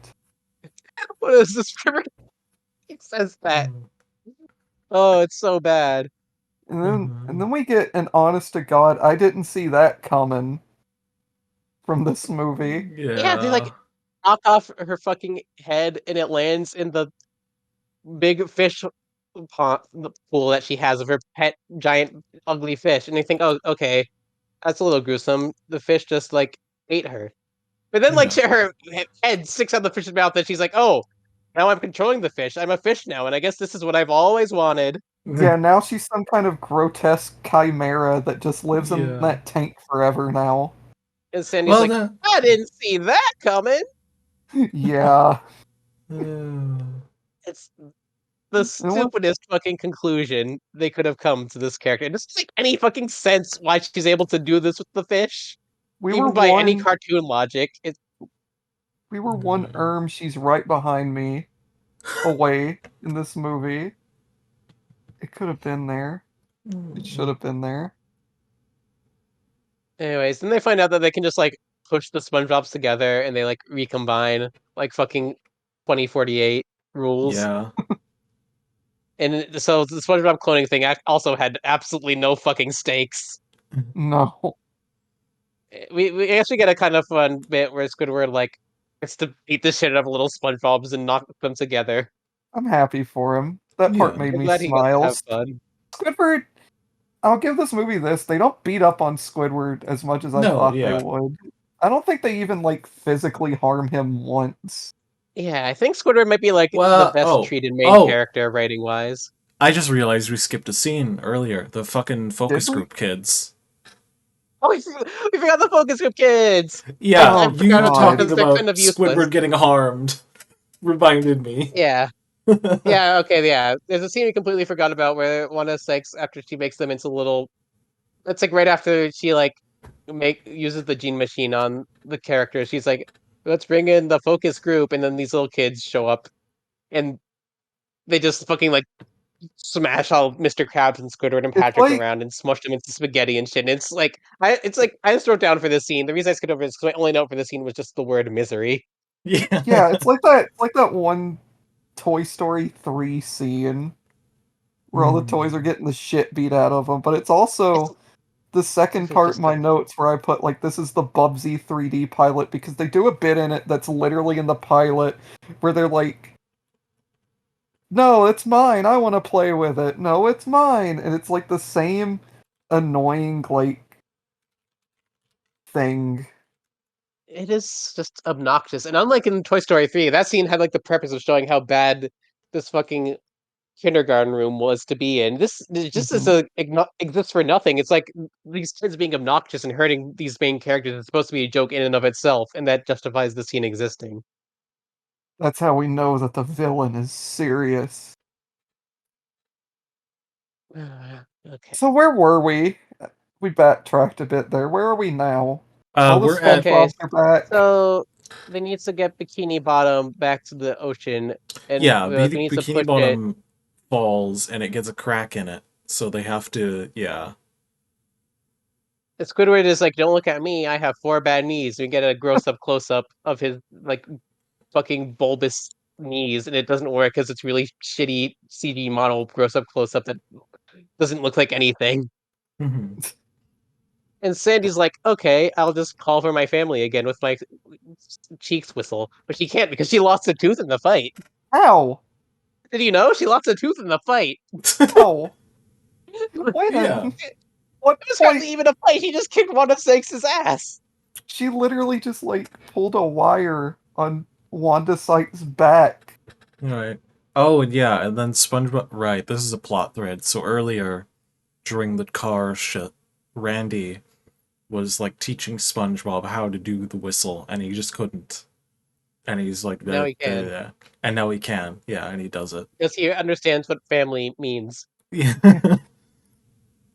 What is this?" It says that. Oh, it's so bad. And then we get an honest to God, I didn't see that coming from this movie. Yeah, they Yeah. like knock off her fucking head and it lands in the big fish pond the pool that she has of her pet giant ugly fish. And you think, oh, okay, that's a little gruesome. The fish just like ate her. But then like Yeah. her head sticks out the fish's mouth and she's like, oh, now I'm controlling the fish. I'm a fish now, and I guess this is what I've always wanted. Yeah, now she's some kind of grotesque chimera that just lives in Yeah. that tank forever now. And Sandy's Well, like, no. I didn't see that coming. Yeah. It's the And what- stupidest fucking conclusion they could have come to this character. It doesn't make any fucking sense why she's able to do this with the fish, we were even by any one cartoon logic. we were one she's right behind me away in this movie. It could have been there. It should have been there. Anyways, then they find out that they can just like push the SpongeBobs together and they like recombine like fucking 2048 rules. Yeah. And so the SpongeBob cloning thing also had absolutely no fucking stakes. No. We actually get a kind of fun bit where Squidward like gets to beat the shit out of little SpongeBobs and knock them together. I'm happy for him. That part Yeah. made I'm me glad he got to smile. have fun. Squidward, I'll give this movie this. They don't beat up on Squidward as much as I No, thought they yeah. would. I don't think they even like physically harm him once. Yeah, I think Squidward might be like the Well, best treated main oh, character writing wise. I just realized we skipped a scene earlier. The fucking focus Did we? group kids. Oh, we forgot the focus group kids. Yeah, Oh, I forgot you about them God. talking because they're about kind of useless. Squidward getting harmed reminded me. Yeah, yeah, okay, yeah. There's a scene we completely forgot about where Wanda Sykes, after she makes them into little, it's like right after she like uses the gene machine on the character. She's like, "Let's bring in the focus group," and then these little kids show up and they just fucking like smash all Mr. Krabs and Squidward and It's Patrick like around and smush them into spaghetti and shit. And it's like I just wrote down for this scene. The reason I skipped over this because my only note for this scene was just the word misery. yeah, it's like that one Toy Story 3 scene where all the toys are getting the shit beat out of them, but it's It's also the second literally part in just my notes where I put like this is the Bubsy 3D pilot because they do a bit in it that's literally in the pilot where they're like, "No, it's mine. I want to play with it. No, it's mine." And it's like the same annoying like thing. it is just obnoxious. And unlike in Toy Story 3, that scene had like the purpose of showing how bad this fucking kindergarten room was to be in. This just as Mhm. a exists for nothing. It's like these kids being obnoxious and hurting these main characters is supposed to be a joke in and of itself, and that justifies the scene existing. That's how we know that the villain is serious. Okay. So where were we? We backtracked a bit there. Where are we now? All the We're at Okay, SpongeBobs are back. so they need to get Bikini Bottom back to the ocean, and yeah, they need to Bikini push it. Bottom falls and it gets a crack in it. So they have to, yeah. Squidward is like, don't look at me. I have 4 bad knees. We get a gross up close up of his like fucking bulbous knees, and it doesn't work because it's really shitty CG model gross up close up that doesn't look like anything. Mhm. And Sandy's like, okay, I'll just call for my family again with my cheeks whistle, but she can't because she lost a tooth in the fight. How? Did you know she lost a tooth in the fight? How? It Wait Yeah. a what was point? hardly even a fight. He just kicked Wanda Sykes' ass. She literally just like pulled a wire on Wanda Sykes' back. Right. Oh, and yeah, and then SpongeBob. Right, this is a plot thread. So earlier, during the car shit, Randy was like teaching SpongeBob how to do the whistle, and he just couldn't. And he's like, Now he can and now he can. Yeah, and he does it. because he understands what family means. Yeah.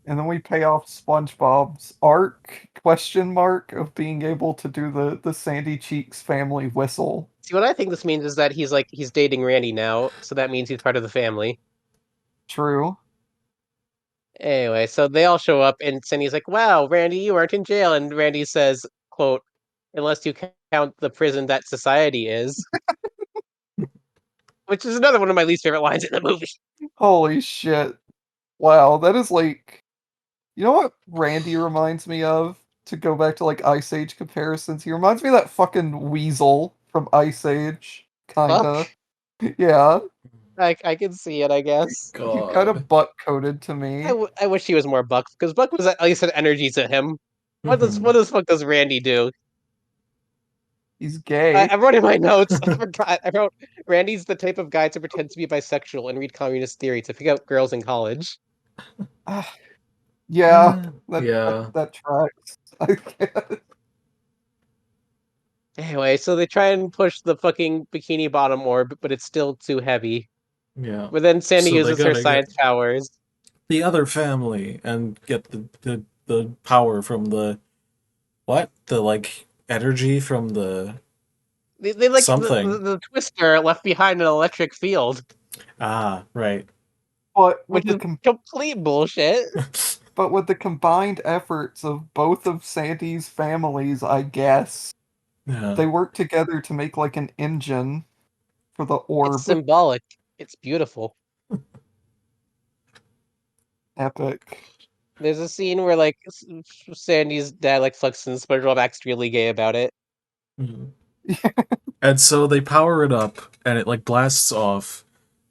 And then we pay off SpongeBob's arc question mark of being able to do the Sandy Cheeks family whistle. See, what I think this means is that he's dating Randy now, so that means he's part of the family. True. Anyway, so they all show up, and Cindy's like, "Wow, Randy, you weren't in jail." And Randy says, "Quote, unless you count the prison that society is," which is another one of my least favorite lines in the movie. Holy shit. Wow, that is like you know what Randy reminds me of? To go back to like Ice Age comparisons, he reminds me of that fucking weasel from Ice Age. Kinda. Fuck, Yeah. I can see it, I guess. He kind God. of butt coded to me. I wish he was more Buck because Buck was at least had energy to him. Mhm. What does fuck does Randy do? He's gay. I wrote in my notes. I forgot. I wrote Randy's the type of guy to pretend to be bisexual and read communist theory to pick out girls in college. Ah, yeah, Yeah. that tracks. I guess. Anyway, so they try and push the fucking bikini bottom orb, but it's still too heavy. Yeah. But then Sandy So they uses her gotta get science powers. the other family and get the power from the what? The like energy from the They like something. the Twister left behind an electric field, Ah, right. But which with the is complete bullshit. but with the combined efforts of both of Sandy's families, I guess Yeah. they work together to make like an engine for the It's orb. symbolic. It's beautiful. Epic. There's a scene where like Sandy's dad like flexes and SpongeBob acts really gay about it. Mhm. And so they power it up and it like blasts off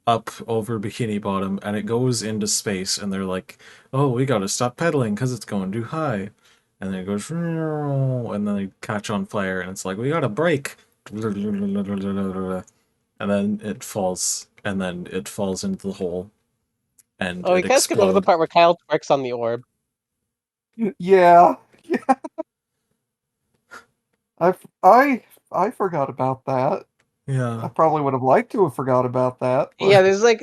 up over Bikini Bottom and it goes into space and they're like, "Oh, we got to stop pedaling cuz it's going too high." And then it goes and then they catch on fire and it's like, "We got to brake." And then it falls into the hole and Oh, we it kind of skipped over the explodes. part where Kyle twerks on the orb. Yeah. Yeah. I I I forgot about that. I Yeah. probably would have liked to have forgot about that, but Yeah, there's like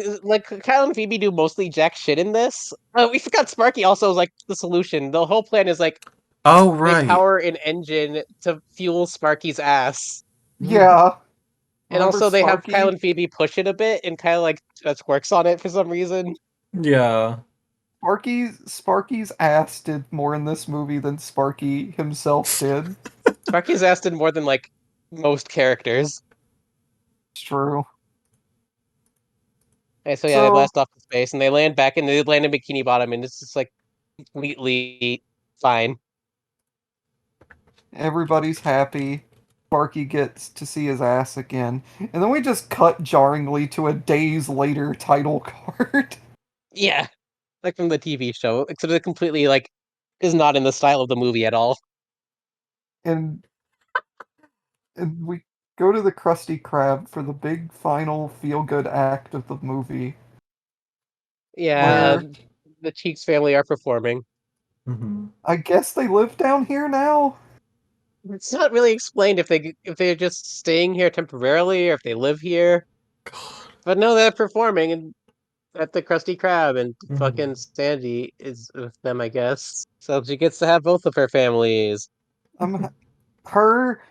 Kyle and Phoebe do mostly jack shit in this. We forgot Sparky also is like the solution. The whole plan is like Oh, they right. power an engine to fuel Sparky's ass. yeah. And Remember also they have Kyle Sparky? and Phoebe push it a bit and Kyle like just works on it for some reason. Yeah. Sparky's ass did more in this movie than Sparky himself did. Sparky's ass did more than like most characters. It's true. And so yeah, they So blast off to space and they land back and they land in Bikini Bottom and it's just like completely fine. everybody's happy. Sparky gets to see his ass again. And then we just cut jarringly to a days later title card. Yeah, like from the TV show, except it completely like is not in the style of the movie at all. and and we go to the Krusty Krab for the big final feel good act of the movie. Yeah, Where the Cheeks family are performing. Hmm. I guess they live down here now? It's not really explained if they're just staying here temporarily or if they live here. God. But no, they're performing and at the Krusty Krab and fucking Mhm. Sandy is with them, I guess. So she gets to have both of her families. I'm her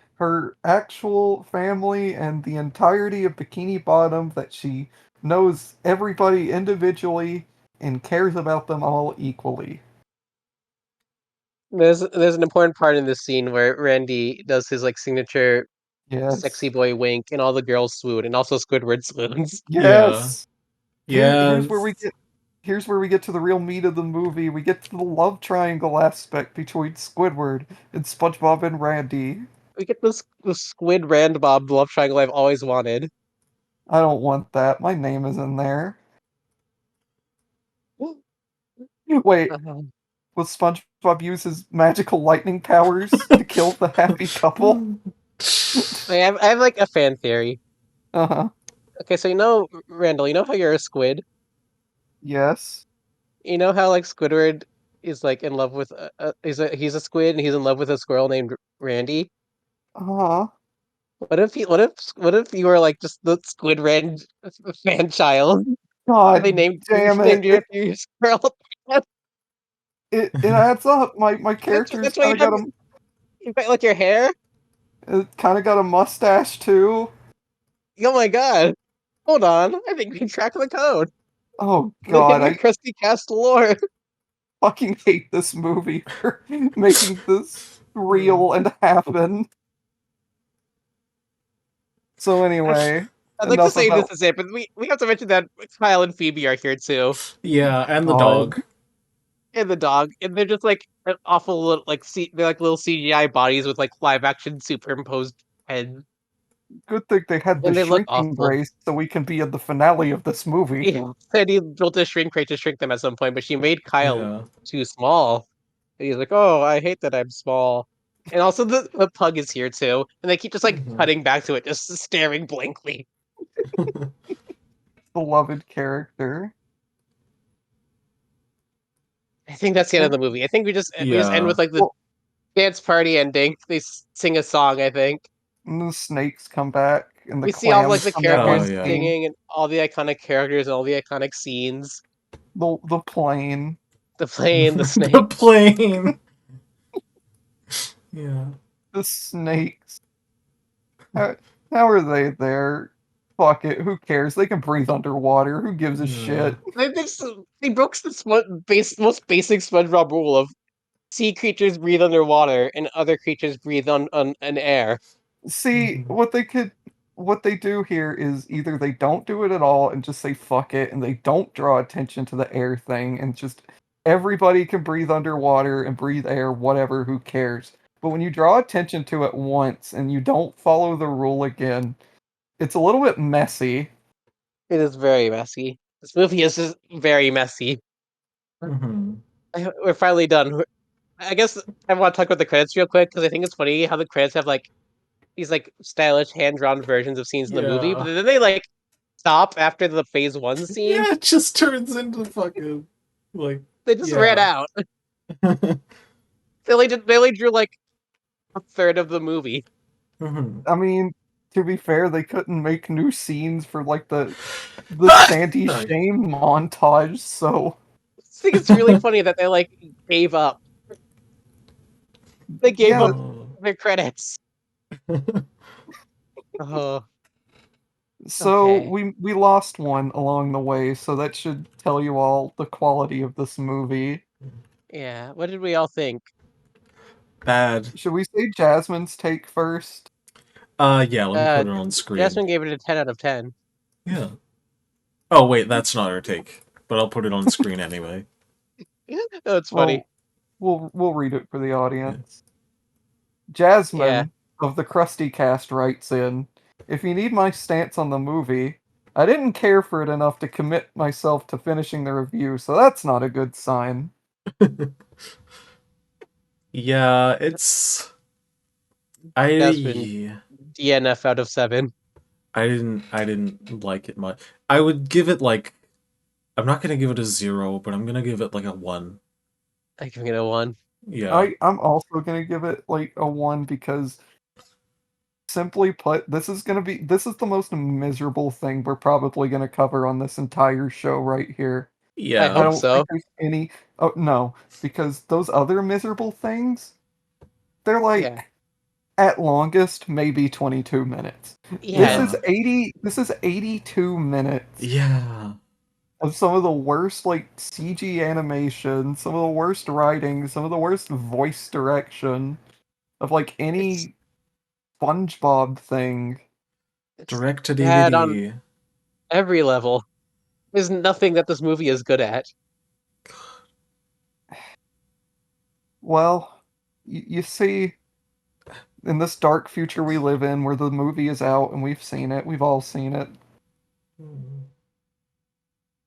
actual family and the entirety of Bikini Bottom that she knows everybody individually and cares about them all equally. There's an important part in this scene where Randy does his like signature sexy Yes. boy wink, and all the girls swoon, and also Squidward swoons. Yeah. Yes. Yeah. Here's where we get to the real meat of the movie. We get to the love triangle aspect between Squidward and SpongeBob and Randy. We get the Squid Randbob love triangle I've always wanted. I don't want that. My name is in there. Wait, Uh, will SpongeBob use his magical lightning powers to kill the happy couple? I have like a fan theory. Uh-huh. Okay, so Randall, you know how you're a squid? Yes. You know how like Squidward is like in love with he's a squid and he's in love with a squirrel named Randy? Uh-huh. What if you were like just the Squid Rand fan child? They God damn it. named you after your squirrel. It adds up. My character's That's why you got like your hair. kind of got a mustache too. Oh my god! Hold on, I think we cracked the code. Oh Look at God, your I Krusty Kast lore. fucking hate this movie for making this real and happen. So anyway, I'd like to enough say this about is it, but we have to mention that Kyle and Phoebe are here too, Yeah, and the God. dog. and the dog, and they're just like an awful little they're like little CGI bodies with like live action superimposed heads, Good thing they had the and they look shrinking awful. brace so we can be at the finale of this movie. Yeah, Teddy built a shrink ray to shrink them at some point, but she made Kyle Yeah. too small. And he's like, "Oh, I hate that I'm small." And also the pug is here too, and they keep just like Mhm. cutting back to it, just staring blankly. Beloved character. I think that's the end of the movie. I think we just end Yeah. with like the Well, dance party ending. They sing a song, I think. and the snakes come back and the We see all like clams the come back Oh on characters yeah. scene. singing and all the iconic characters and all the iconic scenes. The plane. The plane, the The snake. plane. Yeah. The snakes. How, how are they there? Fuck it, who cares? They can breathe underwater. Who gives a Yeah. shit? They broke the most basic SpongeBob rule of sea creatures breathe underwater and other creatures breathe on an air. See, Mhm. what they do here is either they don't do it at all and just say fuck it and they don't draw attention to the air thing and just everybody can breathe underwater and breathe air, whatever, who cares? But when you draw attention to it once and you don't follow the rule again, it's a little bit messy. It is very messy. This movie is just very messy. Mhm. We're finally done. I guess I want to talk about the credits real quick because I think it's funny how the credits have like these like stylish hand drawn versions of scenes in the movie, but Yeah. then they like stop after the phase 1 scene. Yeah, it just turns into fucking like They just ran yeah. out. They only drew like a third of the movie. Mhm. I mean, to be fair, they couldn't make new scenes for like the Sandy Sorry. Shane montage, so I think it's really funny that they like gave up. They gave yeah, up Oh. their credits. Oh, so okay. we lost one along the way, so that should tell you all the quality of this movie. Yeah. What did we all think? Bad. Should we say Jasmine's take first? Yeah, let me Uh, put it on screen. Jasmine gave it a 10 out of 10. Yeah. Oh wait, that's not her take. But I'll put it on screen anyway. Oh, it's funny. Well, we'll read it for the Yeah. audience. Yeah. Jasmine of the Krusty Cast writes in, "If you need my stance on the movie, I didn't care for it enough to commit myself to finishing the review, so that's not a good sign." Yeah, it's Jasmine, I DNF out of 7. I didn't like it much. I would give it like I'm not gonna give it a 0, but I'm gonna give it like a 1. I give it a 1. Yeah. I'm also gonna give it like a 1 because simply put, this is the most miserable thing we're probably gonna cover on this entire show right here. I I Yeah. hope don't think so. there's any. Oh no, because those other miserable things, they're Yeah. like at longest, maybe 22 minutes. Yeah, This is 82 minutes Yeah. of some of the worst like CG animation, some of the worst writing, some of the worst voice direction of like it's any SpongeBob thing. it's Direct to bad on DVD. every level. There's nothing that this movie is good at. Well, you see, in this dark future we live in, where the movie is out and we've seen it, we've all seen it.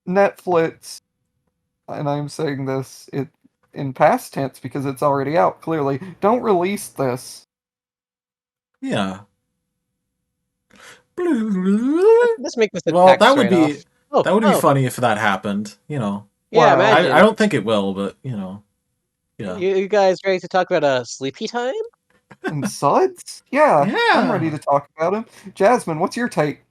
Netflix, and I'm saying this in past tense because it's already out. Clearly, don't release this. Yeah. Let's make this a Well, tax write-off. Oh, that would be oh, funny if that happened. yeah, Wow. I imagine. don't think it will, but yeah. You guys ready to talk about Sleepy Time? And Suds? Yeah, I'm ready Yeah. to talk about him. Jasmine, what's your take?